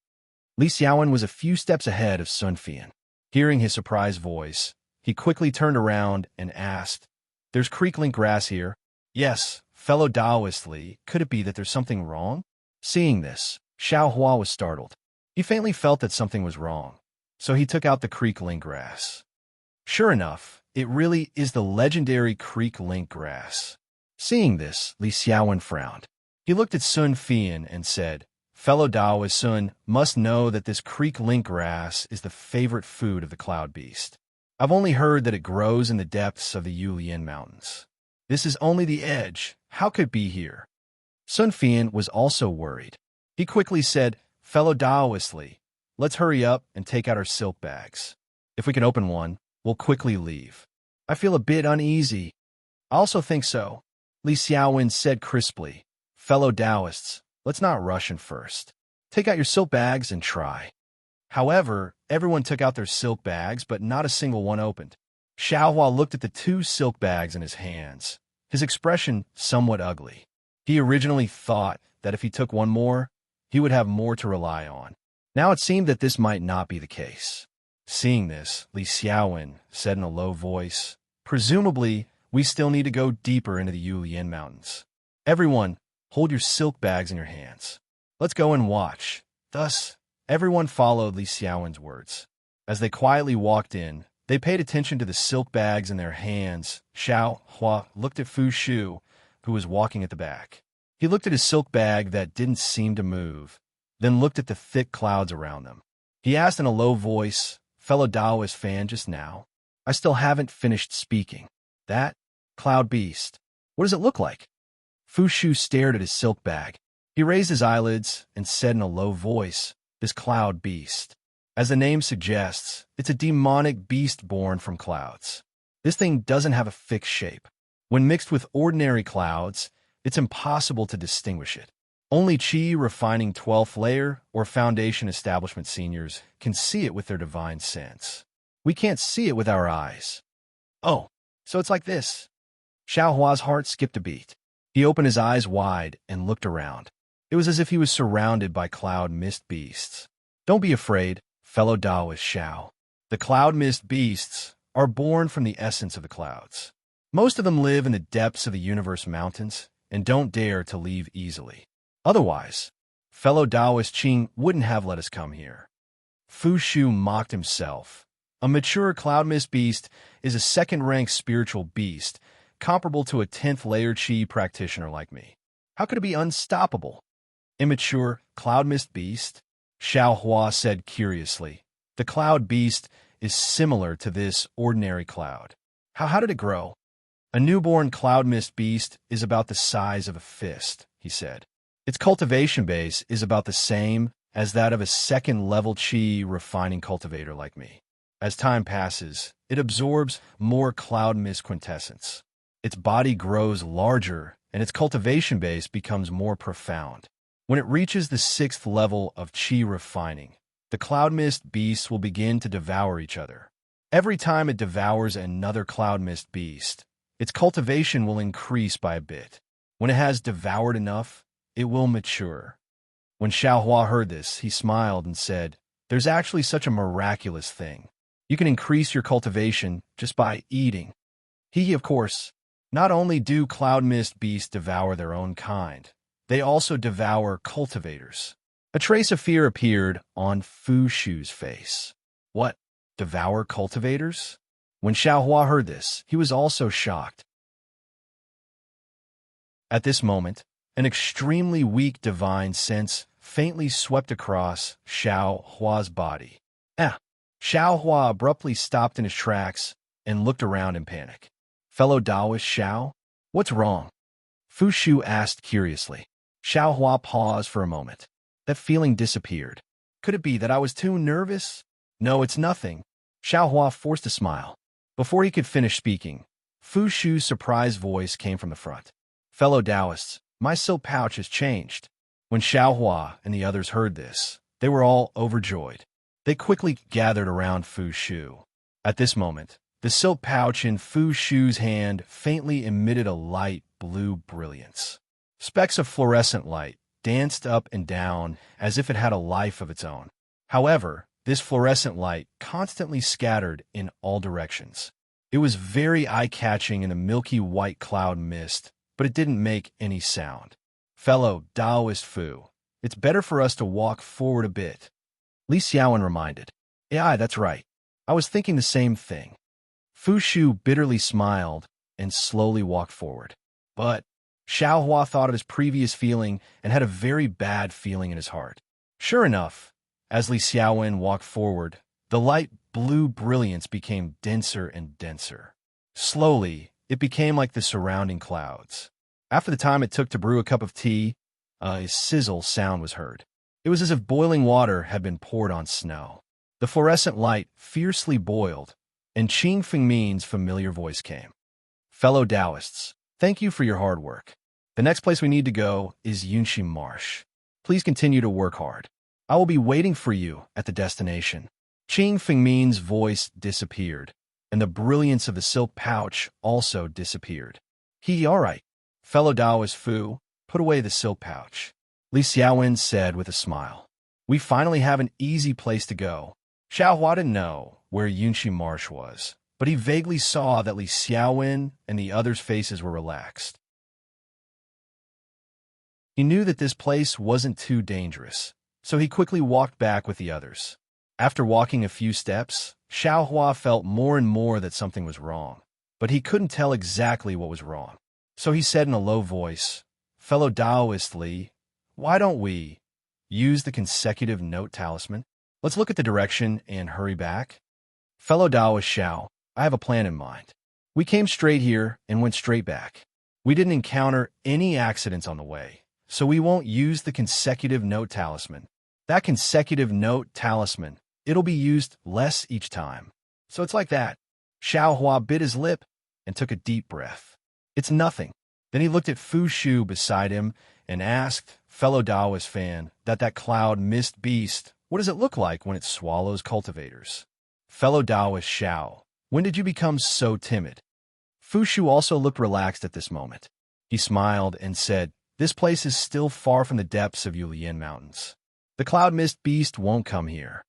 Li Xiaowen was a few steps ahead of Sun Fian. Hearing his surprised voice, he quickly turned around and asked, There's creekling grass here? Yes, fellow Taoist Li, could it be that there's something wrong? Seeing this, Xiao Hua was startled. He faintly felt that something was wrong, so he took out the creekling grass. Sure enough, it really is the legendary creekling grass. Seeing this, Li Xiaowen frowned. He looked at Sun Fian and said, Fellow Taoist Sun must know that this creek link grass is the favorite food of the cloud beast. I've only heard that it grows in the depths of the Yulian Mountains. This is only the edge. How could it be here? Sun Fian was also worried. He quickly said, Fellow Taoistly, let's hurry up and take out our silk bags. If we can open one, we'll quickly leave. I feel a bit uneasy. I also think so, Li Xiaowen said crisply. Fellow Taoists, let's not rush in first. Take out your silk bags and try. However, everyone took out their silk bags, but not a single one opened. Xiaohua looked at the 2 silk bags in his hands, his expression somewhat ugly. He originally thought that if he took one more, he would have more to rely on. Now it seemed that this might not be the case. Seeing this, Li Xiaowen said in a low voice, Presumably, we still need to go deeper into the Yulian Mountains. Everyone, hold your silk bags in your hands. Let's go and watch. Thus, everyone followed Li Xiaowen's words. As they quietly walked in, they paid attention to the silk bags in their hands. Xiao Hua looked at Fu Shu, who was walking at the back. He looked at his silk bag that didn't seem to move, then looked at the thick clouds around them. He asked in a low voice, Fellow Taoist fan just now, I still haven't finished speaking. That cloud beast, what does it look like? Fu Shu stared at his silk bag. He raised his eyelids and said in a low voice, This cloud beast. As the name suggests, it's a demonic beast born from clouds. This thing doesn't have a fixed shape. When mixed with ordinary clouds, it's impossible to distinguish it. Only Qi refining 12th layer or foundation establishment seniors can see it with their divine sense. We can't see it with our eyes. Oh, so it's like this. Xiaohua's heart skipped a beat. He opened his eyes wide and looked around. It was as if he was surrounded by cloud mist beasts. Don't be afraid, fellow Taoist Xiao. The cloud mist beasts are born from the essence of the clouds. Most of them live in the depths of the universe mountains and don't dare to leave easily. Otherwise, fellow Taoist Qing wouldn't have let us come here. Fu Shu mocked himself. A mature cloud mist beast is a second-ranked spiritual beast, comparable to a 10th layer Qi practitioner like me. How could it be unstoppable? Immature cloud mist beast? Xiao Hua said curiously. The cloud beast is similar to this ordinary cloud. How did it grow? A newborn cloud mist beast is about the size of a fist, he said. Its cultivation base is about the same as that of a second-level Qi refining cultivator like me. As time passes, it absorbs more cloud mist quintessence. Its body grows larger, and its cultivation base becomes more profound. When it reaches the 6th level of Qi refining, the cloud mist beasts will begin to devour each other. Every time it devours another cloud mist beast, its cultivation will increase by a bit. When it has devoured enough, it will mature. When Xiaohua heard this, he smiled and said, There's actually such a miraculous thing. You can increase your cultivation just by eating. Of course, not only do cloud mist beasts devour their own kind, they also devour cultivators. A trace of fear appeared on Fu Shu's face. What? Devour cultivators? When Xiaohua heard this, he was also shocked. At this moment, an extremely weak divine sense faintly swept across Xiaohua's body. Xiaohua abruptly stopped in his tracks and looked around in panic. Fellow Taoist Xiao, what's wrong? Fu Shu asked curiously. Xiaohua paused for a moment. That feeling disappeared. Could it be that I was too nervous? No, it's nothing. Xiaohua forced a smile. Before he could finish speaking, Fu Shu's surprised voice came from the front. Fellow Taoists, my silk pouch has changed. When Xiaohua and the others heard this, they were all overjoyed. They quickly gathered around Fu Shu. At this moment, the silk pouch in Fu Shu's hand faintly emitted a light blue brilliance. Specks of fluorescent light danced up and down as if it had a life of its own. However, this fluorescent light constantly scattered in all directions. It was very eye-catching in the milky white cloud mist, but it didn't make any sound. Fellow Taoist Fu, it's better for us to walk forward a bit. Li Xiaowen reminded. Yeah, that's right. I was thinking the same thing. Fu Shu bitterly smiled and slowly walked forward. But Xiaohua thought of his previous feeling and had a very bad feeling in his heart. Sure enough, as Li Xiaowen walked forward, the light blue brilliance became denser and denser. Slowly, it became like the surrounding clouds. After the time it took to brew a cup of tea, a sizzle sound was heard. It was as if boiling water had been poured on snow. The fluorescent light fiercely boiled, and Qing Fengmin's familiar voice came. Fellow Taoists, thank you for your hard work. The next place we need to go is Yunxi Marsh. Please continue to work hard. I will be waiting for you at the destination. Qing Fengmin's voice disappeared, and the brilliance of the silk pouch also disappeared. All right. Fellow Taoist Fu, put away the silk pouch. Li Xiaowen said with a smile. We finally have an easy place to go. Xiaohua didn't know where Yunxi Marsh was, but he vaguely saw that Li Xiaowen and the others' faces were relaxed. He knew that this place wasn't too dangerous, so he quickly walked back with the others. After walking a few steps, Xiaohua felt more and more that something was wrong, but he couldn't tell exactly what was wrong. So he said in a low voice, Fellow Taoist Li, why don't we use the consecutive note talisman? Let's look at the direction and hurry back. Fellow Taoist Xiao, I have a plan in mind. We came straight here and went straight back. We didn't encounter any accidents on the way, so we won't use the consecutive note talisman. That consecutive note talisman, it'll be used less each time. So it's like that. Xiaohua bit his lip and took a deep breath. It's nothing. Then he looked at Fu Shu beside him and asked, Fellow Taoist fan, that cloud mist beast, what does it look like when it swallows cultivators? Fellow Taoist Xiao, when did you become so timid? Fu Shu also looked relaxed at this moment. He smiled and said, this place is still far from the depths of Yulian Mountains. The cloud mist beast won't come here.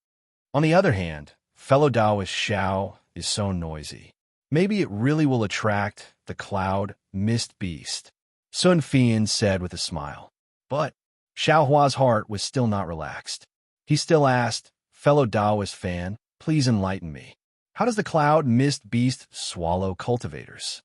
On the other hand, fellow Taoist Xiao is so noisy. Maybe it really will attract the cloud mist beast. Sun Fian said with a smile. But Xiaohua's heart was still not relaxed. He still asked, fellow Taoist fan, please enlighten me. How does the cloud mist beast swallow cultivators?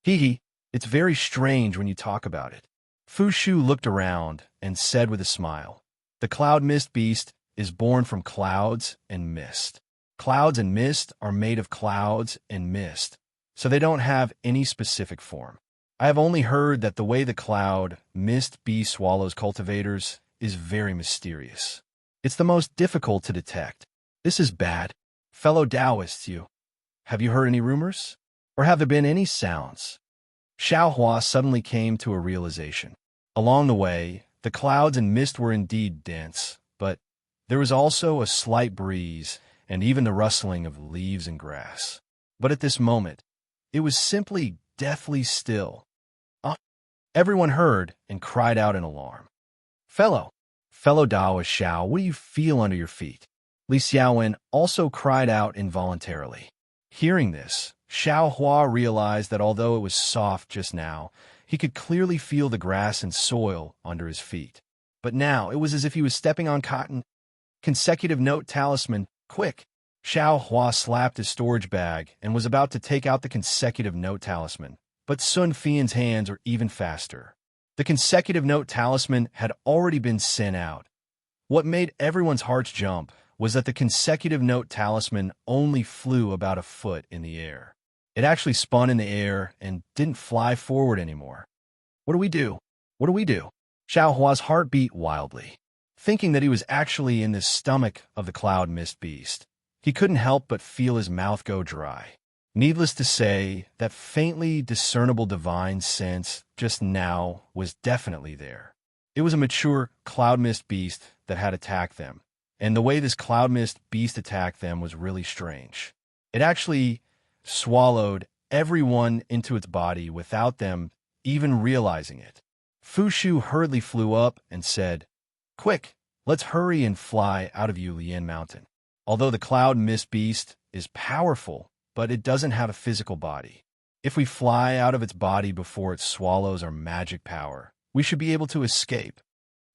It's very strange when you talk about it. Fu Shu looked around and said with a smile, the cloud mist beast is born from clouds and mist. Clouds and mist are made of clouds and mist, so they don't have any specific form. I have only heard that the way the cloud mist beast swallows cultivators is very mysterious. It's the most difficult to detect. This is bad. Fellow Taoists, have you heard any rumors? Or have there been any sounds? Xiaohua suddenly came to a realization. Along the way, the clouds and mist were indeed dense, but there was also a slight breeze and even the rustling of leaves and grass. But at this moment, it was simply deathly still. Everyone heard and cried out in alarm. Fellow Taoist Xiao, what do you feel under your feet? Li Xiaowen also cried out involuntarily. Hearing this, Xiaohua realized that although it was soft just now, he could clearly feel the grass and soil under his feet. But now it was as if he was stepping on cotton. Consecutive note talisman, quick! Xiaohua slapped his storage bag and was about to take out the consecutive note talisman, but Sun Fian's hands were even faster. The consecutive note talisman had already been sent out. What made everyone's hearts jump was that the consecutive note talisman only flew about a foot in the air. It actually spun in the air and didn't fly forward anymore. What do we do? What do we do? Xiaohua's heart beat wildly, thinking that he was actually in the stomach of the cloud mist beast. He couldn't help but feel his mouth go dry. Needless to say, that faintly discernible divine sense just now was definitely there. It was a mature cloud mist beast that had attacked them, and the way this cloud mist beast attacked them was really strange. It actually swallowed everyone into its body without them even realizing it. Fu Shu hurriedly flew up and said, quick, let's hurry and fly out of Yulian Mountain. Although the cloud mist beast is powerful, but it doesn't have a physical body. If we fly out of its body before it swallows our magic power, we should be able to escape.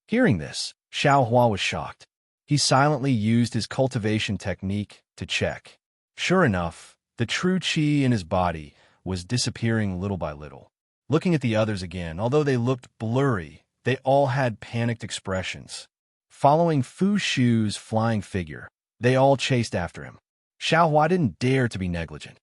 Hearing this, Xiaohua was shocked. He silently used his cultivation technique to check. Sure enough, the true qi in his body was disappearing little by little. Looking at the others again, although they looked blurry, they all had panicked expressions. Following Fu Shu's flying figure, they all chased after him. Xiaohua didn't dare to be negligent.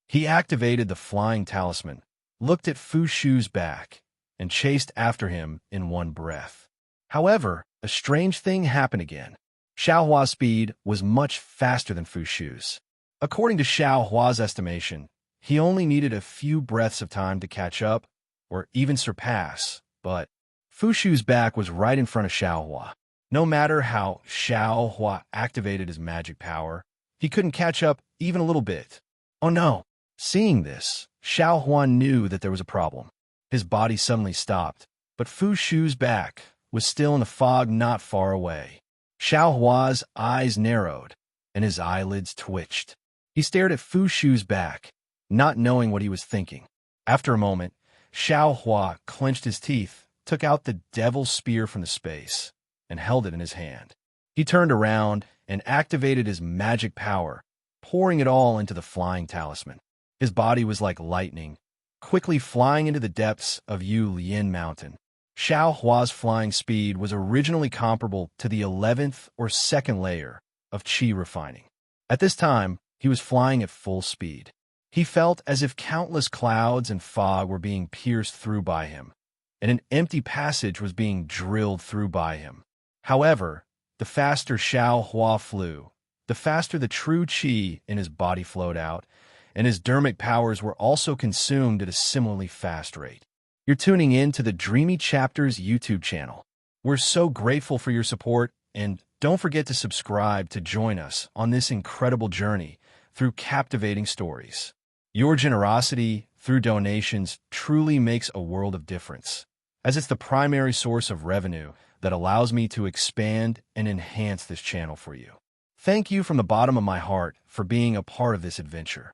He activated the flying talisman, looked at Fu Shu's back, and chased after him in one breath. However, a strange thing happened again. Xiaohua's speed was much faster than Fu Shu's. According to Xiaohua's estimation, he only needed a few breaths of time to catch up, or even surpass, but Fu Shu's back was right in front of Xiaohua. No matter how Xiaohua activated his magic power, he couldn't catch up even a little bit. Oh no! Seeing this, Xiaohua knew that there was a problem. His body suddenly stopped, but Fu Shu's back was still in the fog not far away. Xiaohua's eyes narrowed, and his eyelids twitched. He stared at Fu Shu's back, not knowing what he was thinking. After a moment, Xiaohua clenched his teeth, took out the devil's spear from the space, and held it in his hand. He turned around and activated his magic power, pouring it all into the flying talisman. His body was like lightning, quickly flying into the depths of Yulin Mountain. Xiaohua's flying speed was originally comparable to the 11th or 2nd layer of qi refining. At this time, he was flying at full speed. He felt as if countless clouds and fog were being pierced through by him, and an empty passage was being drilled through by him. However, the faster Xiaohua flew, the faster the true qi in his body flowed out, and his dermic powers were also consumed at a similarly fast rate. You're tuning in to the Dreamy Chapters YouTube channel. We're so grateful for your support, and don't forget to subscribe to join us on this incredible journey through captivating stories. Your generosity through donations truly makes a world of difference, as it's the primary source of revenue that allows me to expand and enhance this channel for you. Thank you from the bottom of my heart for being a part of this adventure.